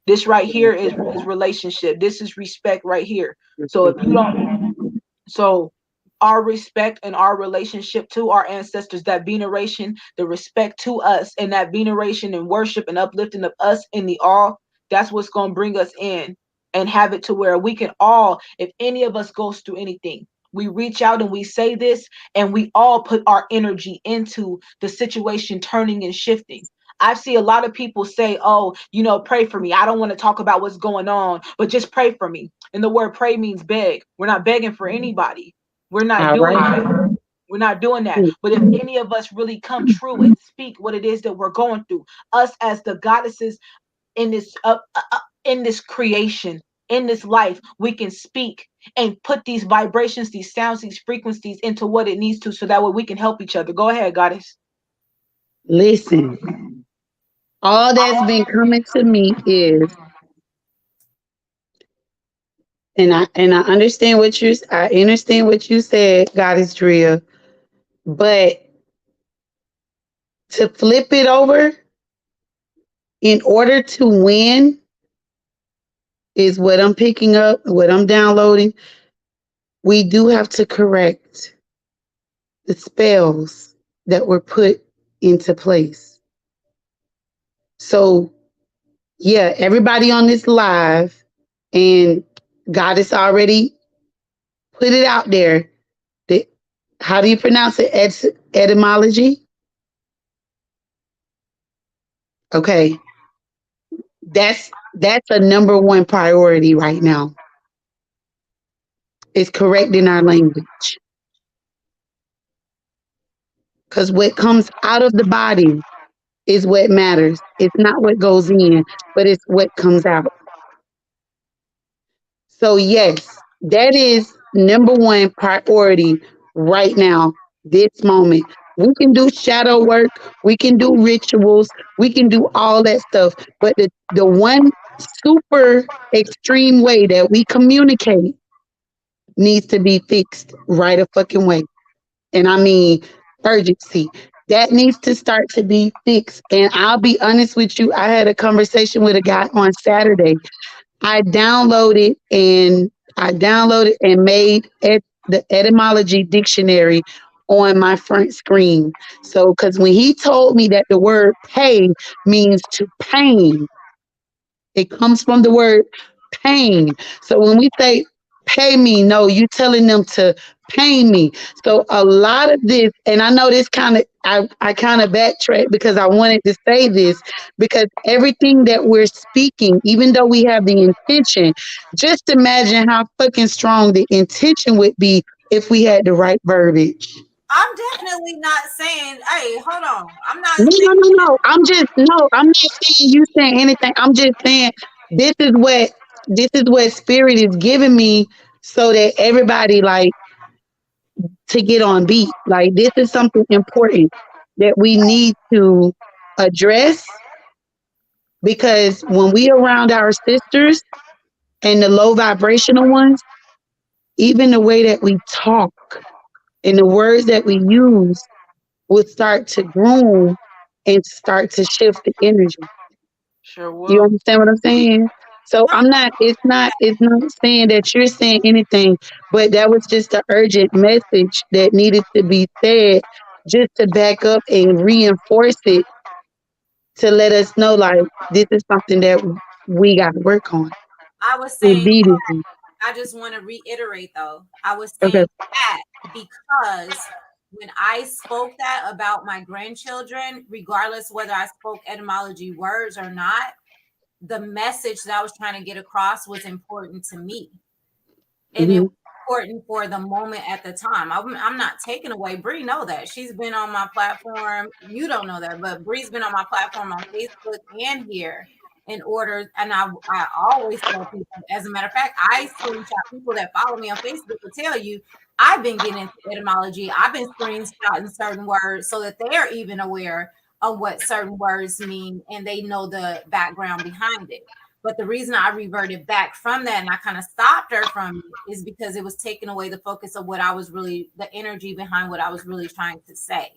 This right here is relationship. This is respect right here. So if you don't, so our respect and our relationship to our ancestors, that veneration, the respect to us, and that veneration and worship and uplifting of us in the all, that's what's going to bring us in and have it to where we can all, if any of us goes through anything, we reach out and we say this, and we all put our energy into the situation turning and shifting. I see a lot of people say, oh, pray for me. I don't want to talk about what's going on, but just pray for me. And the word pray means beg. We're not begging for anybody. We're not All doing right. that. We're not doing that. But if any of us really come true and speak what it is that we're going through, us as the goddesses in this creation, in this life, we can speak and put these vibrations, these sounds, these frequencies into what it needs to, so that way we can help each other. Go ahead, goddess. Listen, all that's been coming to me is, and I understand I understand what you said, Goddess Drea, but to flip it over in order to win is what I'm picking up, what I'm downloading. We do have to correct the spells that were put into place. So, yeah, everybody on this live, and Goddess already put it out there. That, how do you pronounce it? Etymology? Okay. That's a number one priority right now. Is correcting our language. Because what comes out of the body is what matters. It's not what goes in, but it's what comes out. So, yes, that is number one priority right now, this moment. We can do shadow work, we can do rituals, we can do all that stuff. But the one super extreme way that we communicate needs to be fixed right a fucking way. And I mean, urgency. That needs to start to be fixed. And I'll be honest with you, I had a conversation with a guy on Saturday. I downloaded and made the etymology dictionary on my front screen. So, because when he told me that the word pay means to pain, it comes from the word pain. So when we say pay me. No, you telling them to pay me. So a lot of this, and I know this kind of, I kind of backtrack because I wanted to say this because everything that we're speaking, even though we have the intention, just imagine how fucking strong the intention would be if we had the right verbiage. I'm definitely not saying, hey, hold on. I'm not No, saying no, no, no. I'm not saying you saying anything. I'm just saying this is what spirit is giving me so that everybody like to get on beat. Like this is something important that we need to address because when we around our sisters and the low vibrational ones, even the way that we talk and the words that we use will start to groom and start to shift the energy. Sure You will. understand what I'm saying? So no, it's not saying that you're saying anything, but that was just an urgent message that needed to be said just to back up and reinforce it to let us know like this is something that we got to work on I was saying immediately. I just want to reiterate though. I was Okay. saying that because when I spoke that about my grandchildren, regardless whether I spoke etymology words or not, the message that I was trying to get across was important to me. And it Hmm. was important for the moment at the time. I'm not taking away Bree. Know that she's been on my platform. You don't know that, but Bree's been on my platform on Facebook and here in order. And I always tell people. As a matter of fact, I screenshot people that follow me on Facebook to tell you I've been getting into etymology. I've been screenshotting certain words so that they're even aware of what certain words mean and they know the background behind it. But the reason I reverted back from that and I kind of stopped her from it is because it was taking away the focus of what I was really, the energy behind what I was really trying to say.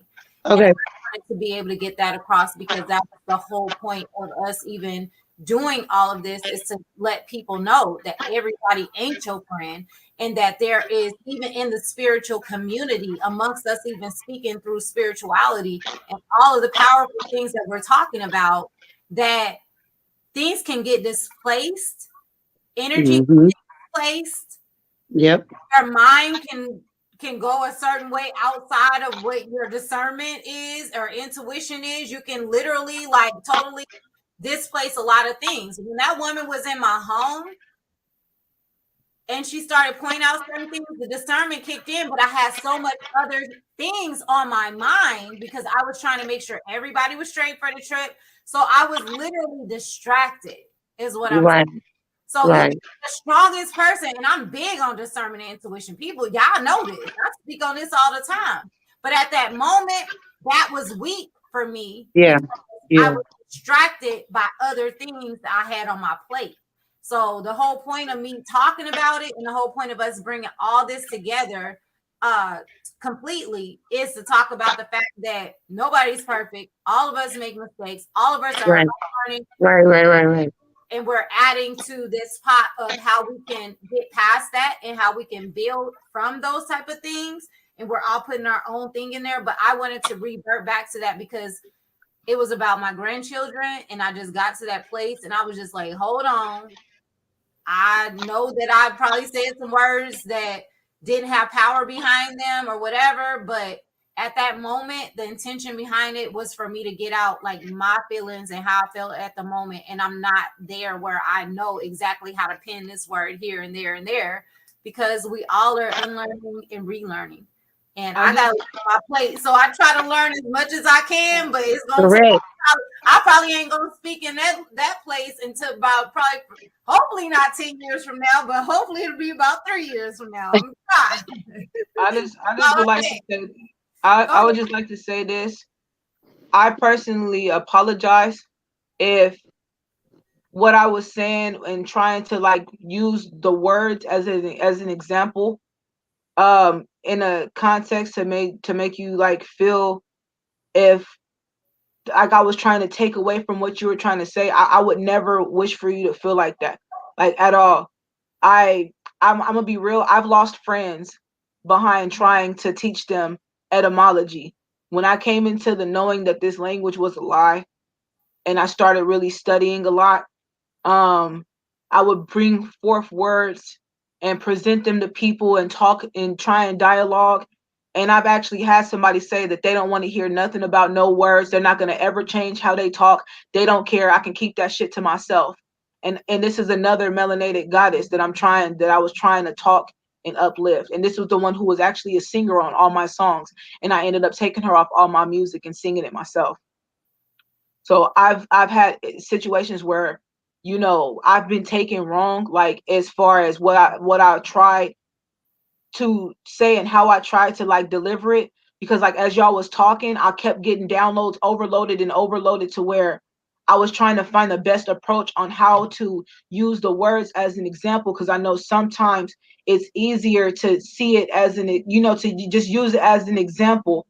And I Okay. wanted to be able to get that across because that was the whole point of us even doing all of this is to let people know that everybody ain't your friend and that there is even in the spiritual community amongst us even speaking through spirituality and all of the powerful things that we're talking about that things can get displaced, energy can Hmm. get displaced, Yep. your mind can go a certain way outside of what your discernment is or intuition is. You can literally like totally displace a lot of things. When that woman was in my home and she started pointing out certain things, the discernment kicked in, but I had so much other things on my mind because I was trying to make sure everybody was straight for the trip. So I was literally distracted, is what I'm saying. Right. So even Right. the strongest person, and I'm big on discernment and intuition. People, y'all know this. I speak on this all the time. But at that moment, that was weak for me Yeah. because I Yeah. was distracted by other things that I had on my plate. So the whole point of me talking about it and the whole point of us bringing all this together uh completely is to talk about the fact that nobody's perfect. All of us make mistakes. All of us are Right. learning Right. Right. Right. Right. and we're adding to this pot of how we can get past that and how we can build from those type of things and we're all putting our own thing in there, but I wanted to revert back to that because it was about my grandchildren and I just got to that place and I was just like, hold on, I know that I probably said some words that didn't have power behind them or whatever, but at that moment, the intention behind it was for me to get out like my feelings and how I felt at the moment. And I'm not there where I know exactly how to pin this word here and there and there because we all are unlearning and relearning. And I I got just on my plate. So I try to learn as much as I can, but it's gonna take Correct. I probably ain't gonna speak in that place until about probably hopefully not 10 years from now, but hopefully it'll be about 3 years from now. I'm trying. I just would like to say I would just like to say this. I personally apologize if what I was saying and trying to like use the words as an example in a context to make you like feel if like I was trying to take away from what you were trying to say. I would never wish for you to feel like that, like at all. I'm gonna be real. I've lost friends behind trying to teach them etymology. When I came into the knowing that this language was a lie, and I started really studying a lot, um, I would bring forth words and present them to people and talk and try and dialogue. And I've actually had somebody say that they don't want to hear nothing about no words. They're not going to ever change how they talk. They don't care. I can keep that shit to myself. And this is another melanated goddess that I was trying to talk and uplift. And this was the one who was actually a singer on all my songs. And I ended up taking her off all my music and singing it myself. So I've had situations where, I've been taken wrong, like as far as what I tried to say and how I tried to like deliver it. Because like as y'all was talking, I kept getting downloads overloaded and overloaded to where I was trying to find the best approach on how to use the words as an example. Because I know sometimes it's easier to see it as to just use it as an example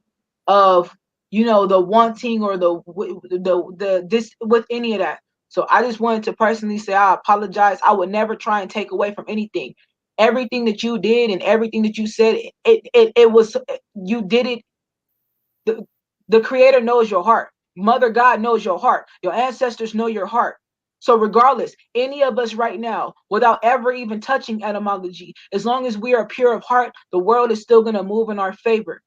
of, the wanting or the this with any of that. So I just wanted to personally say I apologize. I would never try and take away from anything. Everything that you did and everything that you said, it was, you did it. The creator knows your heart. Mother God knows your heart. Your ancestors know your heart. So regardless, any of us right now, without ever even touching etymology, as long as we are pure of heart, the world is still going to move in our favor.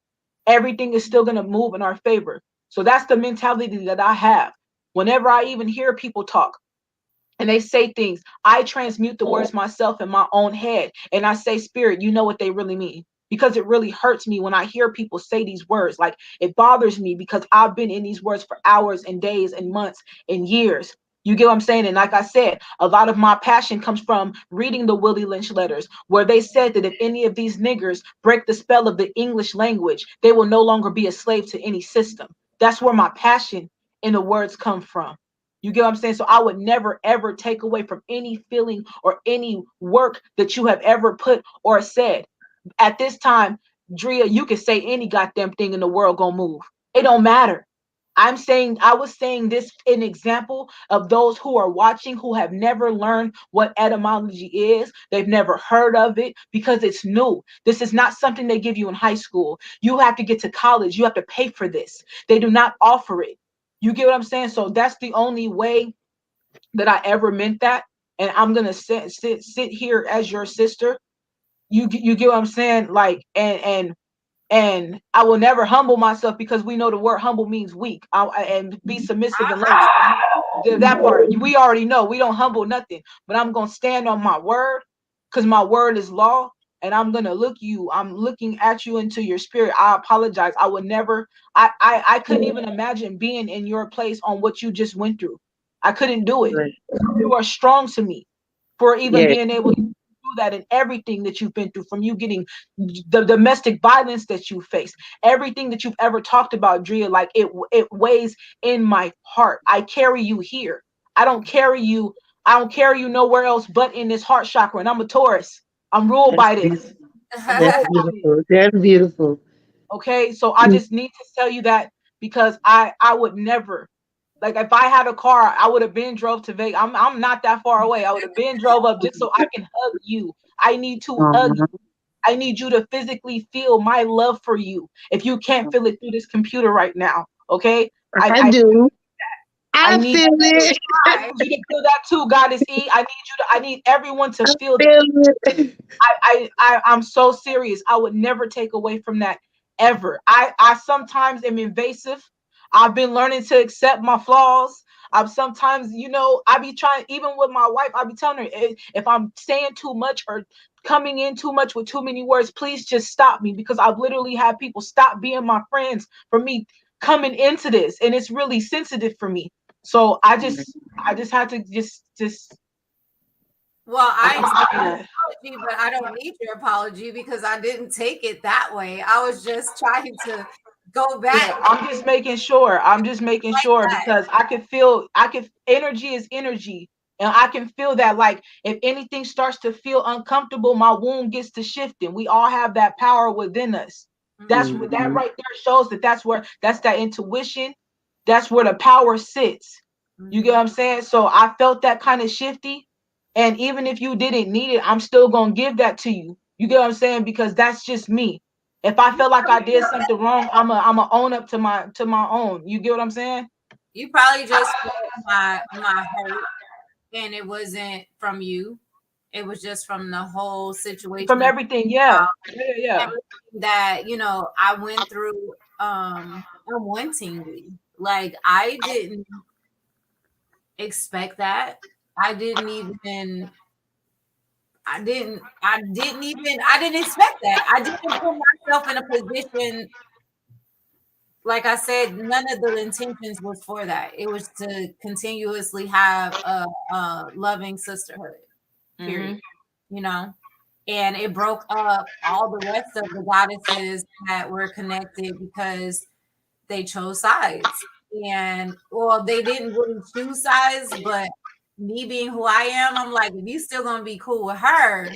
Everything is still going to move in our favor. So that's the mentality that I have. Whenever I even hear people talk, and they say things, I transmute the words myself in my own head. And I say, Spirit, you know what they really mean. Because it really hurts me when I hear people say these words. Like it bothers me because I've been in these words for hours and days and months and years. You get what I'm saying? And like I said, a lot of my passion comes from reading the Willie Lynch letters, where they said that if any of these niggers break the spell of the English language, they will no longer be a slave to any system. That's where my passion in the words come from. You get what I'm saying? So I would never, ever take away from any feeling or any work that you have ever put or said. At this time, Drea, you can say any goddamn thing in the world gonna move. It don't matter. I was saying this an example of those who are watching who have never learned what etymology is. They've never heard of it because it's new. This is not something they give you in high school. You have to get to college. You have to pay for this. They do not offer it. You get what I'm saying? So that's the only way that I ever meant that. And I'm gonna sit here as your sister. You get what I'm saying? Like and I will never humble myself because we know the word humble means weak. And be submissive and lowly. That part we already know. We don't humble nothing. But I'm gonna stand on my word because my word is law. And I'm gonna I'm looking at you into your spirit. I apologize. I would never. I couldn't even imagine being in your place on what you just went through. I couldn't do it. You are strong to me for even Yeah. being able to do that, and everything that you've been through, from you getting the domestic violence that you face, everything that you've ever talked about, Drea, like it weighs in my heart. I carry you here. I don't carry you. I don't carry you nowhere else but in this heart chakra. And I'm a Taurus. I'm ruled That's by this. beautiful. I'm That's ruled by this. beautiful. That's beautiful. Okay. So I just need to tell you that because I would never, like if I had a car, I would have been drove to Vegas. I'm not that far away. I would have been drove up just so I can hug you. I need to hug you. I need you to physically feel my love for you. If you can't feel it through this computer right now, okay? I I do. I I need feel it. you to feel that too, Goddess E. I need everyone to I feel that. feel it. I'm so serious. I would never take away from that ever. I sometimes am invasive. I've been learning to accept my flaws. I'm sometimes, I be trying, even with my wife, I be telling her if I'm saying too much or coming in too much with too many words, please just stop me, because I've literally had people stop being my friends for me coming into this, and it's really sensitive for me. So I just had to just Well, I I'm accept saying your that. apology, but I don't need your apology because I didn't take it that way. I was just trying to go back Yeah, I'm just making sure. I'm just making like sure that. because energy is energy. And I can feel that, like, if anything starts to feel uncomfortable, my womb gets to shifting. We all have that power within us. That's what that Mhm. right there shows that that's that intuition. That's where the power sits. You get what Mhm. I'm saying? So I felt that kind of shifty. And even if you didn't need it, I'm still gonna give that to you. You get what I'm saying? Because that's just me. If I You feel like I probably did just something wrong, I'm a own up to my own. You get what I'm saying? you probably just felt my hurt and it wasn't from you. It was just from the whole From situation, everything, yeah. Yeah. everything that I went through unwantingly. Like I didn't expect that. I didn't even I didn't expect that. I didn't put myself in a position, like I said, none of the intentions was for that. It was to continuously have a loving sisterhood, period. Hmm. You know, and it broke up all the rest of the goddesses that were connected because they chose sides. And well, they didn't really choose sides, but me being who I am, I'm like, if you still gonna be cool with her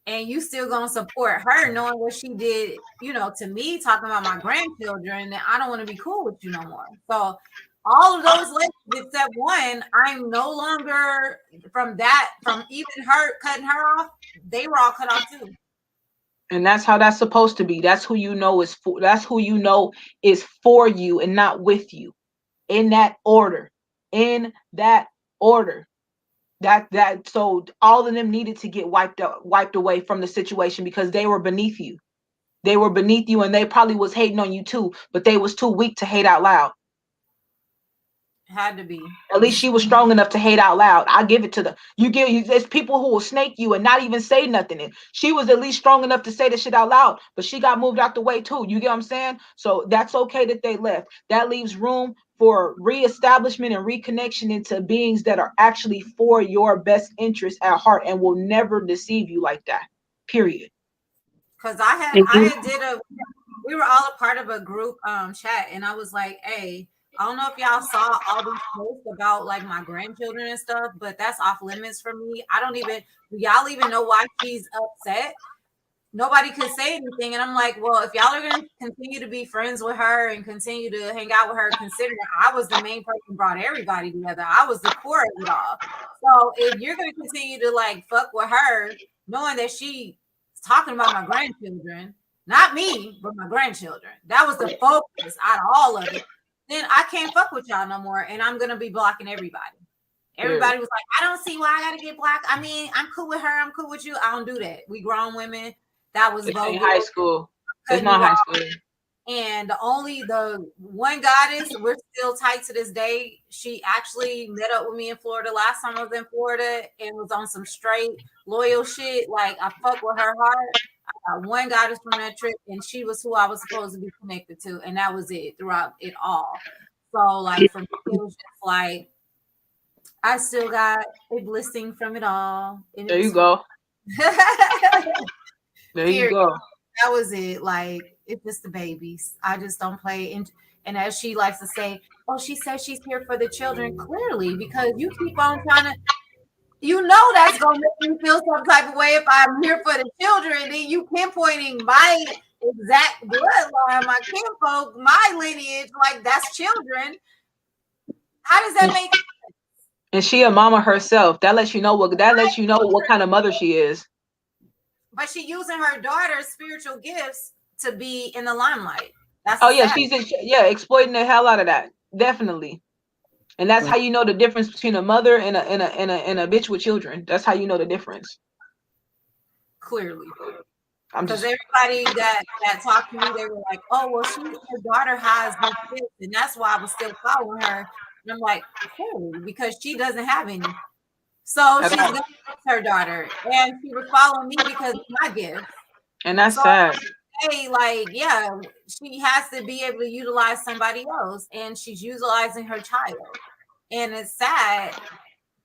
and you still gonna support her knowing what she did, to me, talking about my grandchildren, then I don't want to be cool with you no more. So all of those ladies except one, I'm no longer from even her cutting her off, they were all cut off too. And that's how that's supposed to be. That's who you know is for. That's who you know is for you and not with you. In that order. In that order. So all of them needed to get wiped away from the situation because they were beneath you. They were beneath you, and they probably was hating on you too, but they was too weak to hate out loud. Had to be. At least she was strong enough to hate out loud. I give it to the there's people who will snake you and not even say nothing. And she was at least strong enough to say the shit out loud, but she got moved out the way too. You get what I'm saying? So that's okay that they left. That leaves room for reestablishment and reconnection into beings that are actually for your best interest at heart and will never deceive you like that. Period. Because And you, we were all a part of a group chat, and I was like, hey, I don't know if y'all saw all these posts about like my grandchildren and stuff, but that's off limits for me. I don't even do y'all even know why she's upset? Nobody could say anything. And I'm like, well, if y'all are going to continue to be friends with her and continue to hang out with her, considering I was the main person who brought everybody together, I was the core of it all. So if you're going to continue to like fuck with her, knowing that she's talking about my grandchildren, not me, but my grandchildren, that was the focus out of all of it, then I can't fuck with y'all no more. And I'm going to be blocking everybody. Everybody was like, I don't see why I got to get blocked. I mean, I'm cool with her. I'm cool with you. I don't do that. We grown women. That was It's in bogus. high school. It's Cutting you not high off. school. And the one goddess, we're still tight to this day. She actually met up with me in Florida last time I was in Florida and was on some straight loyal shit. Like I fuck with her heart. I got one goddess from that trip, and she was who I was supposed to be connected to, and that was it throughout it all. So like for me, it was just like I still got a blessing from it all, and it There you was go. fun. There you Period. go. That was it. Like it's just the babies. I just don't play. And as she likes to say, oh, she says she's here for the children. Clearly, because you keep on trying to, that's gonna make me feel some type of way if I'm here for the children. And then you pinpointing my exact bloodline, my kinfolk, my lineage, like that's children. How does that make? And she a mama herself. That lets you know what kind of mother she is. But she using her daughter's spiritual gifts to be in the limelight. That's yeah, sad. exploiting the hell out of that. Definitely. And that's how you know the difference between a mother and a bitch with children. That's how you know the difference. Clearly. I'm Because just everybody that talked to me, they were like, "Oh, well, her daughter has this, and that's why I was still following her." And I'm like, "Clearly, because she doesn't have any, so at she's all. gonna use her daughter, and she was following me because of my gift." And that's So, sad. hey, like, yeah, she has to be able to utilize somebody else, and she's utilizing her child, and it's sad.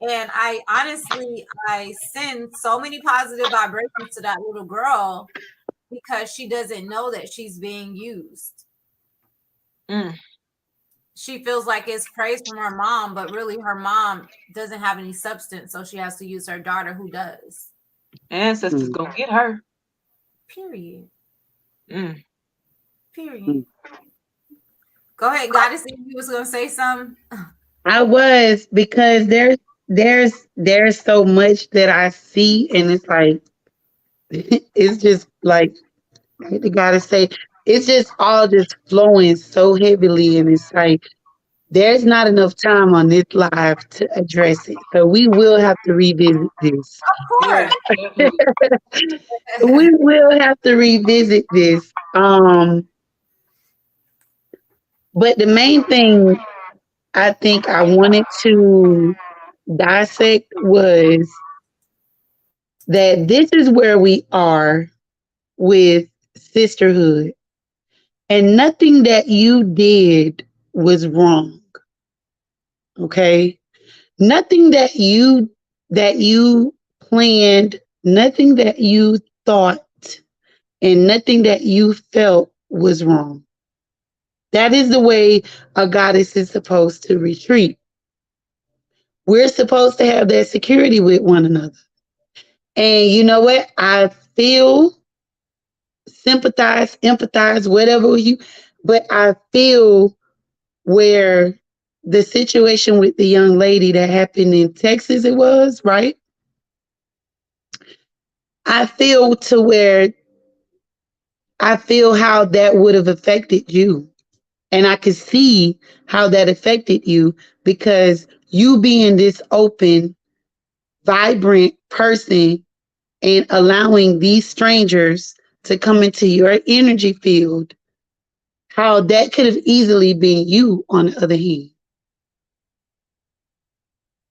And I honestly, I send so many positive vibrations to that little girl because she doesn't know that she's being used. Mm. She feels like it's praise from her mom, but really her mom doesn't have any substance, so she has to use her daughter who does. Ancestors gonna get her. Period. Mm. Period. Go ahead, Goddess. If you was gonna say something. I was because there's so much that I see, and it's like it's just like the gotta say it's just all just flowing so heavily, and it's like There's not enough time on this live to address it. So we will have to revisit this. Of Yes, course. definitely. We will have to revisit this. But the main thing I think I wanted to dissect was that this is where we are with sisterhood, and nothing that you did was wrong. Okay, nothing that you planned, nothing that you thought, and nothing that you felt was wrong. That is the way a goddess is supposed to retreat. We're supposed to have that security with one another. And you know what? I feel, sympathize, empathize, whatever you, but I feel where the situation with the young lady that happened in Texas, it was, right? I feel to where I feel how that would have affected you. And I could see how that affected you because you being this open, vibrant person and allowing these strangers to come into your energy field, how that could have easily been you on the other hand.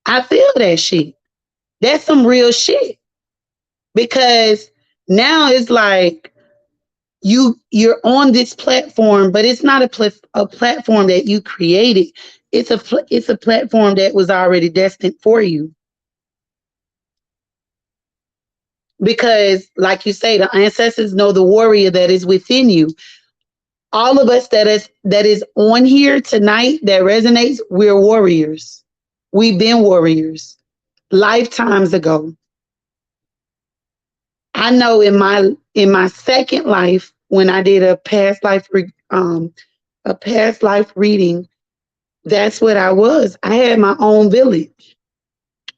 I feel that shit. That's some real shit because now it's like you're on this platform, but it's not a platform that you created. It's a platform that was already destined for you because, like you say, the ancestors know the warrior that is within you. All of us that is on here tonight that resonates, we're warriors. We've been warriors lifetimes ago. I know in my second life when I did a past life reading, that's what I was. I had my own village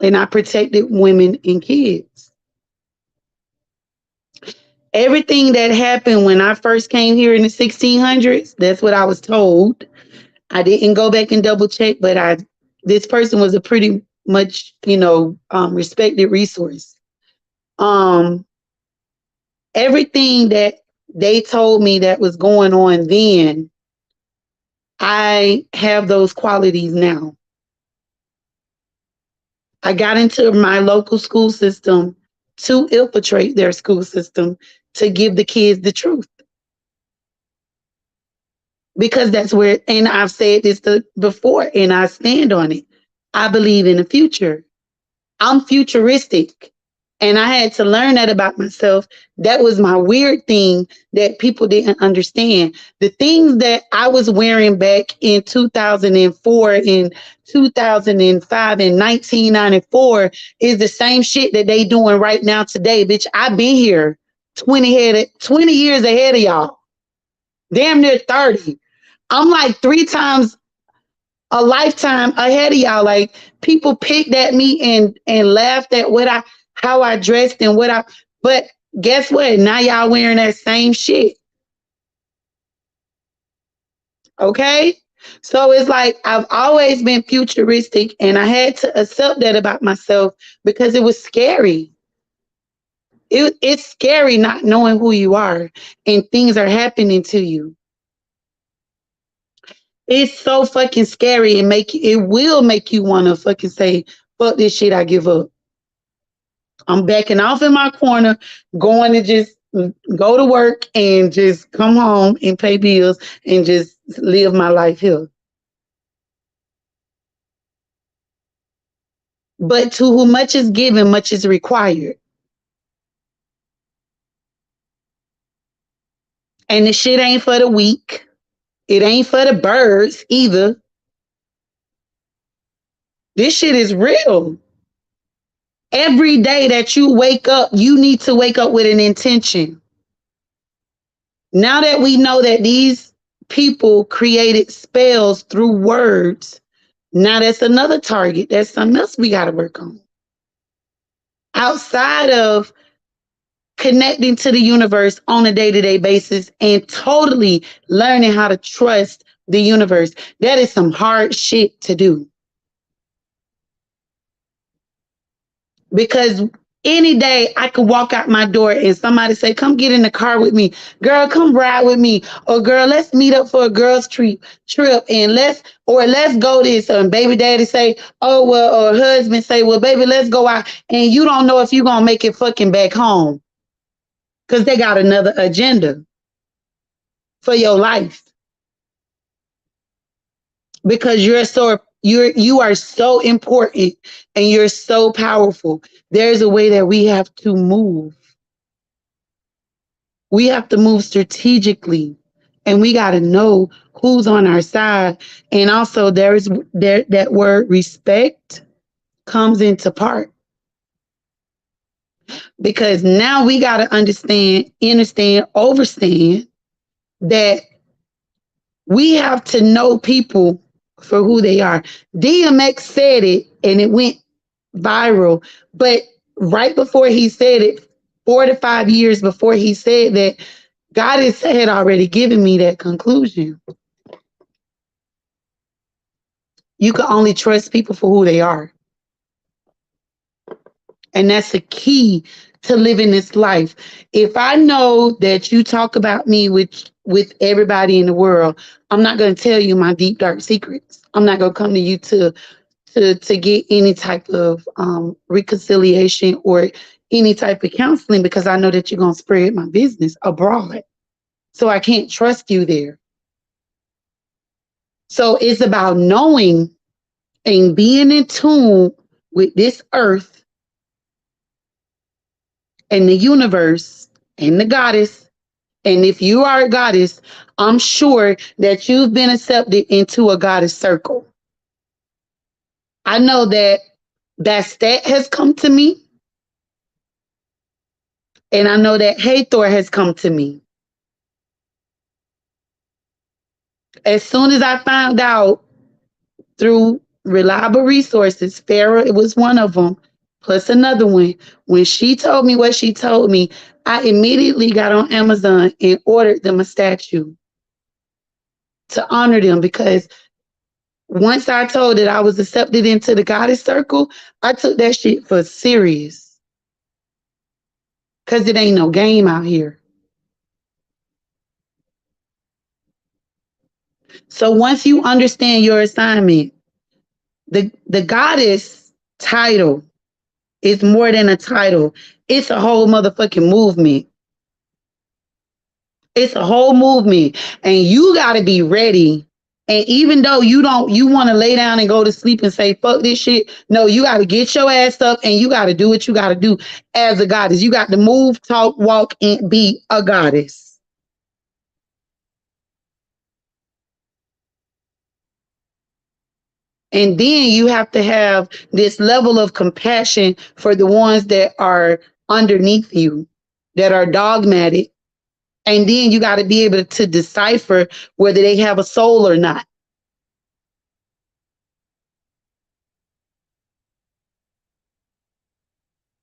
and I protected women and kids. Everything that happened when I first came here in the 1600s, that's what I was told. I didn't go back and double check, but this person was a pretty much, respected resource. Um, Everything that they told me that was going on then, I have those qualities now. I got into my local school system to infiltrate their school system to give the kids the truth because that's where, and I've said this before and I stand on it. I believe in the future. I'm futuristic. And I had to learn that about myself. That was my weird thing that people didn't understand. The things that I was wearing back in 2004, in 2005, in 1994 is the same shit that they doing right now today. Bitch, I've been here 20 years ahead of y'all. Damn near 30. I'm like 3 times a lifetime ahead of y'all. Like people picked at me and laughed at how I dressed and but guess what? Now y'all wearing that same shit. Okay? So it's like I've always been futuristic and I had to accept that about myself because it was scary. It's scary not knowing who you are and things are happening to you. It's so fucking scary and it will make you want to fucking say, fuck this shit, I give up. I'm backing off in my corner, going to just go to work and just come home and pay bills and just live my life here. But to whom much is given, much is required. And the shit ain't for the weak. It ain't for the birds either. This shit is real. Every day that you wake up, you need to wake up with an intention. Now that we know that these people created spells through words, now that's another target. That's something else we got to work on. Outside of connecting to the universe on a day-to-day basis and totally learning how to trust the universe. That is some hard shit to do. Because any day I could walk out my door and somebody say, come get in the car with me. Girl, come ride with me. Or girl, let's meet up for a girls trip and let's go this. And baby daddy say, oh well, or husband say, well, baby, let's go out. And you don't know if you're gonna make it fucking back home. Cause they got another agenda for your life. Because you are so important and you're so powerful. There's a way that we have to move. We have to move strategically, and we got to know who's on our side. And also, there that word respect comes into part, because now we got to understand, overstand that we have to know people for who they are. DMX said it, and it went viral, but right before he said it, 4 to 5 years before he said that, God had already given me that conclusion. You can only trust people for who they are. And that's the key to living this life. If I know that you talk about me with everybody in the world, I'm not going to tell you my deep dark secrets. I'm not going to come to you to get any type of reconciliation or any type of counseling, because I know that you're going to spread my business abroad. So I can't trust you there. So it's about knowing and being in tune with this earth and the universe and the goddess. And if you are a goddess, I'm sure that you've been accepted into a goddess circle. I know that Stat has come to me. And I know that Hathor has come to me. As soon as I found out through reliable resources, Farah, it was one of them, plus another one. When she told me what she told me, I immediately got on Amazon and ordered them a statue to honor them, because once I told that I was accepted into the goddess circle, I took that shit for serious. Because it ain't no game out here. So once you understand your assignment, the goddess title is more than a title. It's a whole motherfucking movement. It's a whole movement. And you got to be ready. And even though you want to lay down and go to sleep and say, fuck this shit. No, you got to get your ass up and you got to do what you got to do as a goddess. You got to move, talk, walk, and be a goddess. And then you have to have this level of compassion for the ones that are underneath you, that are dogmatic. And then you got to be able to decipher whether they have a soul or not.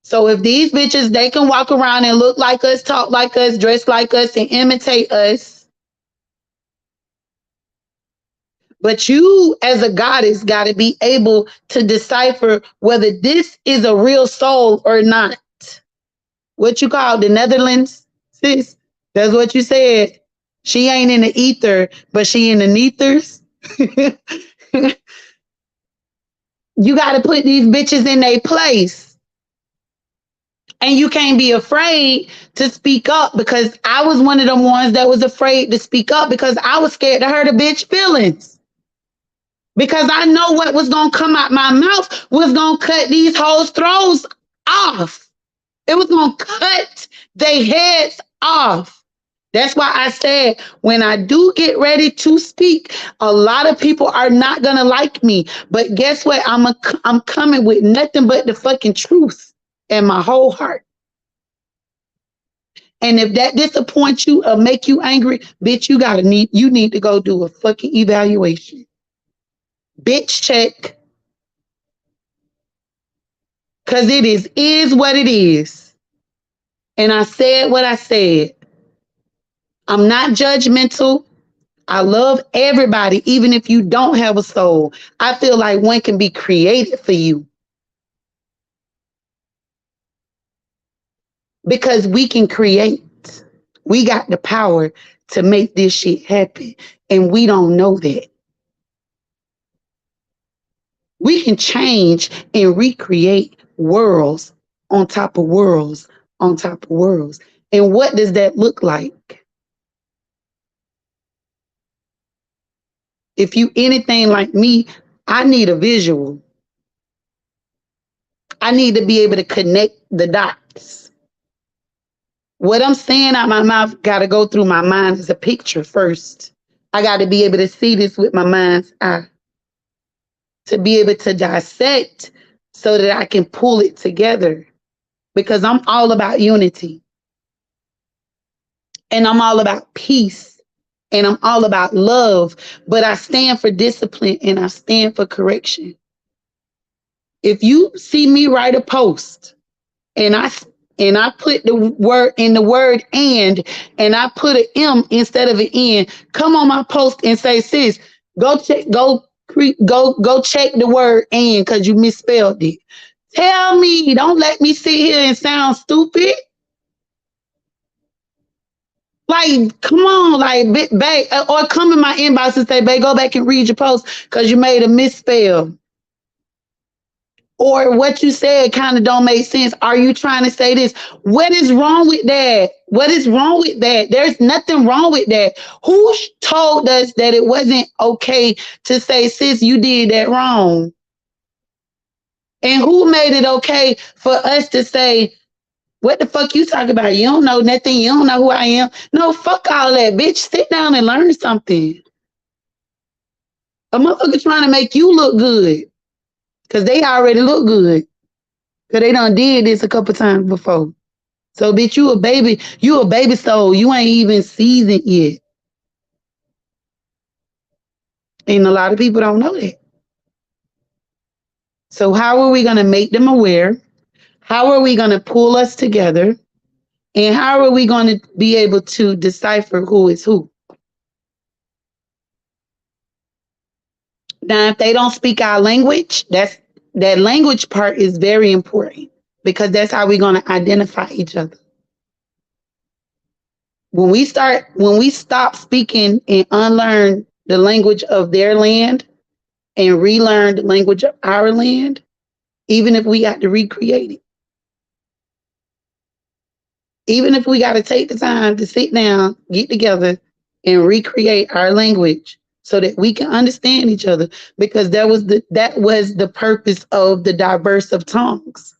So if these bitches, they can walk around and look like us, talk like us, dress like us, and imitate us. But you, as a goddess, got to be able to decipher whether this is a real soul or not. What you call the Netherlands, sis? That's what you said. She ain't in the ether, but she in the nethers. You got to put these bitches in their place. And you can't be afraid to speak up, because I was one of them ones that was afraid to speak up because I was scared to hurt a bitch feelings. Because I know what was going to come out my mouth was going to cut these hoes' throats off. It was going to cut their heads off. That's why I said, when I do get ready to speak, a lot of people are not going to like me. But guess what? I'm coming with nothing but the fucking truth in my whole heart. And if that disappoints you or make you angry, bitch, you need to go do a fucking evaluation. Bitch, check. Because it is what it is. And I said what I said. I'm not judgmental. I love everybody, even if you don't have a soul. I feel like one can be created for you because we can create. We got the power to make this shit happen, and we don't know that. We can change and recreate worlds on top of worlds on top of worlds. And what does that look like? If you anything like me, I need a visual. I need to be able to connect the dots. What I'm saying out my mouth got to go through my mind as a picture first. I got to be able to see this with my mind's eye, to be able to dissect so that I can pull it together, because I'm all about unity and I'm all about peace and I'm all about love, but I stand for discipline and I stand for correction. If you see me write a post and I put the word in the word and I put an M instead of an N, come on my post and say, sis, go check the word and because you misspelled it. Tell me, don't let me sit here and sound stupid. Like, come on, like, babe, or come in my inbox and say, babe, go back and read your post because you made a misspell. Or what you said kind of don't make sense. Are you trying to say this? What is wrong with that? What is wrong with that? There's nothing wrong with that. Who told us that it wasn't okay to say, sis, you did that wrong? And who made it okay for us to say, what the fuck you talking about? You don't know nothing. You don't know who I am. No, fuck all that, bitch. Sit down and learn something. A motherfucker trying to make you look good because they already look good. Because they done did this a couple times before. So, bitch, you a baby soul. You ain't even seasoned yet. And a lot of people don't know that. So how are we going to make them aware? How are we going to pull us together? And how are we going to be able to decipher who is who? Now, if they don't speak our language, that language part is very important because that's how we're going to identify each other. When we stop speaking and unlearn the language of their land and relearn the language of our land, even if we got to recreate it, even if we got to take the time to sit down, get together, and recreate our language so that we can understand each other, because that was the purpose of the diverse of tongues,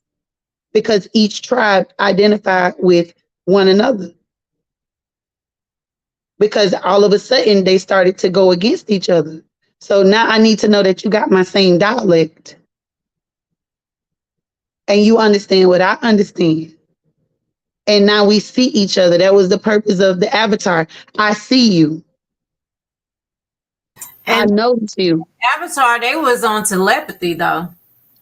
because each tribe identified with one another. Because all of a sudden they started to go against each other. So now I need to know that you got my same dialect and you understand what I understand. And now we see each other. That was the purpose of the avatar. I see you. I And know you. Avatar, they was on telepathy though.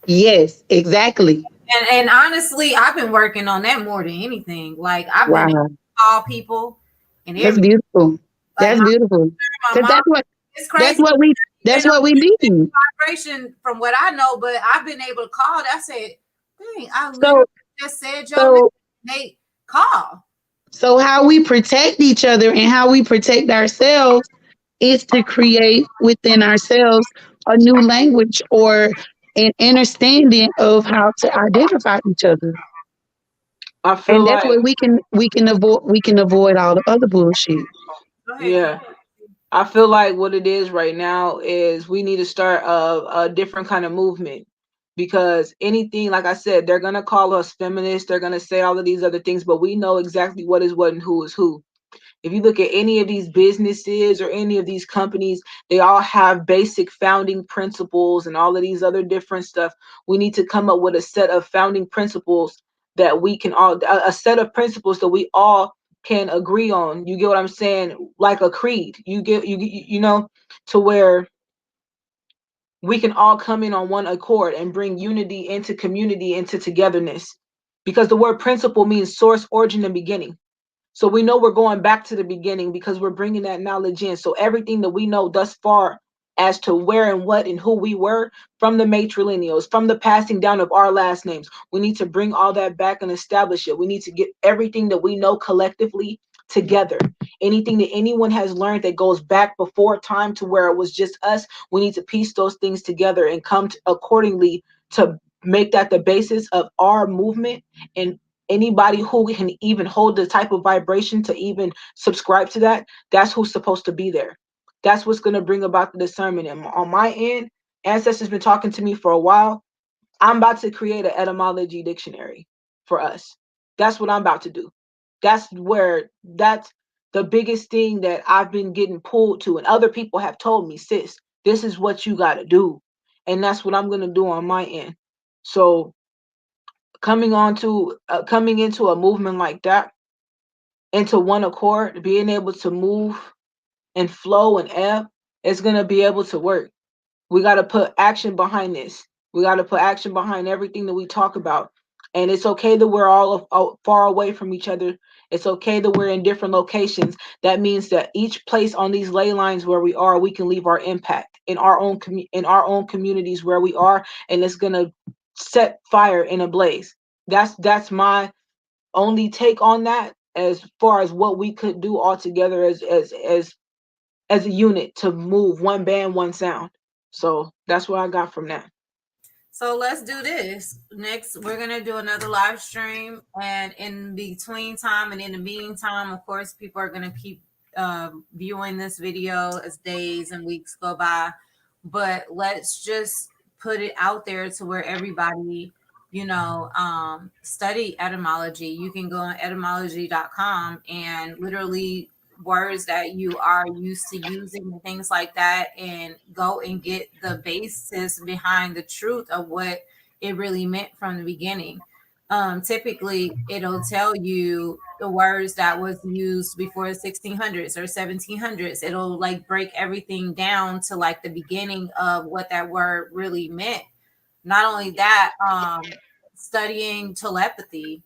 Yes, exactly. And honestly, I've been working on that more than anything. Like I've been able Wow. to call people and That's everything. beautiful. Like That's beautiful. my Because mom, it's that's crazy. what we They that's don't what we need. vibration from what I know, but I've been able to call. I said, dang, I literally So just said your name. so They call. so how we protect each other and how we protect ourselves is to create within ourselves a new language or an understanding of how to identify each other. I feel And that's like, where we can avoid all the other bullshit. Go ahead, Queen. yeah, I feel like what it is right now is we need to start a different kind of movement, because anything, like I said, they're gonna call us feminists, they're gonna say all of these other things, but we know exactly what is what and who is who. If you look at any of these businesses or any of these companies, they all have basic founding principles and all of these other different stuff. We need to come up with a set of founding principles that we can all, a set of principles that we all can agree on. You get what I'm saying? Like a creed. You know, to where we can all come in on one accord and bring unity into community, into togetherness. Because the word principle means source, origin, and beginning. So we know we're going back to the beginning because we're bringing that knowledge in. So everything that we know thus far as to where and what and who we were from the matrilineals, from the passing down of our last names, we need to bring all that back and establish it. We need to get everything that we know collectively together. Anything that anyone has learned that goes back before time to where it was just us, we need to piece those things together and come accordingly to make that the basis of our movement. And anybody who can even hold the type of vibration to even subscribe to that, that's who's supposed to be there. That's what's going to bring about the discernment. And on my end, Ancestors been talking to me for a while. I'm about to create an etymology dictionary for us. That's what I'm about to do. That's the biggest thing that I've been getting pulled to. And other people have told me, sis, this is what you got to do. And that's what I'm going to do on my end. So coming into a movement like that, into one accord, being able to move and flow and ebb, it's going to be able to work. We got to put action behind this. We got to put action behind everything that we talk about. And it's okay that we're all far away from each other. It's okay that we're in different locations. That means that each place on these ley lines where we are, we can leave our impact in our own in our own communities where we are, and it's gonna set fire in a blaze. That's my only take on that, as far as what we could do all together as a unit to move one band, one sound. So that's what I got from that. So let's do this. Next, we're gonna do another live stream, and in between time and in the meantime, of course, people are gonna keep viewing this video as days and weeks go by. But let's just put it out there to where everybody, study etymology. You can go on etymology.com and literally words that you are used to using and things like that, and go and get the basis behind the truth of what it really meant from the beginning. Typically it'll tell you the words that was used before the 1600s or 1700s. It'll like break everything down to like the beginning of what that word really meant. Not only that, studying telepathy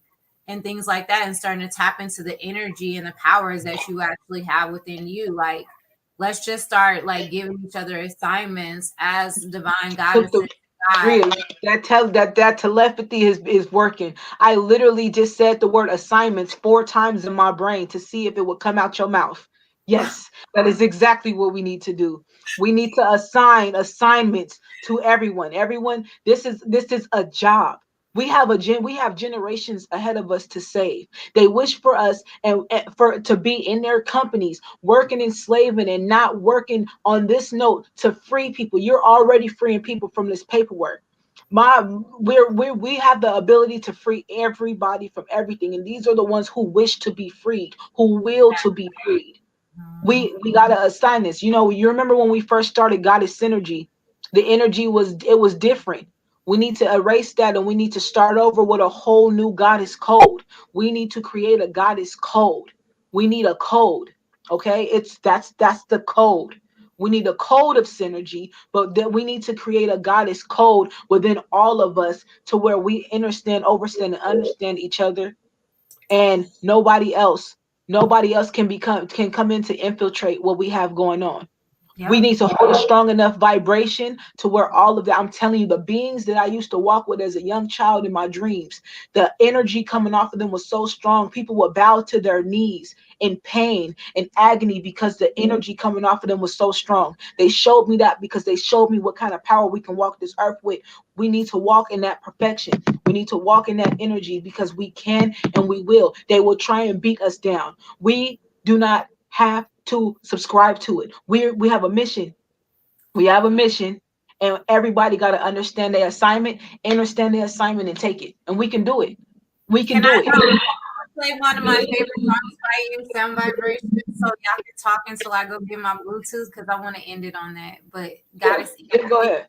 and things like that, and starting to tap into the energy and the powers that you actually have within you. Like, let's just start like giving each other assignments as divine goddesses. God. Real that telepathy is working. I literally just said the word assignments 4 times in my brain to see if it would come out your mouth. Yes, that is exactly what we need to do. We need to assign assignments to everyone. Everyone, this is a job. We have generations ahead of us to save. They wish for us and for to be in their companies, working and slaving and not working on this note to free people. You're already freeing people from this paperwork. We have the ability to free everybody from everything, and these are the ones who wish to be freed, who will to be freed. We gotta assign this. You remember when we first started Goddess Synergy, the energy was different. We need to erase that, and we need to start over with a whole new goddess code. We need to create a goddess code. We need a code. Okay, that's the code. We need a code of synergy, but then we need to create a goddess code within all of us to where we understand, overstand, and understand each other, and nobody else can come in to infiltrate what we have going on. We Yep. need to hold a strong enough vibration to where all of that, I'm telling you, the beings that I used to walk with as a young child in my dreams, the energy coming off of them was so strong. People would bow to their knees in pain and agony because the energy coming off of them was so strong. They showed me that because they showed me what kind of power we can walk this earth with. We need to walk in that perfection. We need to walk in that energy because we can and we will. They will try and beat us down. We do not have to subscribe to it. We have a mission. We have a mission, and everybody got to understand their assignment, and take it. And we can do it. We can Can do I it. play one of my favorite songs by you, Sound Vibration, so y'all can talk until I go get my Bluetooth, because I want to end it on that. But goddess, Yeah, go ahead.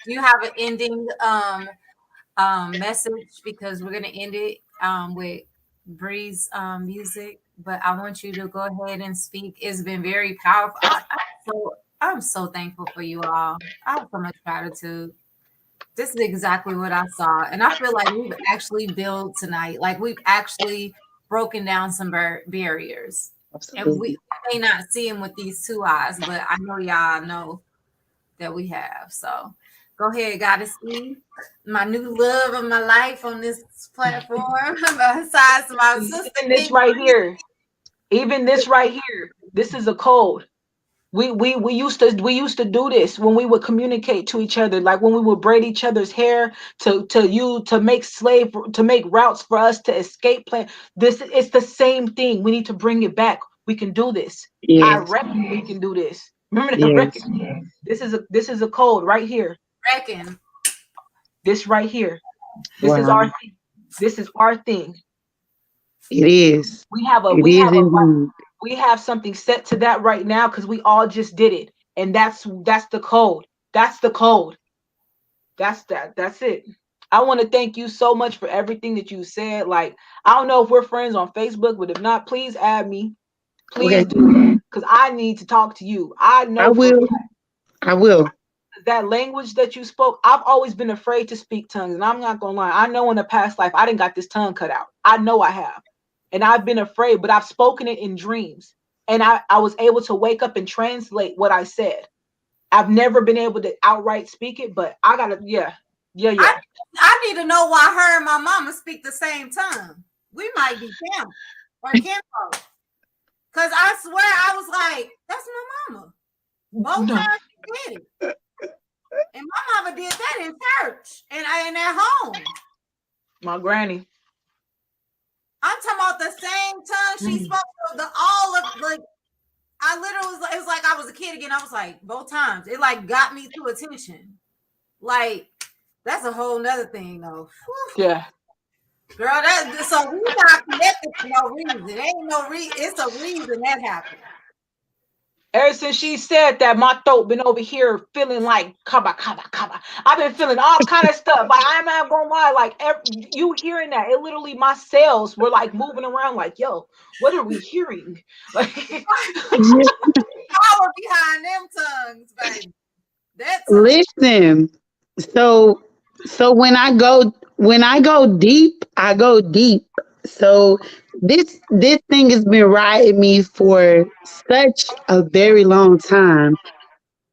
do you have an ending message? Because we're gonna end it with Bree's music, but I want you to go ahead and speak. It's been very powerful. I'm so thankful for you all. I have so much gratitude. This is exactly what I saw, and I feel like we've actually built tonight. Like we've actually broken down some barriers. And Absolutely. we may not see them with these two eyes, but I know y'all know that we have. So go ahead, Goddess E, my new love of my life on this platform, besides my sister. Even this right here, even this right here, this is a code. We used to do this when we would communicate to each other, like when we would braid each other's hair to make routes for us to escape plan. This it's the same thing. We need to bring it back. We can do this. I Yes. reckon we can do this. Remember that Yes. reckon. This is a code right here. Reckon. This right here. This is Wow. our thing. This is our thing. It is. We have a It we is have a indeed. we have something set to that right now because we all just did it, and that's the code. That's the code. That's it. I want to thank you so much for everything that you said. Like, I don't know if we're friends on Facebook, but if not, please add me. Okay. Please do, because I need to talk to you. I I know for will. I will. that language that you spoke. I've always been afraid to speak tongues, and I'm not gonna lie. I know in the past life I didn't got this tongue cut out. I know I have, and I've been afraid, but I've spoken it in dreams, and I was able to wake up and translate what I said. I've never been able to outright speak it, but I gotta, yeah. I need to know why her and my mama speak the same tongue. We might be Kim or Kimbo. Cause I swear I was like, that's my mama. Both No. times she did it. And my mama did that in church and at home. My granny. I'm talking about the same tongue she spoke the all of like I literally was, it was like I was a kid again. I was like, both times. It like got me to attention. Like, that's a whole nother thing though. Whew. Yeah. Girl, that so we not connected for no reason. It ain't no reason. It's a reason that happened. Ever since she said that, my throat been over here feeling like kaba kaba kaba. I've been feeling all kind of stuff. Like, I'm not gonna lie, like you hearing that, it literally my cells were like moving around. Like, yo, what are we hearing? Like, Power behind them tongues, baby. That's Listen. So when I go deep, I go deep. So this thing has been riding me for such a very long time.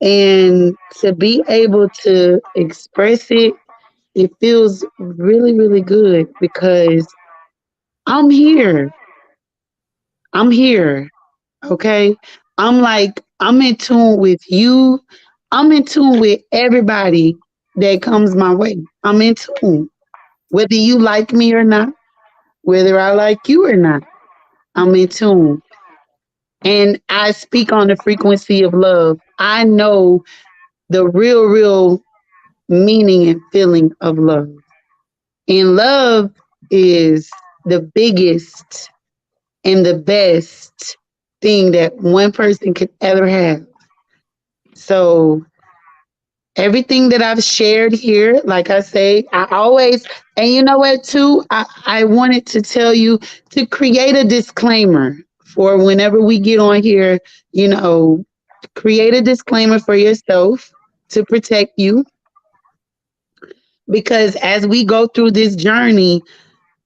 And to be able to express it, it feels really, really good because I'm here. I'm here. Okay. I'm in tune with you. I'm in tune with everybody that comes my way. I'm in tune. Whether you like me or not, whether I like you or not, I'm in tune. And I speak on the frequency of love. I know the real, real meaning and feeling of love. And love is the biggest and the best thing that one person could ever have. So everything that I've shared here, like I say, I always, and you know what, too? I wanted to tell you to create a disclaimer for whenever we get on here, you know, create a disclaimer for yourself to protect you. Because as we go through this journey,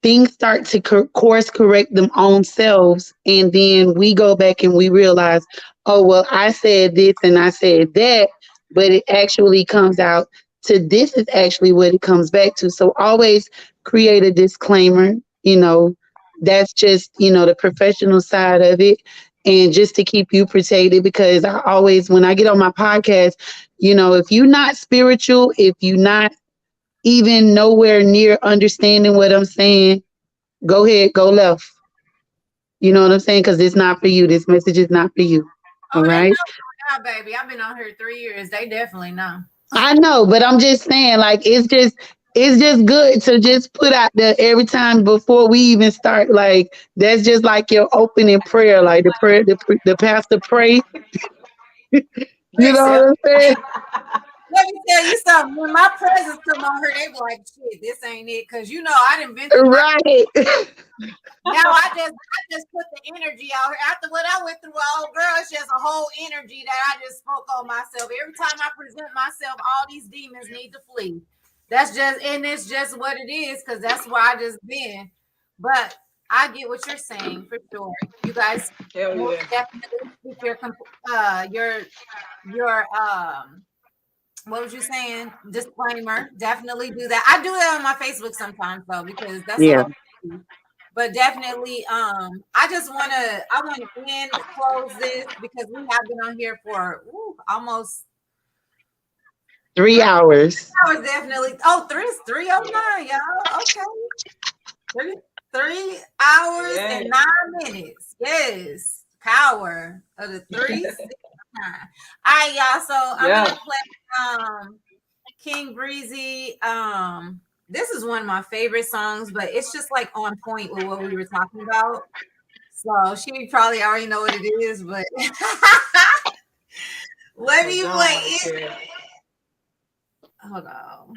things start to course correct them own selves, and then we go back and we realize, oh well, I said this and I said that, but it actually comes out to this is actually what it comes back to. So always create a disclaimer, you know, that's just, you know, the professional side of it, and just to keep you protected. Because I always, when I get on my podcast, you know, if you're not spiritual, if you're not even nowhere near understanding what I'm saying, go ahead, go left. You know what I'm saying? Because it's not for you. This message is not for you. All they right. know now, baby. I've been on here 3 years. They definitely know. I know, but I'm just saying, like, it's just good to just put out there every time before we even start. Like, that's just like your opening prayer, like the prayer, the pastor pray. You know Listen, what I'm saying? let me tell you something. When my presence come on her, they be like, shit, this ain't it. Cause you know I done been through my Right. now I just put the energy out here. After what I went through, oh girl, it's just a whole energy that I just spoke on myself. Every time I present myself, all these demons need to flee. That's just, and it's just what it is, because that's where I just been. But I get what you're saying for sure. You guys Hell most yeah. definitely keep your what was you saying? Disclaimer. Definitely do that. I do that on my Facebook sometimes though, because that's Yeah. all. But definitely, I want to end close this because we have been on here for almost 3 hours. 3 hours. Definitely. Oh, 3:09, y'all. Okay, 3 hours Yeah. and 9 minutes. Yes, power of the 369. All right, y'all. So I'm Yeah. gonna play King Breezy. This is one of my favorite songs, but it's just like on point with what we were talking about. So she probably already know what it is, but let me play it. Hold on.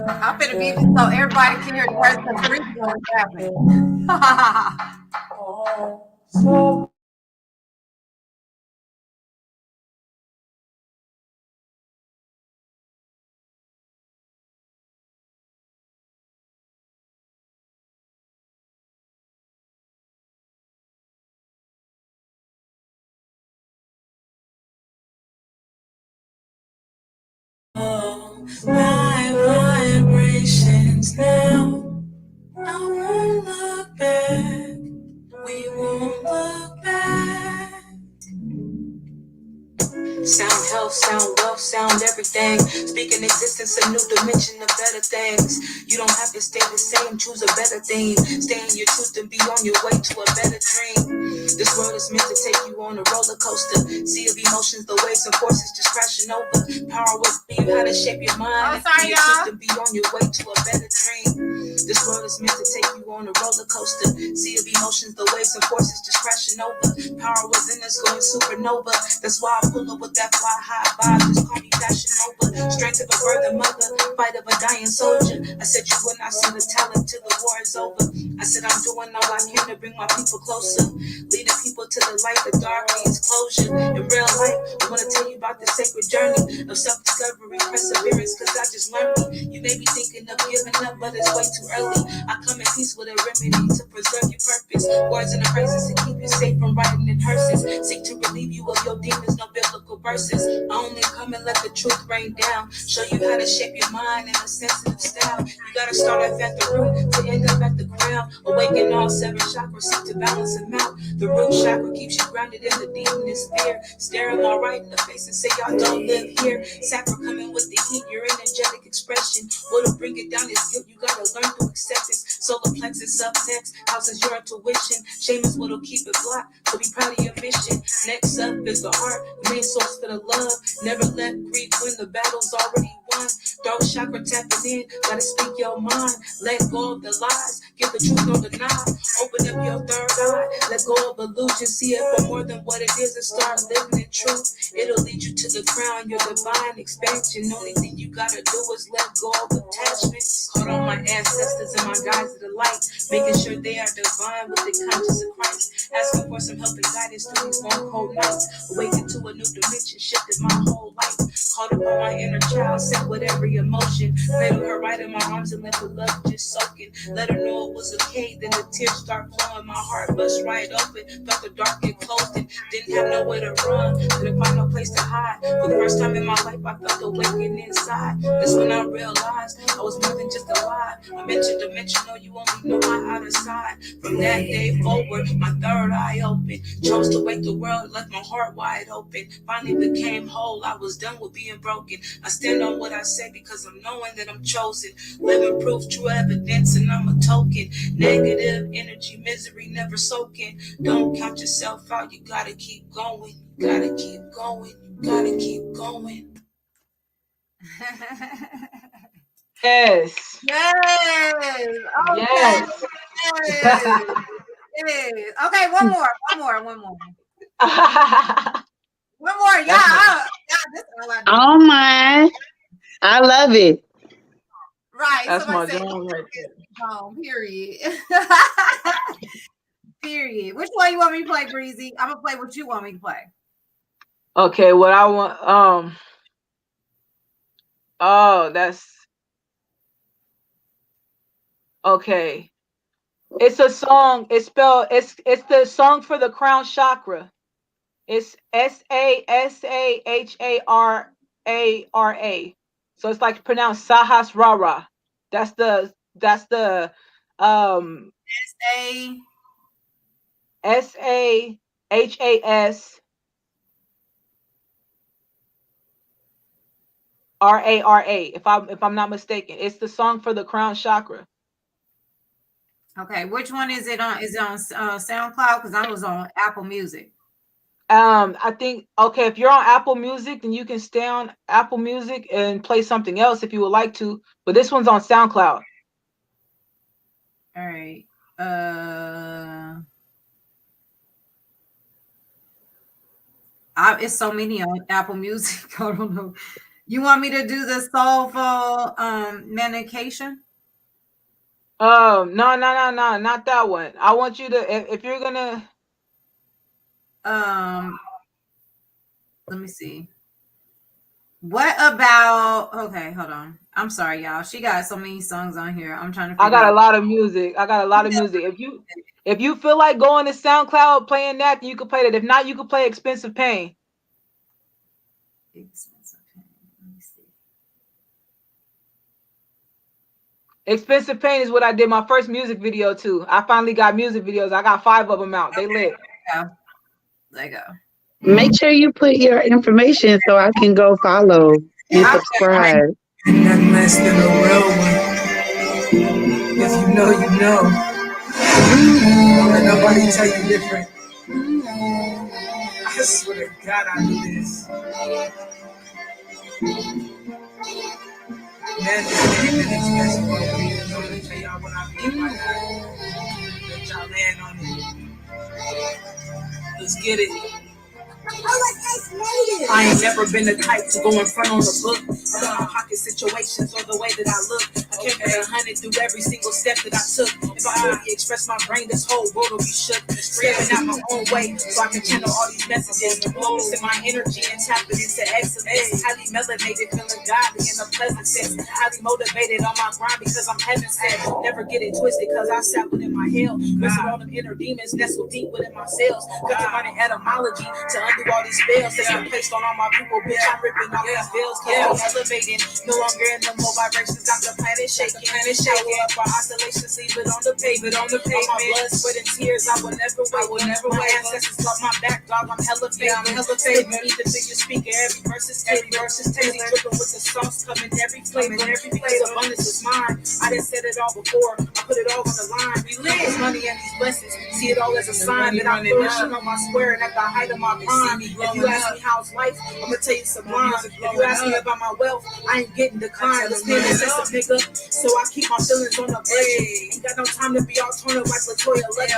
I'm gonna be so everybody can hear the words because Breezy gonna rapping. My vibrations now. I won't look back. We won't look back. Sound health, sound wealth, sound everything. Speaking existence, a new dimension of better things. You don't have to stay the same, choose a better theme. Stay in your truth and be on your way to a better dream. This world is meant to take you on a roller coaster. Sea of emotions, the waves and forces just crashing over. Power will be how to shape your mind. Sorry, your truth and be on your way to a better dream. This world is meant to take you on a roller coaster. Sea of emotions, the waves and forces just crashing over. Power within us going supernova. That's why I pull up with that fly high vibe. Just call me Fashion Nova. Strength of a birthing mother, fight of a dying soldier. I said you will not see the talent till the war is over. I said I'm doing all I can to bring my people closer. Leading people to the light, the dark means closure. In real life, I want to tell you about the sacred journey of self-discovery, perseverance, cause I just learned me. You may be thinking of giving up, but it's way too early. I come in peace with a remedy to preserve your purpose. Words and the phrases to keep you safe from riding in hearses. Seek to relieve you of your demons, no biblical verses. I only come and let the truth rain down. Show you how to shape your mind in a sensitive style. You gotta start off at the root to end up at the crown. Awaken all 7 chakras, seek to balance them out. The root chakra keeps you grounded in the deepness fear. Stare them all right in the face and say y'all don't live here. Sacra coming with the heat, your energetic expression. What'll bring it down is guilt, you gotta learn through acceptance. Solar plexus up next, houses your intuition. Shame is what'll keep it blocked, so be proud of your mission. Next up is the heart, the main source for the love. Never let grief win, the battle's already won. Throat chakra tapping in, gotta speak your mind. Let go of the lies, give the truth on the nod. Open up your third eye, let go of illusion. See it for more than what it is and start living in truth. It'll lead you to the crown, your divine expansion. Only thing you gotta do is let go of attachment. Call on my ancestors and my guides of the light, making sure they are divine with the conscience of Christ. Asking for some help and guidance through these long cold nights. Awaken to a new dimension, shifted my whole life. Called upon my inner child, sent with every emotion. Cradle her right in my arms and let the love just soak in. Let her know it was okay, then the tears start flowing. My heart bust right open, felt the dark get closed and didn't have nowhere to run. Couldn't find no place to hide. For the first time in my life, I felt awakened inside. That's when I realized I was more than just alive. I'm interdimensional, you only know my outer side. From that day forward, my third eye open. Chose to wake the world, left my heart wide open. Finally became whole, I was done with being broken. I stand on what I say because I'm knowing that I'm chosen. Living proof, true evidence, and I'm a token. Negative energy, misery never soaking. Don't count yourself out, you gotta keep going. You gotta keep going. You gotta keep going. Yes. Yes. Okay. Yes. Yes. Yes. Okay, one more. Yeah, this is all I do. Oh my. I love it. Right. That's my Somebody said, drum right there. period. Period. Which one you want me to play, Breezy? I'm gonna play what you want me to play. Okay, what I want, oh, Okay. It's a song. It's spelled. It's the song for the crown chakra. It's Sashahara. So it's like pronounced Sahasrara. That's the um A Sahasrara. If I'm not mistaken, it's the song for the crown chakra. okay. Which one is it on? Is it on SoundCloud? Because I was on Apple Music. I think okay, if you're on Apple Music, then you can stay on Apple Music and play something else if you would like to. But this one's on SoundCloud. All right. It's so many on Apple Music. I don't know. You want me to do the soulful medication? No, not that one. I want you to if you're gonna Let me see. What about okay, hold on. I'm sorry, y'all. She got so many songs on here. I'm trying to I figure got a out. lot of music. If you feel like going to SoundCloud playing that, then you can play that. If not, you can play Expensive Pain. Let me see. Expensive Pain is what I did my first music video to. I finally got music videos. I got 5 of them out. They lit. There you go. Make sure you put your information so I can go follow and subscribe. Nothing less than a real one. If you know, you know. Don't let nobody tell you different. I swear to God, I do this. Man, this ain't been expensive over me. I'm gonna tell y'all what I mean by that. Let y'all land on it. Let's get it. I ain't never been the type to go in front on the book about my pocket situations or the way that I look. I kept it 100 through every single step that I took. If I really express my brain, this whole world will be shook. Stepping out my own way so I can channel all these messages. Focusing my energy and tapping into excellence. Highly melanated, feeling godly in a pleasant sense. Highly motivated on my grind because I'm heaven sent. Never get it twisted because I sat within my hell. Wrestle all them inner demons nestled deep within my cells. Cultivating etymology to undo all these spells that's been placed on all my people. Bitch, I'm ripping off these veils because I'm elevating. No longer in the low vibrations, got the planet shaking. Power up our oscillations, leave it on the pavement. On my blood, sweat, and tears, I will never wait. My ancestors got my back, dog. I'm hella fake. Need the biggest speaker. Every verse is tasty. Dripping with the sauce, coming every flavor. Because abundance is mine. I done said it all before. I put it all on the line. We live this money and these blessings. See it all as a sign that I'm flourishing on my square and at the height of my prime. If you ask me how's life, I'm gonna tell you sublime. If you ask me about my wealth, I ain't getting declined. This nigga says a nigga, so I keep my feelings on the budget. Ain't got no time to be all torn up like Latoya Lucky.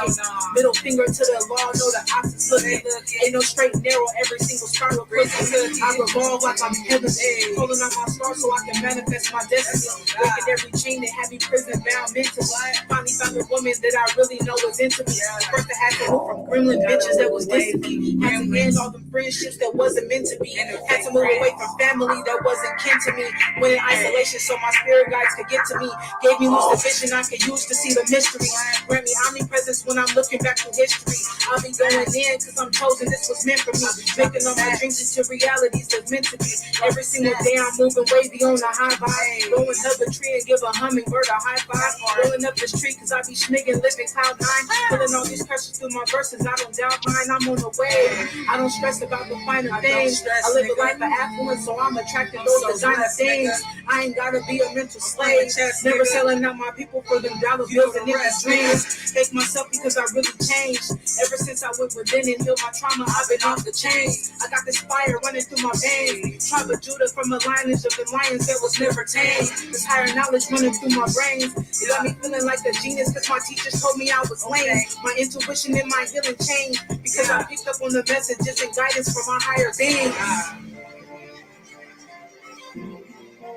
Middle finger to the law, know the ops is looking. Ain't no straight and narrow, every single star will prison. I revolve like I'm heaven, pulling out my stars so I can manifest my destiny. Breaking every chain that had me prison bound mentally. Finally found a woman that I really know is into me. First I had to move from gremlin bitches that was distant me. Had to end all the friendships that wasn't meant to be. Had to move away from family that wasn't kin to me. Went in isolation so my spirit guides could get to me. Gave me lucid vision I could use to see the mystery. Grant me omnipresence when I'm looking back through history. I'll be going in cause I'm chosen, this was meant for me. Making all my dreams into realities that's meant to be. Every single day I'm moving wavy on a high vibe. Blowing up a tree and give a hummingbird a high five. Rolling up this tree cause I be schnigging, living cloud nine. Pulling all these curses through my verses, I don't doubt mine, I'm on the way. I don't stress about the finer things. I live a life of affluence, so I'm attracted to those designer things. I ain't gotta be a mental slave. Never selling out my people for them dollar bills and niggas dreams. Fake myself because I really changed. Ever since I went within and healed my trauma, I've been off the chain. I got this fire running through my veins. Tribe of Judah from a lineage of the lions that was never tamed. This higher knowledge running through my brains. It got me feeling like a genius because my teachers told me I was lame. My intuition and my healing changed because I picked up on the messages and guidance from my higher being.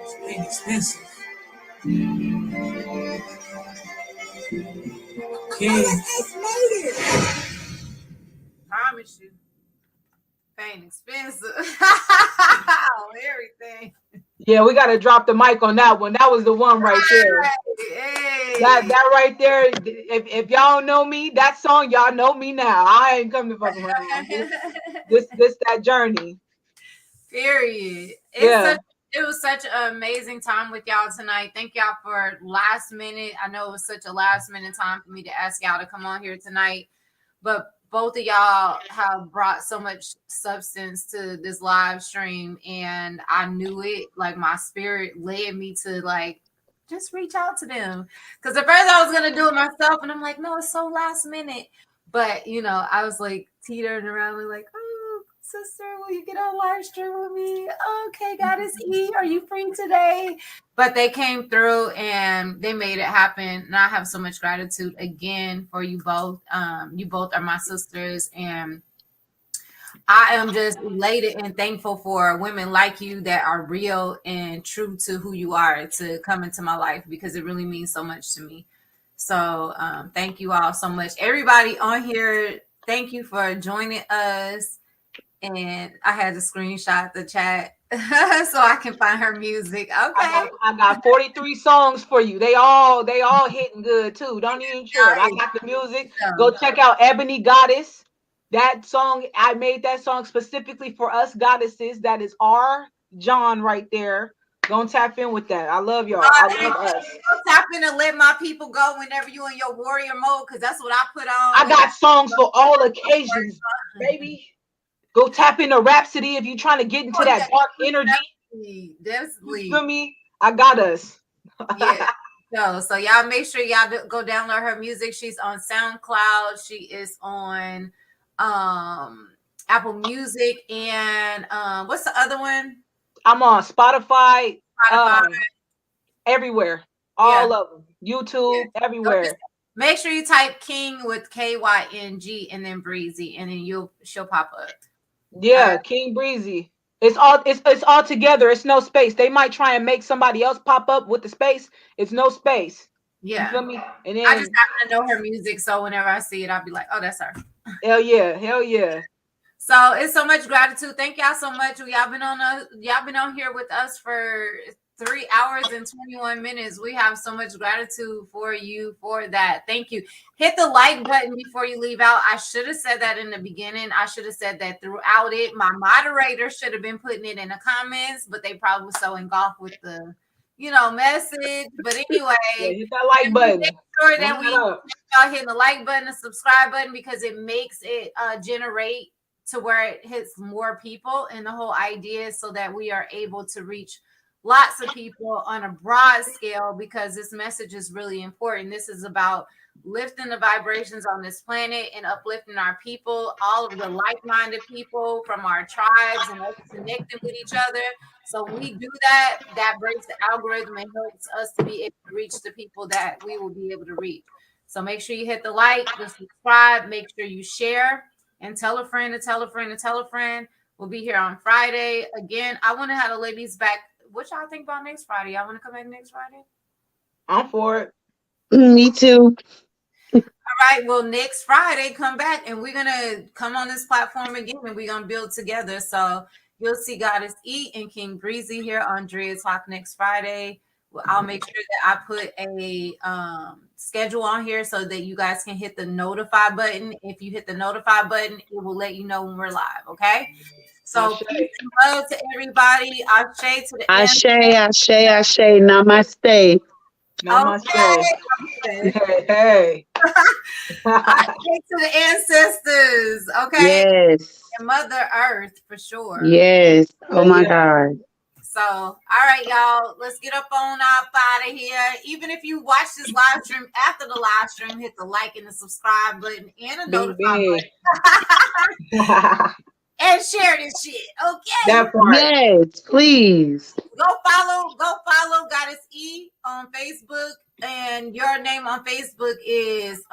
It's inexpensive. Okay. Promise you. Ain't expensive. Everything. Yeah, we gotta drop the mic on that one. That was the one right there. Hey. That right there. If y'all know me, that song, y'all know me now. I ain't coming to fuck around. This that journey. Period. Yeah. It was such an amazing time with y'all tonight. Thank y'all for last minute. I know it was such a last minute time for me to ask y'all to come on here tonight, but both of y'all have brought so much substance to this live stream, and I knew it. Like my spirit led me to like just reach out to them, because at first I was gonna do it myself, and I'm like, no, it's so last minute. But I was like teetering around, like, oh, sister, will you get on live stream with me? Okay, Goddess E, are you free today? But they came through and they made it happen. And I have so much gratitude again for you both. You both are my sisters, and I am just elated and thankful for women like you that are real and true to who you are to come into my life, because it really means so much to me. So thank you all so much. Everybody on here, thank you for joining us. And I had to screenshot the chat so I can find her music. Okay. I got 43 songs for you. They all hitting good too. Don't even trip. I got the music. Go check out Ebony Goddess. That song, I made that song specifically for us goddesses. That is our John right there. Don't tap in with that. I love y'all. I love us. Tap in and let my people go whenever you in your warrior mode, because that's what I put on. I got songs for all occasions, baby. Go tap into Rhapsody if you're trying to get into that dark energy. Definitely. You feel me? I got us. Yeah. So y'all make sure y'all go download her music. She's on SoundCloud. She is on Apple Music, and what's the other one? I'm on Spotify. Everywhere. All of them. YouTube, everywhere. Make sure you type King with KYNG and then Breezy, and then she'll pop up. Yeah, King Breezy. It's all together. It's no space. They might try and make somebody else pop up with the space. It's no space. Yeah. You feel me? And then I just happen to know her music, so whenever I see it, I'll be like, oh, that's her. Hell yeah. So it's so much gratitude. Thank y'all so much. Y'all been on here with us for 3 hours and 21 minutes. We have so much gratitude for you for that. Thank you. Hit the like button before you leave out. I should have said that in the beginning. I should have said that throughout it. My moderator should have been putting it in the comments, but they probably were so engulfed with the message. But anyway, hit that like button. Make sure that y'all hitting the like button, the subscribe button, because it makes it generate to where it hits more people. And the whole idea is so that we are able to reach lots of people on a broad scale, because this message is really important. This is about lifting the vibrations on this planet and uplifting our people, all of the like-minded people from our tribes, and us connecting with each other. So when we do that, that breaks the algorithm and helps us to be able to reach the people that we will be able to reach. So make sure you hit the like, the subscribe, make sure you share, and tell a friend to tell a friend to tell a friend. We'll be here on Friday. Again, I want to have the ladies back. What y'all think about next Friday? Y'all want to come back next Friday? I'm for it. Me too. All right. Well, next Friday, come back, and we're going to come on this platform again, and we're going to build together. So you'll see Goddess E and King Breezy here on Drea Talk next Friday. Well, I'll make sure that I put a schedule on here so that you guys can hit the notify button. If you hit the notify button, it will let you know when we're live. Okay. So peace and love to everybody. Ashe to the Ashe. Namaste. Namaste. Okay. Hey. Ashe to the ancestors. Okay. Yes. And Mother Earth for sure. Yes. Oh my God. So, all right, y'all, let's get up on up out of here. Even if you watch this live stream after the live stream, hit the like and the subscribe button and the notify button. And share this shit, okay? That part. Yes, please. Go follow Goddess E on Facebook, and your name on Facebook is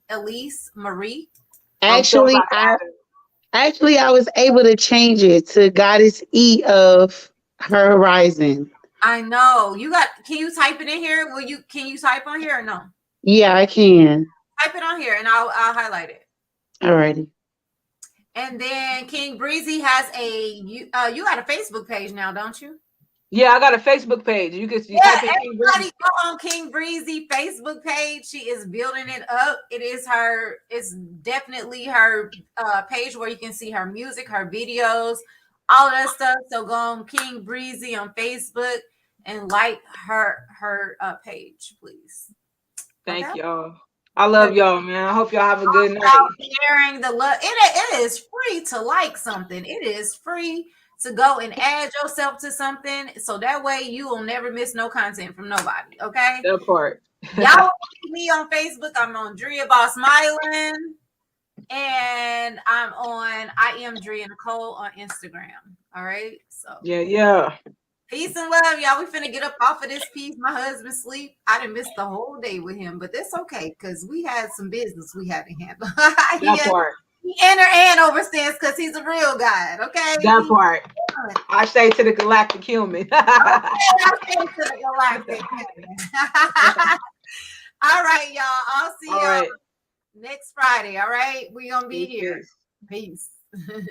Elise Marie. Actually, I was able to change it to Goddess E of Her Horizon. I know can you type it in here? Can you type on here or no? Yeah, I can. Type it on here and I'll highlight it. Alrighty. And then King Breezy has you got a Facebook page now, don't you? Yeah, I got a Facebook page. You can Yeah, type in King Breezy. everybody go on King Breezy Facebook page. She is building it up. It is her, it's definitely her page where you can see her music, her videos, all of that stuff. So go on King Breezy on Facebook and like her page, please. Thank Okay. y'all. I love y'all, man. I hope y'all have a good night. Y'all sharing the love. It is free to like something. It is free to go and add yourself to something, so that way you will never miss no content from nobody. Okay. That part. Y'all will see me on Facebook. I'm on Drea Boss Smiling. And I am Drea Nicole on Instagram. All right. So Yeah. peace and love, y'all. We finna get up off of this piece. My husband sleep. I didn't miss the whole day with him, but that's okay because we had some business we had to handle. That part. He inner and overstands because he's a real guy. Okay. That part. I say to the galactic human. Okay, I say to the galactic. All right, y'all. I'll see All y'all right. next Friday. All right. We're gonna be Peace, here. peace. Peace.